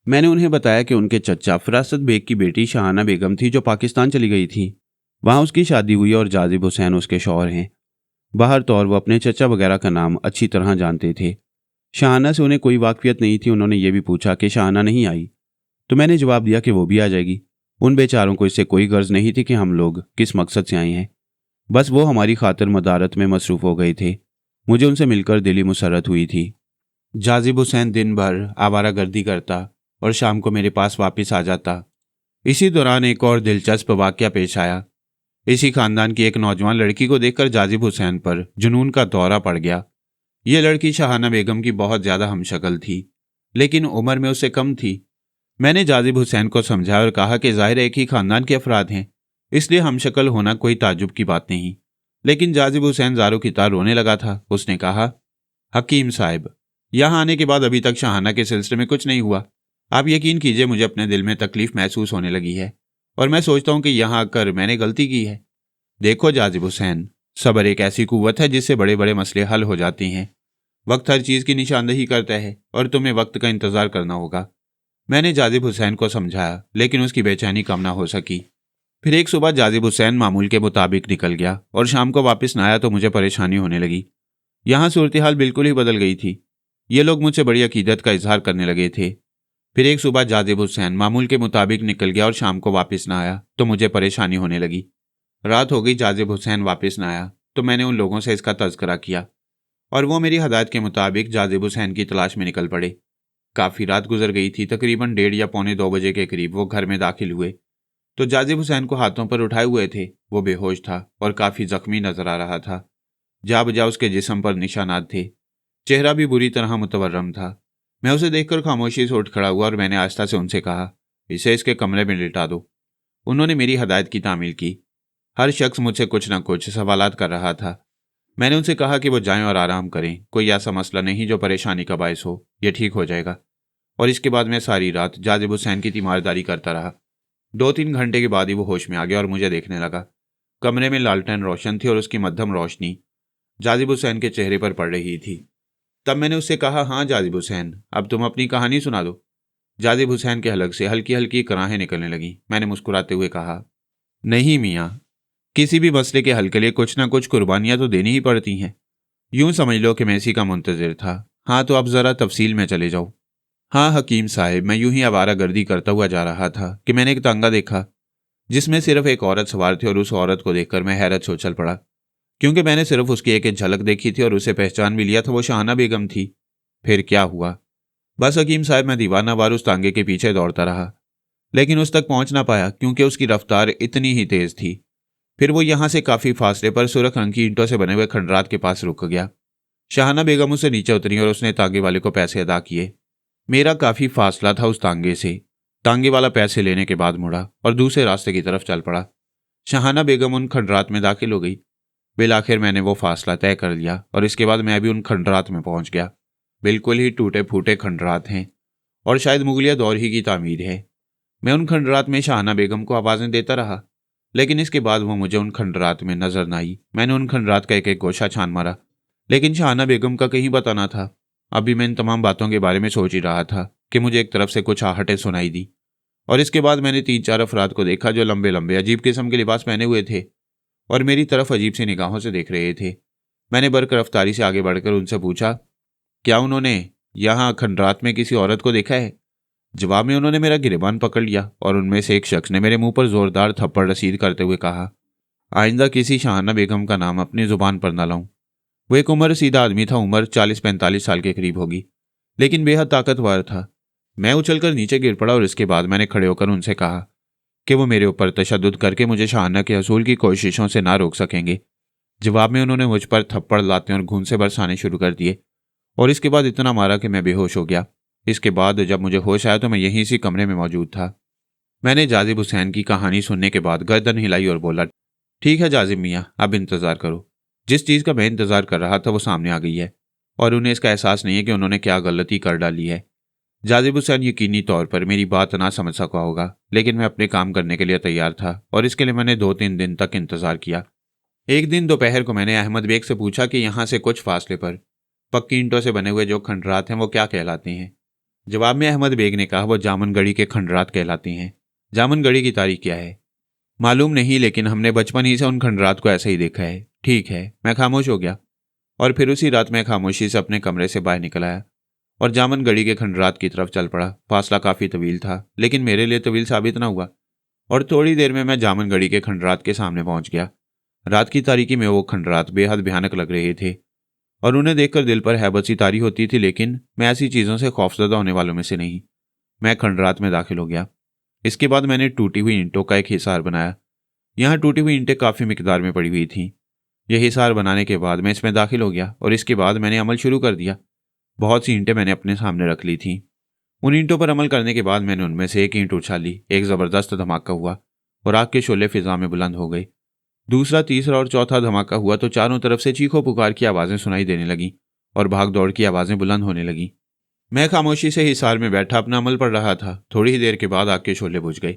मैंने उन्हें बताया कि उनके चचा फरासत बेग की बेटी शाहाना बेगम थी जो पाकिस्तान चली गई थी। वहाँ उसकी शादी हुई और जाजिब हुसैन उसके शौहर हैं। बाहर तौर वो अपने चचा वगैरह का नाम अच्छी तरह जानते थे। शाहाना से उन्हें कोई वाकफियत नहीं थी। उन्होंने ये भी पूछा कि शाहाना नहीं आई, तो मैंने जवाब दिया कि वो भी आ जाएगी। उन बेचारों को इससे कोई गर्ज नहीं थी कि हम लोग किस मकसद से आए हैं। बस वो हमारी खातिर मदारत में मसरूफ़ हो गए थे। मुझे उनसे मिलकर दिली मुसरत हुई थी। जाजिब हुसैन दिन भर आवारागर्दी करता और शाम को मेरे पास वापस आ जाता। इसी दौरान एक और दिलचस्प वाक़या पेश आया। इसी खानदान की एक नौजवान लड़की को देखकर जाजिब हुसैन पर जुनून का दौरा पड़ गया। ये लड़की शाहाना बेगम की बहुत ज़्यादा हमशक्ल थी, लेकिन उम्र में उससे कम थी। मैंने जाजिब हुसैन को समझाया और कहा कि ज़ाहिर एक ही खानदान के अफराद हैं, इसलिए हमशक्ल होना कोई ताज्जुब की बात नहीं। लेकिन जाजिब हुसैन ज़ारो की तार रोने लगा था। उसने कहा, हकीम साहब, यहाँ आने के बाद अभी तक शाहाना के सिलसिले में कुछ नहीं हुआ। आप यकीन कीजिए, मुझे अपने दिल में तकलीफ़ महसूस होने लगी है और मैं सोचता हूँ कि यहाँ आकर मैंने गलती की है। देखो जाजिब हुसैन, सब्र एक ऐसी कुव्वत है जिससे बड़े बड़े मसले हल हो जाते हैं। वक्त हर चीज़ की निशानदही करता है और तुम्हें वक्त का इंतज़ार करना होगा। मैंने जाजिब हुसैन को समझाया, लेकिन उसकी बेचैनी कम ना हो सकी। फिर एक सुबह जाजिब हुसैन मामूल के मुताबिक निकल गया और शाम को वापस ना आया तो मुझे परेशानी होने लगी। यहाँ सूरत हाल बिल्कुल ही बदल गई थी। ये लोग मुझसे बड़ी अकीदत का इजहार करने लगे थे। फिर एक सुबह जाजिब हुसैन मामूल के मुताबिक निकल गया और शाम को वापस ना आया तो मुझे परेशानी होने लगी। रात हो गई, जाजिब हुसैन वापस ना आया तो मैंने उन लोगों से इसका तज़किरा किया और वो मेरी हदायत के मुताबिक जाजिब हुसैन की तलाश में निकल पड़े। काफ़ी रात गुजर गई थी। तकरीबन 1:30 या पौने 2 बजे के करीब वो घर में दाखिल हुए तो जाजिब हुसैन को हाथों पर उठाए हुए थे। वो बेहोश था और काफ़ी जख्मी नजर आ रहा था। जा बजा उसके जिस्म पर निशानात थे। चेहरा भी बुरी तरह मुतवर्रम था। मैं उसे देखकर खामोशी से उठ खड़ा हुआ और मैंने आस्था से उनसे कहा, इसे इसके कमरे में लिटा दो। उन्होंने मेरी हदायत की तामील की। हर शख्स मुझसे कुछ न कुछ सवालात कर रहा था। मैंने उनसे कहा कि वो जाएं और आराम करें। कोई ऐसा मसला नहीं जो परेशानी का बायस हो, यह ठीक हो जाएगा। और इसके बाद मैं सारी रात जाजिब हुसैन की तीमारदारी करता रहा। 2-3 घंटे के बाद ही वो होश में आ गया और मुझे देखने लगा। कमरे में लालटेन रोशन थी और उसकी मध्यम रोशनी जाजिब हुसैन के चेहरे पर पड़ रही थी। तब मैंने उससे कहा, हाँ जाजिब हुसैन, अब तुम अपनी कहानी सुना दो। जाजिब हुसैन के हलक से हल्की हल्की कराहें निकलने लगी। मैंने मुस्कुराते हुए कहा, नहीं मियाँ, किसी भी मसले के हल के लिए कुछ ना कुछ कुर्बानियाँ तो देनी ही पड़ती हैं। यूं समझ लो कि मैं इसी का मुंतज़िर था। हाँ तो अब ज़रा तफसील में चले जाओ। हाँ हकीम साहब, मैं यूं ही आवारागर्दी करता हुआ जा रहा था कि मैंने एक तांगा देखा जिसमें सिर्फ एक औरत सवार थी और उस औरत को देखकर मैं हैरत से उछल पड़ा, क्योंकि मैंने सिर्फ उसकी एक झलक देखी थी और उसे पहचान भी लिया था। वो शाहाना बेगम थी। फिर क्या हुआ? बस हकीम साहब, मैं दीवाना वार उस तांगे के पीछे दौड़ता रहा, लेकिन उस तक पहुंच ना पाया क्योंकि उसकी रफ्तार इतनी ही तेज थी। फिर वो यहाँ से काफ़ी फासले पर सुरख रंग की ईंटों से बने हुए खंडरात के पास रुक गया। शाहाना बेगम उससे नीचे उतरी और उसने तांगे वाले को पैसे अदा किए। मेरा काफ़ी फासला था उस तांगे से। तांगे वाला पैसे लेने के बाद मुड़ा और दूसरे रास्ते की तरफ चल पड़ा। शाहाना बेगम उन खंडरात में दाखिल हो गई। बिलाखिर मैंने वो फासला तय कर लिया और इसके बाद मैं भी उन खंडरात में पहुंच गया। बिल्कुल ही टूटे फूटे खंडरात हैं और शायद मुगलिया दौर ही की तामीर है। मैं उन खंडरात में शाहाना बेगम को आवाज़ें देता रहा, लेकिन इसके बाद वो मुझे उन खंडरात में नजर न आई। मैंने उन खंडरात का एक एक गोशा छान मारा, लेकिन शाहाना बेगम का कहीं पता ना था। अभी मैं इन तमाम बातों के बारे में सोच ही रहा था कि मुझे एक तरफ से कुछ आहटें सुनाई दी और इसके बाद मैंने 3-4 अफराद को देखा जो लंबे लंबे अजीब किस्म के लिबास पहने हुए थे और मेरी तरफ अजीब सी निगाहों से देख रहे थे। मैंने बरक रफ्तारी से आगे बढ़कर उनसे पूछा, क्या उन्होंने यहाँ खंडरात में किसी औरत को देखा है? जवाब में उन्होंने मेरा गिरेबान पकड़ लिया और उनमें से एक शख्स ने मेरे मुंह पर जोरदार थप्पड़ रसीद करते हुए कहा, आइंदा किसी शाहाना बेगम का नाम अपनी जुबान पर न लाऊं। वो एक उम्र सीधा आदमी था। उम्र 40-45 साल के करीब होगी, लेकिन बेहद ताकतवर था। मैं उछलकर नीचे गिर पड़ा और इसके बाद मैंने खड़े होकर उनसे कहा कि वो मेरे ऊपर तशद्दुद करके मुझे शाहाना के हसूल की कोशिशों से ना रोक सकेंगे। जवाब में उन्होंने मुझ पर थप्पड़ लाते और घूंसे बरसाने शुरू कर दिए और इसके बाद इतना मारा कि मैं बेहोश हो गया। इसके बाद जब मुझे होश आया तो मैं यहीं इसी कमरे में मौजूद था। मैंने जाजिब हुसैन की कहानी सुनने के बाद गर्दन हिलाई और बोला, ठीक है जाजिब मियाँ, अब इंतज़ार करो। जिस चीज़ का मैं इंतज़ार कर रहा था वो सामने आ गई है और उन्हें इसका एहसास नहीं है कि उन्होंने क्या गलती कर डाली है। जाजिब हुसैन यकीनी तौर पर मेरी बात ना समझ सका होगा, लेकिन मैं अपने काम करने के लिए तैयार था और इसके लिए मैंने 2-3 दिन तक इंतज़ार किया। एक दिन दोपहर को मैंने अहमद बेग से पूछा कि यहाँ से कुछ फासले पर पक्की ईंटों से बने हुए जो खंडरात हैं वो क्या कहलाते हैं। जवाब में अहमद बेग ने कहा वो जामन गढ़ी के खंडरात कहलाती हैं। जामन गढ़ी की तारीख क्या है मालूम नहीं, लेकिन हमने बचपन ही से उन खंडरात को ऐसे ही देखा है। ठीक है, मैं खामोश हो गया और फिर उसी रात मैं खामोशी से अपने कमरे से बाहर निकल आया और जामन गढ़ी के खंडरात की तरफ चल पड़ा। फासला काफ़ी तवील था, लेकिन मेरे लिए तवील साबित न हुआ और थोड़ी देर में मैं जामन गढ़ी के खंडरात के सामने पहुंच गया। रात की तारीकी में वो खंडरात बेहद भयानक लग रहे थे और उन्हें देखकर दिल पर हैबत सी तारी होती थी, लेकिन मैं ऐसी चीज़ों से खौफजदा होने वालों में से नहीं। मैं खंडरात में दाखिल हो गया। इसके बाद मैंने टूटी हुई ईंटों का एक हिसार बनाया। यहाँ टूटी हुई ईंटें काफ़ी मिकदार में पड़ी हुई थीं। यह हिसार बनाने के बाद मैं इसमें दाखिल हो गया और इसके बाद मैंने अमल शुरू कर दिया। बहुत सी ईंटें मैंने अपने सामने रख ली थीं। उन ईंटों पर अमल करने के बाद मैंने उनमें से एक ईंट उछाली। एक ज़बरदस्त धमाका हुआ और आग के शोले फिजा में बुलंद हो गए। दूसरा, तीसरा और चौथा धमाका हुआ तो चारों तरफ से चीखों पुकार की आवाज़ें सुनाई देने लगीं और भाग दौड़ की आवाज़ें बुलंद होने लगीं। मैं खामोशी से हिसार में बैठा अपना अमल पढ़ रहा था। थोड़ी ही देर के बाद आग के शोले बुझ गए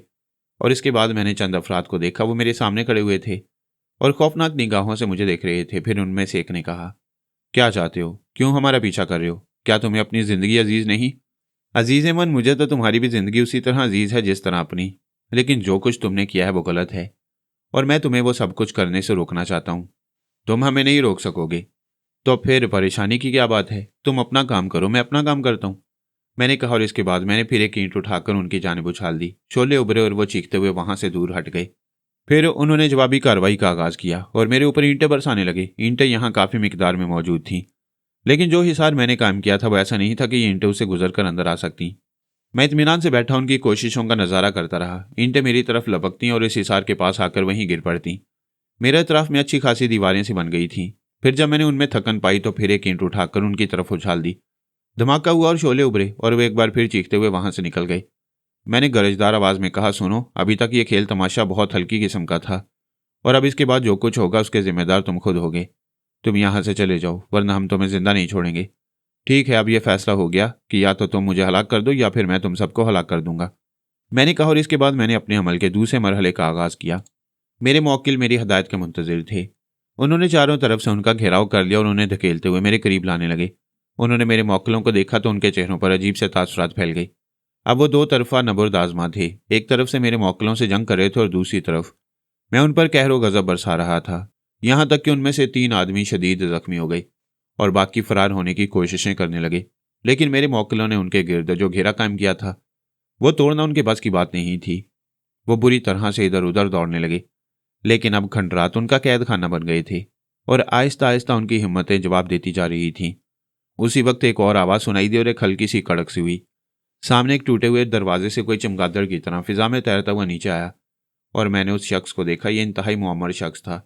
और इसके बाद मैंने चंद अफराद को देखा। वो मेरे सामने खड़े हुए थे और खौफनाक निगाहों से मुझे देख रहे थे। फिर उनमें से एक ने कहा, क्या चाहते हो? क्यों हमारा पीछा कर रहे हो? क्या तुम्हें अपनी ज़िंदगी अजीज़ नहीं? अजीज़ मन, मुझे तो तुम्हारी भी ज़िंदगी उसी तरह अजीज़ है जिस तरह अपनी, लेकिन जो कुछ तुमने किया है वो गलत है और मैं तुम्हें वो सब कुछ करने से रोकना चाहता हूँ। तुम हमें नहीं रोक सकोगे, तो फिर परेशानी की क्या बात है? तुम अपना काम करो, मैं अपना काम करता हूँ, मैंने कहा और इसके बाद मैंने फिर एक ईंट उठाकर उनकी जानिब उछाल दी। शोले उभरे और वो चीखते हुए वहां से दूर हट गए। फिर उन्होंने जवाबी कार्रवाई का आगाज़ किया और मेरे ऊपर ईंटें बरसाने लगे। ईंटें यहाँ काफ़ी मिकदार में मौजूद थीं, लेकिन जो हिसार मैंने कायम किया था वो ऐसा नहीं था कि ये ईंटें उसे गुजर कर अंदर आ सकती। मैं इत्मीनान से बैठा उनकी कोशिशों का नज़ारा करता रहा। ईंटें मेरी तरफ लपकती और इस हिसार के पास आकर वहीं गिर पड़ती। मेरे अतराफ में अच्छी खासी दीवारें सी बन गई थीं। फिर जब मैंने उनमें थकन पाई तो फिर एक ईंट उठाकर उनकी तरफ उछाल दी। धमाका हुआ और शोले उभरे और वे एक बार फिर चीखते हुए वहां से निकल गए। मैंने गरजदार आवाज़ में कहा, सुनो, अभी तक ये खेल तमाशा बहुत हल्की किस्म का था और अब इसके बाद जो कुछ होगा उसके जिम्मेदार तुम खुद होगे। तुम यहाँ से चले जाओ वरना हम तुम्हें जिंदा नहीं छोड़ेंगे। ठीक है, अब यह फैसला हो गया कि या तो तुम मुझे हलाक कर दो या फिर मैं तुम सबको हलाक कर दूंगा, मैंने कहा और इसके बाद मैंने अपने अमल के दूसरे मरहले का आगाज़ किया। मेरे मौकिल मेरी हदायत के मुंतजिर थे। उन्होंने चारों तरफ से उनका घेराव कर लिया और उन्हें धकेलते हुए मेरे करीब लाने लगे। उन्होंने मेरे मौकिलों को देखा तो उनके चेहरों पर अजीब से तासुरात फैल गई। अब वो दो तरफा नबुर्द आजमा थे। एक तरफ से मेरे मौकिलों से जंग कर रहे थे और दूसरी तरफ मैं उन पर कहरो गजब बरसा रहा था। यहाँ तक कि उनमें से 3 आदमी शदीद जख्मी हो गए और बाकी फरार होने की कोशिशें करने लगे, लेकिन मेरे मौकिलों ने उनके गिर्द जो घेरा कायम किया था वो तोड़ना उनके बस की बात नहीं थी। वो बुरी तरह से इधर उधर दौड़ने लगे, लेकिन अब खंडरात उनका कैद खाना बन गए थे और आहिस्ता आहिस्ता उनकी हिम्मतें जवाब देती जा रही थीं। उसी वक्त एक और आवाज़ सुनाई दी और एक हल्की सी कड़क सी हुई। सामने एक टूटे हुए दरवाजे से कोई चमगादड़ की तरह फिजा में तैरता हुआ नीचे आया और मैंने उस शख्स को देखा। यह इंतहाई मुअम्मर शख्स था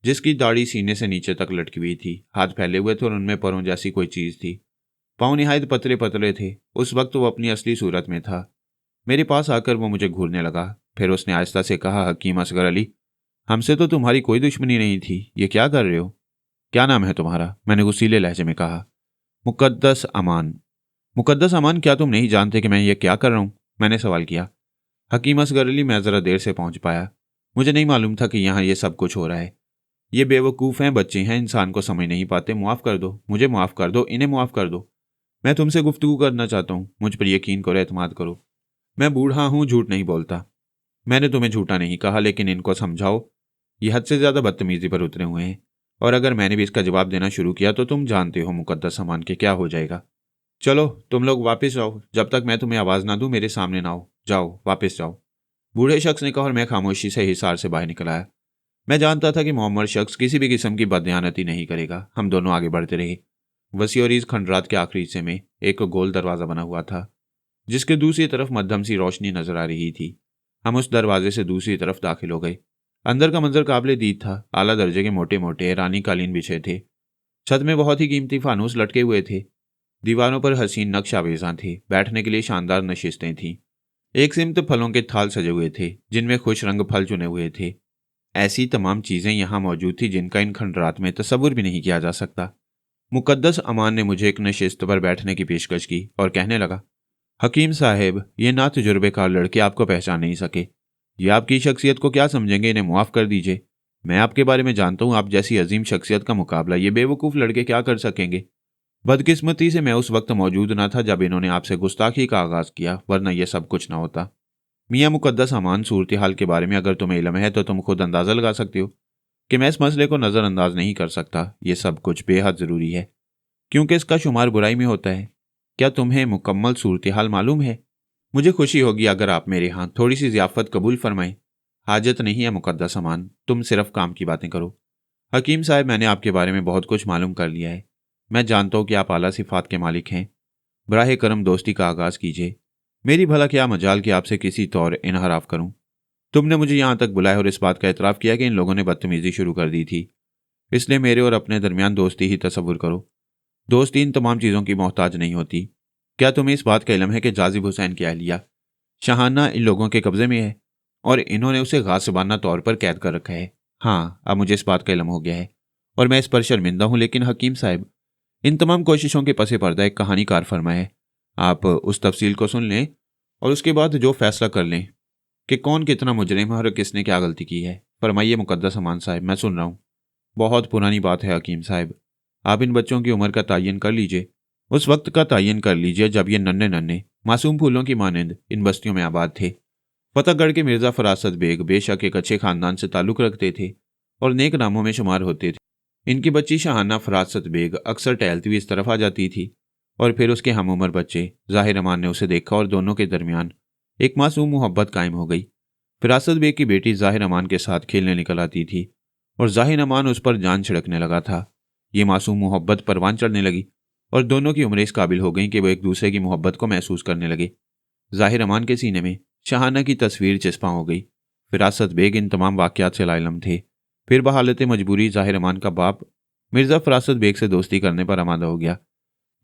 जिसकी दाढ़ी सीने से नीचे तक लटकी हुई थी, हाथ फैले हुए थे और उनमें परों जैसी कोई चीज़ थी। पाँव निहायत पतले पतले थे। उस वक्त वो अपनी असली सूरत में था। मेरे पास आकर वो मुझे घूरने लगा। फिर उसने आहिस्ता से कहा, हकीम असगर अली, हमसे तो तुम्हारी कोई दुश्मनी नहीं थी, ये क्या कर रहे हो? क्या नाम है तुम्हारा? मैंने गुस्सीले लहजे में कहा। मुकद्दस अमान। मुकद्दस अमान, क्या तुम नहीं जानते कि मैं ये क्या कर रहा हूँ? मैंने सवाल किया। हकीम असगर अली, मैं ज़रा देर से पहुँच पाया, मुझे नहीं मालूम था कि यहाँ ये सब कुछ हो रहा है। ये बेवकूफ़ हैं, बच्चे हैं, इंसान को समझ नहीं पाते। मुआफ़ कर दो, मुझे माफ़ कर दो, इन्हें मुआफ़ कर दो। मैं तुमसे गुफ्तगू करना चाहता हूँ, मुझ पर यकीन करो, एतमाद करो। मैं बूढ़ा हूँ, झूठ नहीं बोलता। मैंने तुम्हें झूठा नहीं कहा, लेकिन इनको समझाओ, ये हद से ज़्यादा बदतमीज़ी पर उतरे हुए हैं और अगर मैंने भी इसका जवाब देना शुरू किया तो तुम जानते हो मुकद्दस अमान के क्या हो जाएगा। चलो तुम लोग वापस जाओ, जब तक मैं तुम्हें आवाज़ ना दूँ मेरे सामने ना आओ। जाओ, वापस जाओ, बूढ़े शख्स ने कहा और मैं खामोशी से हिसार से बाहर निकल आया। मैं जानता था कि मुअम्मर शख्स किसी भी किस्म की बदयानती नहीं करेगा। हम दोनों आगे बढ़ते रहे। वसी और इस खंडरात के आखिरी हिस्से में एक गोल दरवाज़ा बना हुआ था। जिसके दूसरी तरफ मध्यम सी रोशनी नजर आ रही थी। हम उस दरवाजे से दूसरी तरफ दाखिल हो गए। अंदर का मंजर काबिले दीद था। आला दर्जे के मोटे मोटे रानी कालीन बिछे थे। छत में बहुत ही कीमती फानूस लटके हुए थे। दीवारों पर हसीन नक्श आवेज़ां थे। बैठने के लिए शानदार नशिस्तें थीं। एक सिमत फलों के थाल सजे हुए थे जिनमें खुश रंग फल चुने हुए थे। ऐसी तमाम चीज़ें यहाँ मौजूद थी जिनका इन खंडरात में तसव्वुर भी नहीं किया जा सकता। मुकद्दस अमान ने मुझे एक नशिस्त पर बैठने की पेशकश की और कहने लगा, हकीम साहब, ये ना तजुर्बेकार लड़के आपको पहचान नहीं सके। ये आपकी शख्सियत को क्या समझेंगे, इन्हें मुआफ़ कर दीजिए। मैं आपके बारे में जानता हूँ, आप जैसी अजीम शख्सियत का मुकाबला ये बेवकूफ़ लड़के क्या कर सकेंगे। बदकिस्मती से मैं उस वक्त मौजूद ना था जब इन्होंने आपसे गुस्ताखी का आगाज़ किया, वरना यह सब कुछ ना होता। मियाँ मुकद्दस अमान, सूरत हाल के बारे में अगर तुम्हें इल्म है तो तुम खुद अंदाज़ा लगा सकते हो कि मैं इस मसले को नज़रअंदाज नहीं कर सकता। ये सब कुछ बेहद ज़रूरी है क्योंकि इसका शुमार बुराई में होता है। क्या तुम्हें मुकम्मल सूरत हाल मालूम है? मुझे खुशी होगी अगर आप मेरे यहाँ थोड़ी सी ज़ियाफ़त कबूल फरमाएं। हाजत नहीं है मुकद्दस अमान, तुम सिर्फ काम की बातें करो। हकीम साहब, मैंने आपके बारे में बहुत कुछ मालूम कर लिया है। मैं जानता हूँ कि आप आला सिफ़ात के मालिक हैं। बराहे करम दोस्ती का आगाज़ कीजिए। मेरी भला क्या मजाल कि आपसे किसी तौर इनहराफ करूँ। तुमने मुझे यहाँ तक बुलाया और इस बात का एतराफ़ किया कि इन लोगों ने बदतमीज़ी शुरू कर दी थी, इसलिए मेरे और अपने दरमियान दोस्ती ही तसव्वुर करो। दोस्ती इन तमाम चीज़ों की मोहताज नहीं होती। क्या तुम्हें इस बात का इल्म है कि जाजिब हुसैन की अहलिया शाहाना इन लोगों के कब्ज़े में है और इन्होंने उसे गासिबाना तौर पर कैद कर रखा है? हाँ, अब मुझे इस बात का इल्म हो गया है और मैं इस पर शर्मिंदा हूँ, लेकिन हकीम साहब, इन तमाम कोशिशों के पसे पर्दा एक कहानीकार फरमा है। आप उस तफसील को सुन लें और उसके बाद जो फैसला कर लें कि कौन कितना मुजरिम है और किसने क्या गलती की है। फरमाइए मुकद्दस अमान साहब, मैं सुन रहा हूँ। बहुत पुरानी बात है हकीम साहब, आप इन बच्चों की उम्र का तयन कर लीजिए। उस वक्त का तयन कर लीजिए जब ये नन्हे नन्हे मासूम फूलों की मानंद इन बस्तियों में आबाद थे। फतेहगढ़ के मिर्ज़ा फरासत बेग बेशक एक अच्छे ख़ानदान से ताल्लुक़ रखते थे और नेक नामों में शुमार होते थे। इनकी बच्ची शाहाना फरासत बेग अक्सर टहलती हुई इस तरफ आ जाती थी और फिर उसके हम उम्र बच्चे ज़ाहिर अमान ने उसे देखा और दोनों के दरमियान एक मासूम मोहब्बत कायम हो गई। फरासत बेग की बेटी ज़ाहिर अमान के साथ खेलने निकल आती थी और ज़ाहिर अमान उस पर जान छिड़कने लगा था। ये मासूम मोहब्बत परवान चढ़ने लगी और दोनों की उम्रें इस काबिल हो गईं कि वो एक दूसरे की मोहब्बत को महसूस करने लगे। ज़ाहिर अमान के सीने में शाहाना की तस्वीर चिस्पा हो गई। फिरासत बेग इन तमाम वाक़यात से लाइलम थे। फिर बहालत मजबूरी ज़ाहिर अमान का बाप मिर्ज़ा फरासत बेग से दोस्ती करने पर आमादा हो गया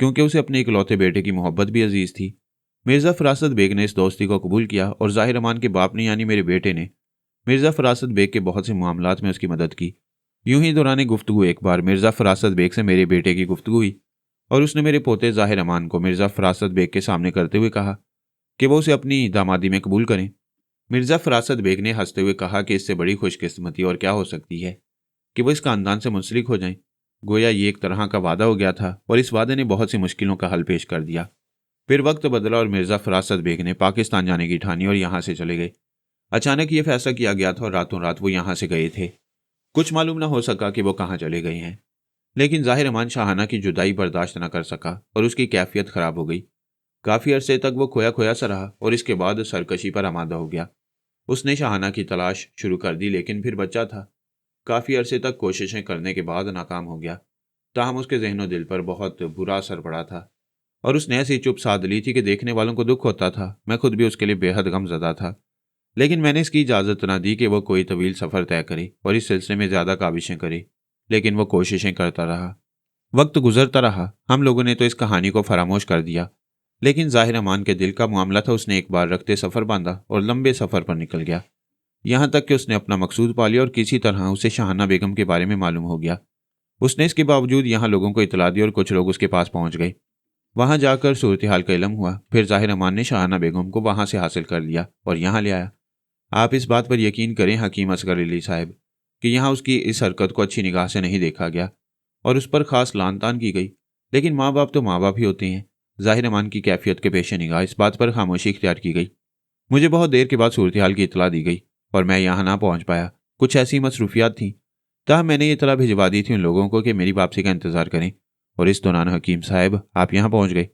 क्योंकि उसे अपने इकलौते बेटे की मोहब्बत भी अजीज़ थी। मिर्ज़ा फरासत बेग ने इस दोस्ती को कबूल किया और ज़ाहिर अमान के बाप ने यानी मेरे बेटे ने मिर्ज़ा फरासत बेग के बहुत से मामलात में उसकी मदद की। यूं ही दौरान गुफ्तगू एक बार मिर्ज़ा फरासत बेग से मेरे बेटे की गुफ्तगू हुई और उसने मेरे पोते ज़ाहिर अमान को मिर्ज़ा फरासत बेग के सामने करते हुए कहा कि वो उसे अपनी दामादी में कबूल करें। मिर्ज़ा फरासत बेग ने हंसते हुए कहा कि इससे बड़ी खुशकिस्मती और क्या हो सकती है कि वो इस खानदान से मुंसलिक हो जाएं। गोया ये एक तरह का वादा हो गया था और इस वादे ने बहुत सी मुश्किलों का हल पेश कर दिया। फिर वक्त बदला और मिर्ज़ा फरासत बेग ने पाकिस्तान जाने की ठानी और यहाँ से चले गए। अचानक ये फैसला किया गया था और रातों रात वो यहाँ से गए थे। कुछ मालूम ना हो सका कि वो कहाँ चले गए हैं, लेकिन ज़ाहिर अमान शाहाना की जुदाई बर्दाश्त न कर सका और उसकी कैफियत ख़राब हो गई। काफ़ी अरसे तक वो खोया खोया सा रहा और इसके बाद सरकशी पर आमादा हो गया। उसने शाहाना की तलाश शुरू कर दी, लेकिन फिर बच्चा था। काफ़ी अरसे तक कोशिशें करने के बाद नाकाम हो गया। ताहम उसके जहनो दिल पर बहुत बुरा असर पड़ा था और उसने ऐसी चुप साध ली थी कि देखने वालों को दुख होता था। मैं खुद भी उसके लिए बेहद गमज़दा था, लेकिन मैंने इसकी इजाज़त ना दी कि वह कोई तवील सफ़र तय करे और इस सिलसिले में ज़्यादा काविशें करे, लेकिन वह कोशिशें करता रहा। वक्त गुजरता रहा। हम लोगों ने तो इस कहानी को फरामोश कर दिया, लेकिन ज़ाहिर अमान के दिल का मामला था। उसने एक बार रखते सफ़र बांधा और लंबे सफ़र पर निकल गया, यहाँ तक कि उसने अपना मकसूद पा लिया और किसी तरह उसे शाहाना बेगम के बारे में मालूम हो गया। उसने इसके बावजूद यहाँ लोगों को इतला दी और कुछ लोग उसके पास पहुँच गए। वहाँ जाकर सूरत हाल का इल्म हुआ। फिर ज़ाहिर अमान ने शाहाना बेगम को वहाँ से हासिल कर लिया और यहाँ ले आया। आप इस बात पर यकीन करें हकीम असगर अली साहब कि यहाँ उसकी इस हरकत को अच्छी निगाह से नहीं देखा गया और उस पर ख़ास लान तान की गई, लेकिन माँ बाप तो माँ बाप ही होते हैं। ज़ाहिर अमान की कैफियत के पेश निगाह इस बात पर खामोशी इख्तियार की गई। मुझे बहुत देर के बाद सूरत हाल की इतला दी गई और मैं यहाँ ना पहुँच पाया। कुछ ऐसी मसरूफियात थीं, ताहम मैंने ये इतला भिजवा दी थी उन लोगों को कि मेरी वापसी का इंतज़ार करें, और इस दौरान हकीम साहब आप यहाँ पहुँच गए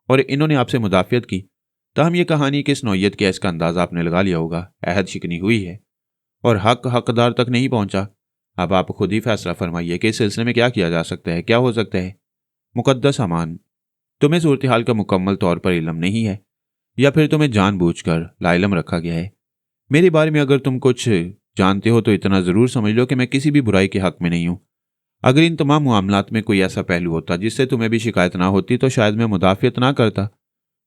और इन्होंने आपसे मुदाफ़ियत की। ताहम ये कहानी किस नौयत की है इसका अंदाज़ा आपने लगा लिया होगा। अहद शिकनी हुई है और हक हकदार तक नहीं पहुँचा। अब आप खुद ही फैसला फरमाइए कि इस सिलसिले में क्या किया जा सकता है, क्या हो सकता है। मुकद्दस अमान, तुम्हें सूरत हाल का मुकम्मल तौर पर इल्म नहीं है, या फिर तुम्हें जानबूझकर लाइलम रखा गया है? मेरे बारे में अगर तुम कुछ जानते हो तो इतना ज़रूर समझ लो कि मैं किसी भी बुराई के हक में नहीं हूँ। अगर इन तमाम मामलात में कोई ऐसा पहलू होता जिससे तुम्हें भी शिकायत ना होती तो शायद मैं मुदाफ़ियत ना करता।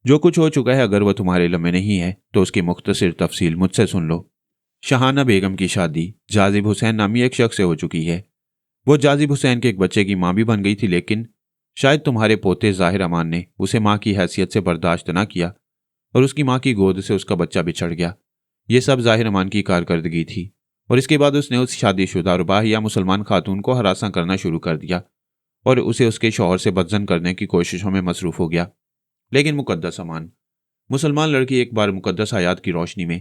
जो कुछ हो चुका है अगर वह तुम्हारे इल्म में नहीं है तो उसकी मुख्तसर तफसील मुझसे सुन लो। शहाना बेगम की शादी जाजिब हुसैन नामी एक शख्स से हो चुकी है। वो जाजिब हुसैन के एक बच्चे की माँ भी बन गई थी, लेकिन शायद तुम्हारे पोते ज़ाहिर अमान ने उसे माँ की हैसियत से बर्दाश्त ना किया और उसकी माँ की गोद से उसका बच्चा बिछड़ गया। ये सब ज़ाहिर अमान की कारकर्दगी थी और इसके बाद उसने उस शादीशुदा और बाहिया मुसलमान खातून को हरासा करना शुरू कर दिया और उसे उसके शौहर से बदजन करने की कोशिशों में मसरूफ़ हो गया। लेकिन मुकद्दस अमान, मुसलमान लड़की एक बार मुकद्दस आयात की रोशनी में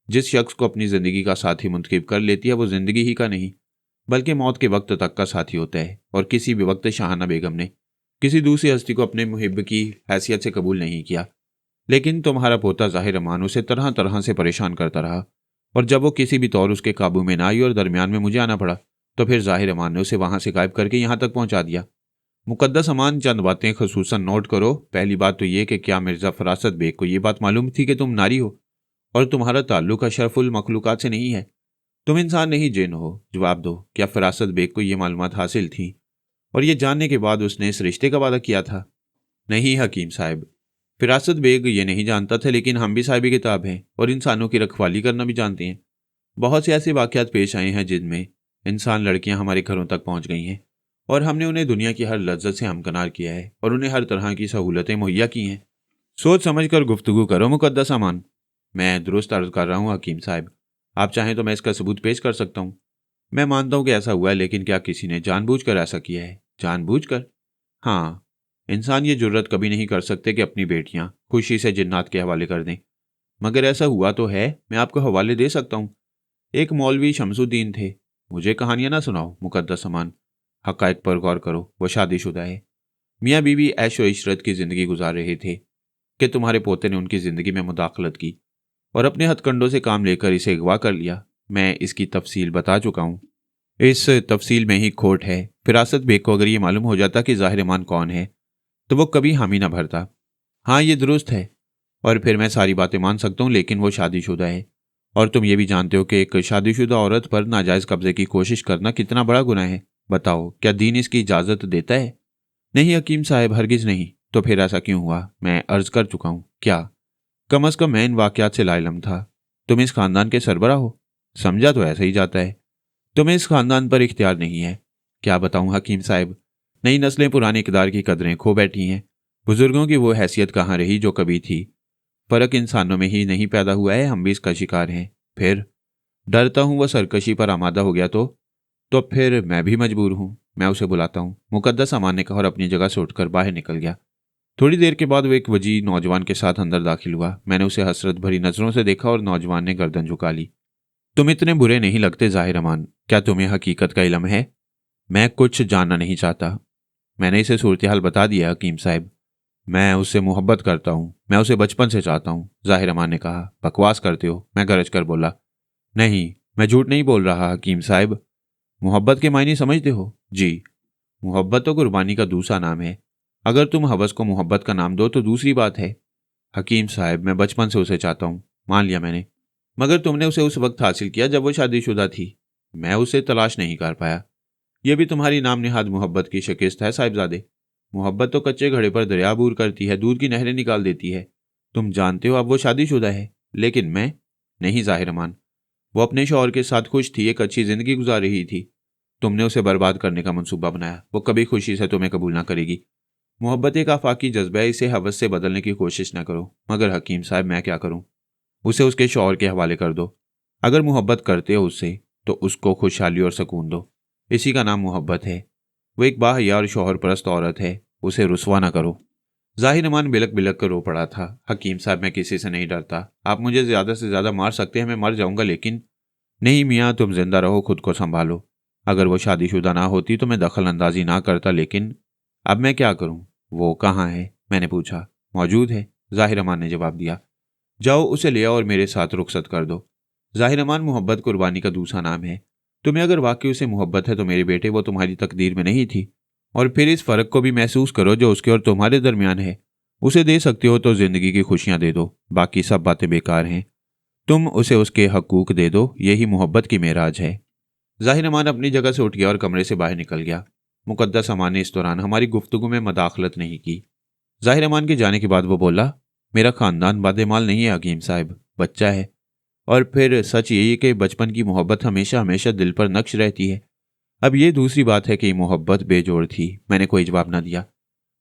जिस शख्स को अपनी ज़िंदगी का साथी मुंतखब कर लेती है वो ज़िंदगी ही का नहीं बल्कि मौत के वक्त तक का साथी होता है। और किसी भी वक्त शहाना बेगम ने किसी दूसरी हस्ती को अपने मुहिब की हैसियत से कबूल नहीं किया, लेकिन तुम्हारा पोता ज़ाहिर अमान उसे तरह तरह से परेशान करता रहा और जब वो किसी भी तौर उसके काबू में ना आई और दरमियान में मुझे आना पड़ा तो फिर ज़ाहिर अमान ने उसे वहाँ से गायब करके यहाँ तक पहुँचा दिया। मुकद्दस अमान, चंद बातें खसूसन नोट करो। पहली बात तो ये कि क्या मिर्ज़ा फरासत बेग को ये बात मालूम थी कि तुम नारी हो और तुम्हारा ताल्लुक अशरफुल मखलूकात से नहीं है? तुम इंसान नहीं जिन हो। जवाब दो, क्या फरासत बेग को ये मालूमात हासिल थी और ये जानने के बाद उसने इस रिश्ते का वादा किया था? नहीं हकीम साहब, फिरासत बेग ये नहीं जानता था, लेकिन हम भी साहिब किताब हैं और इंसानों की रखवाली करना भी जानते हैं। बहुत से ऐसे वाक़यात पेश आए हैं जिनमें इंसान लड़कियां हमारे घरों तक पहुंच गई हैं और हमने उन्हें दुनिया की हर लज्जत से हमकनार किया है और उन्हें हर तरह की सहूलतें मुहैया की हैं। सोच समझ कर गुफ्तगू करो मुकद्दस अमान। मैं दुरुस्त अर्ज कर रहा हूँ हकीम साहब। आप चाहें तो मैं इसका सबूत पेश कर सकता हूँ। मैं मानता हूँ कि ऐसा हुआ है, लेकिन क्या किसी ने जानबूझकर ऐसा किया है? जानबूझकर? हाँ। इंसान ये जुर्रत कभी नहीं कर सकते कि अपनी बेटियां खुशी से जिन्नात के हवाले कर दें, मगर ऐसा हुआ तो है। मैं आपको हवाले दे सकता हूँ। एक मौलवी शमसुद्दीन थे। मुझे कहानियां ना सुनाओ मुकद्दस अमान, हक़ाइक़ पर गौर करो। वह शादीशुदा है। मियाँ बीवी ऐशो इशरत की ज़िंदगी गुजार रहे थे कि तुम्हारे पोते ने उनकी ज़िंदगी में मुदाखलत की और अपने हथकंडों से काम लेकर इसे अगवा कर लिया। मैं इसकी तफसील बता चुका हूँ। इस तफसील में ही खोट है। फिरासत बेग को अगर ये मालूम हो जाता कि ज़ाहिर अमान कौन है तो वो कभी हामी ना भरता। हाँ, ये दुरुस्त है और फिर मैं सारी बातें मान सकता हूँ, लेकिन वो शादीशुदा है और तुम ये भी जानते हो कि एक शादीशुदा औरत पर नाजायज़ कब्जे की कोशिश करना कितना बड़ा गुनाह है। बताओ, क्या दीन इसकी इजाज़त देता है? नहीं हकीम साहब, हरगिज़ नहीं। तो फिर ऐसा क्यों हुआ? मैं अर्ज कर चुका हूँ। क्या? कम अज़ कम मैं इन वाक़यात से लाइलम था। तुम इस ख़ानदान के सरबरा हो। समझा तो ऐसा ही जाता है। तुम्हें इस ख़ानदान पर इख्तियार नहीं है। क्या बताऊँ हकीम साहब, नई नस्लें पुराने इक़दार की कदरें खो बैठी हैं। बुजुर्गों की वो हैसियत कहाँ रही जो कभी थी। फ़र्क इंसानों में ही नहीं पैदा हुआ है, हम भी इसका शिकार हैं। फिर डरता हूँ वह सरकशी पर आमादा हो गया तो फिर मैं भी मजबूर हूँ। मैं उसे बुलाता हूँ, मुकद्दस अमान ने कहा और अपनी जगह से उठकर बाहर निकल गया। थोड़ी देर के बाद वो एक वजी नौजवान के साथ अंदर दाखिल हुआ। मैंने उसे हसरत भरी नज़रों से देखा और नौजवान ने गर्दन झुका ली। तुम इतने बुरे नहीं लगते ज़ाहिर अमान। क्या तुम्हें हकीकत का इल्म है? मैं कुछ जानना नहीं चाहता। मैंने इसे सूरत हाल बता दिया हकीम साहब। मैं उससे मोहब्बत करता हूँ। मैं उसे बचपन से चाहता हूँ। ज़ाहिर अमान ने कहा। बकवास करते हो, मैं गरज कर बोला। नहीं, मैं झूठ नहीं बोल रहा हकीम साहब। मोहब्बत के मायने समझते हो? जी। मोहब्बत तो कुर्बानी का दूसरा नाम है। अगर तुम हवस को मोहब्बत का नाम दो तो दूसरी बात है। हकीम साहब, मैं बचपन से उसे चाहता हूँ। मान लिया मैंने, मगर तुमने उसे उस वक्त हासिल किया जब वो शादीशुदा थी। मैं उसे तलाश नहीं कर पाया। यह भी तुम्हारी नाम निहाद मोहब्बत की शिकस्त है साहिबजादे। मोहब्बत तो कच्चे घड़े पर दरिया अबूर करती है, दूध की नहरें निकाल देती है। तुम जानते हो अब वो शादीशुदा है, लेकिन मैं नहीं। ज़ाहिर अमान, वो अपने शौहर के साथ खुश थी, एक अच्छी जिंदगी गुजार रही थी। तुमने उसे बर्बाद करने का मंसूबा बनाया। वो कभी खुशी से तुम्हें कबूल ना करेगी। मोहब्बत एक आफाकी जज्बा है, इसे हवस से बदलने की कोशिश ना करो। मगर हकीम साहब, मैं क्या करूं? उसे उसके शौहर के हवाले कर दो। अगर मोहब्बत करते हो उससे तो उसको खुशहाली और सुकून दो। इसी का नाम मोहब्बत है। वो एक बाहया और शौहर परस्त औरत है, उसे रुसवा ना करो। ज़ाहिर अमान बिलक बिलक कर रो पड़ा था। हकीम साहब, मैं किसी से नहीं डरता। आप मुझे ज़्यादा से ज़्यादा मार सकते हैं, मैं मर जाऊंगा, लेकिन नहीं मियाँ, तुम जिंदा रहो, खुद को संभालो। अगर वो शादीशुदा ना होती तो मैं दखल अंदाजी ना करता, लेकिन अब मैं क्या करूं? वो कहाँ है? मैंने पूछा। मौजूद है, ज़ाहिर अमान ने जवाब दिया। जाओ उसे ले आओ और मेरे साथ रुखसत कर दो। ज़ाहिर अमान, मोहब्बत कुर्बानी का दूसरा नाम है। तुम्हें अगर वाकई उसे मोहब्बत है तो मेरे बेटे, वो तुम्हारी तकदीर में नहीं थी। और फिर इस फ़र्क को भी महसूस करो जो उसके और तुम्हारे दरमियान है। उसे दे सकते हो तो जिंदगी की खुशियां दे दो, बाकी सब बातें बेकार हैं। तुम उसे उसके हकूक दे दो, यही मोहब्बत की मेराज है। जाहिर अमान अपनी जगह से उठ गया और कमरे से बाहर निकल गया। मुकद्दस अमान ने इस दौरान हमारी गुफ्तगू में मदाखलत नहीं की। जाहिर अमान के जाने के बाद वो बोला, मेरा खानदान बादेमाल नहीं है हकीम साहब, बच्चा है। और फिर सच यही है कि बचपन की मोहब्बत हमेशा हमेशा दिल पर नक्श रहती है। अब ये दूसरी बात है कि मोहब्बत बेजोड़ थी। मैंने कोई जवाब ना दिया।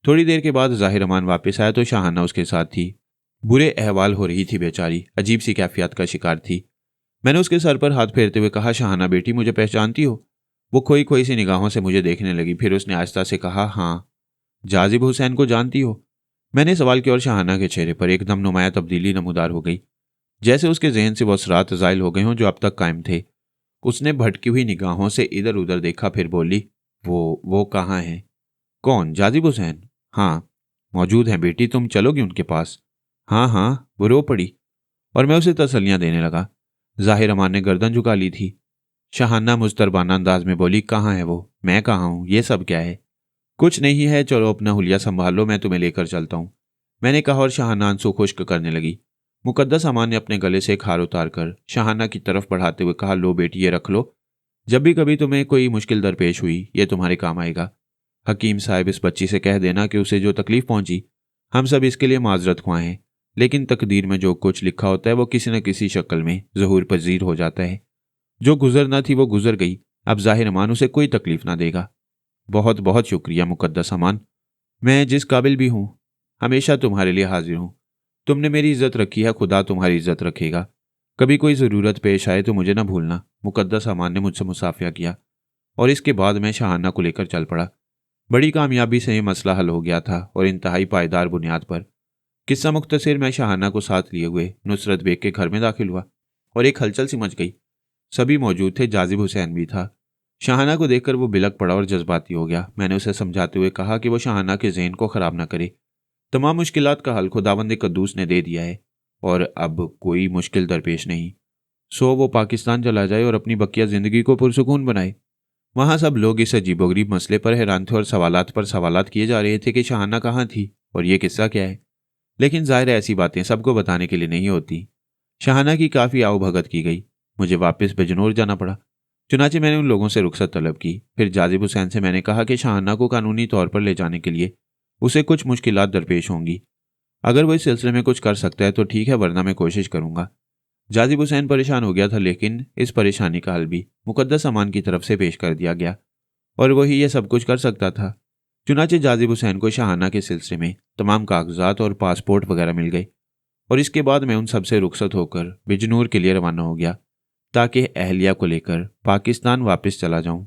थोड़ी देर के बाद जाहिर अमान वापस आया तो शाहाना उसके साथ थी। बुरे अहवाल हो रही थी बेचारी, अजीब सी कैफियत का शिकार थी। मैंने उसके सर पर हाथ फेरते हुए कहा, शाहाना बेटी, मुझे पहचानती हो? वो खोई खोई सी निगाहों से मुझे देखने लगी। फिर उसने आहिस्ता से कहा, हाँ। जाजिब हुसैन को जानती हो? मैंने सवाल किया और शाहाना के चेहरे पर एकदम नुमाया तब्दीली नमूदार हो गई, जैसे उसके जहन से वो असरात ज़ाइल हो गए हों जो अब तक कायम थे। उसने भटकी हुई निगाहों से इधर उधर देखा, फिर बोली, वो कहाँ हैं? कौन? जाजिब हुसैन? हाँ, मौजूद हैं बेटी, तुम चलोगी उनके पास? हाँ हाँ, वो रो पड़ी और मैं उसे तसल्लियां देने लगा। जाहिर अमान ने गर्दन झुका ली थी। शाहाना मुस्तरबाना अंदाज में बोली, कहाँ है वो? मैं कहाँ हूँ? ये सब क्या है? कुछ नहीं है, चलो अपना हुलिया संभाल लो, मैं तुम्हें लेकर चलता हूँ, मैंने कहा और शाहाना आंसू खुश्क करने लगी। मुकद्दस अमान ने अपने गले से एक हार उतार कर शाहाना की तरफ बढ़ाते हुए कहा, लो बेटी, ये रख लो। जब भी कभी तुम्हें कोई मुश्किल दरपेश हुई, ये तुम्हारे काम आएगा। हकीम साहब, इस बच्ची से कह देना कि उसे जो तकलीफ पहुंची, हम सब इसके लिए माजरत ख्वाह हैं, लेकिन तकदीर में जो कुछ लिखा होता है वो किसी न किसी शक्ल में ज़हूर पजीर हो जाता है। जो गुजरना थी वो गुजर गई, अब जाहिर अमान उसे कोई तकलीफ ना देगा। बहुत बहुत शुक्रिया मुकद्दस अमान, मैं जिस काबिल भी हूँ हमेशा तुम्हारे लिए हाजिर हूँ। तुमने मेरी इज्जत रखी है, खुदा तुम्हारी इज्जत रखेगा। कभी कोई ज़रूरत पेश आए तो मुझे ना भूलना। मुकद्दस अमान ने मुझसे मुसाफिया किया और इसके बाद मैं शाहाना को लेकर चल पड़ा। बड़ी कामयाबी से यह मसला हल हो गया था और इंतहाई पायदार बुनियाद पर। किस्सा मुख्तसर, मैं शाहाना को साथ लिए हुए नुसरत बेग के घर में दाखिल हुआ और एक हलचल सी मच गई। सभी मौजूद थे, जाजिब हुसैन भी था। शाहाना को देखकर वो बिलक पड़ा और जज्बाती हो गया। मैंने उसे समझाते हुए कहा कि वो शाहाना के जहन को ख़राब ना करे। तमाम मुश्किलात का हल खुदावंद कद्दूस ने दे दिया है और अब कोई मुश्किल दरपेश नहीं। सो वो पाकिस्तान चला जाए और अपनी बकिया ज़िंदगी को पुरसुकून बनाए। वहाँ सब लोग इस अजीबोगरीब मसले पर हैरान थे और सवालात पर सवालात किए जा रहे थे कि शाहाना कहाँ थी और ये किस्सा क्या है। लेकिन जाहिर है ऐसी बातें सबको बताने के लिए नहीं होती। शाहाना की काफ़ी आवभगत की गई। मुझे वापस बिजनौर जाना पड़ा। चुनाचे मैंने उन लोगों से रुखसत तलब की। फिर जाजिब हुसैन से मैंने कहा कि शाहाना को कानूनी तौर पर ले जाने के लिए उसे कुछ मुश्किलात दरपेश होंगी। अगर वो इस सिलसिले में कुछ कर सकता है तो ठीक है, वरना मैं कोशिश करूंगा। जाजिब हुसैन परेशान हो गया था, लेकिन इस परेशानी का हल भी मुकद्दस अमान की तरफ से पेश कर दिया गया और वही ये सब कुछ कर सकता था। चुनाचे जाजिब हुसैन को शाहाना के सिलसिले में तमाम कागजात और पासपोर्ट वगैरह मिल गए और इसके बाद मैं उन सब से रुखसत होकर बिजनौर के लिए रवाना हो गया ताकि अहलिया को लेकर पाकिस्तान वापस चला जाऊं।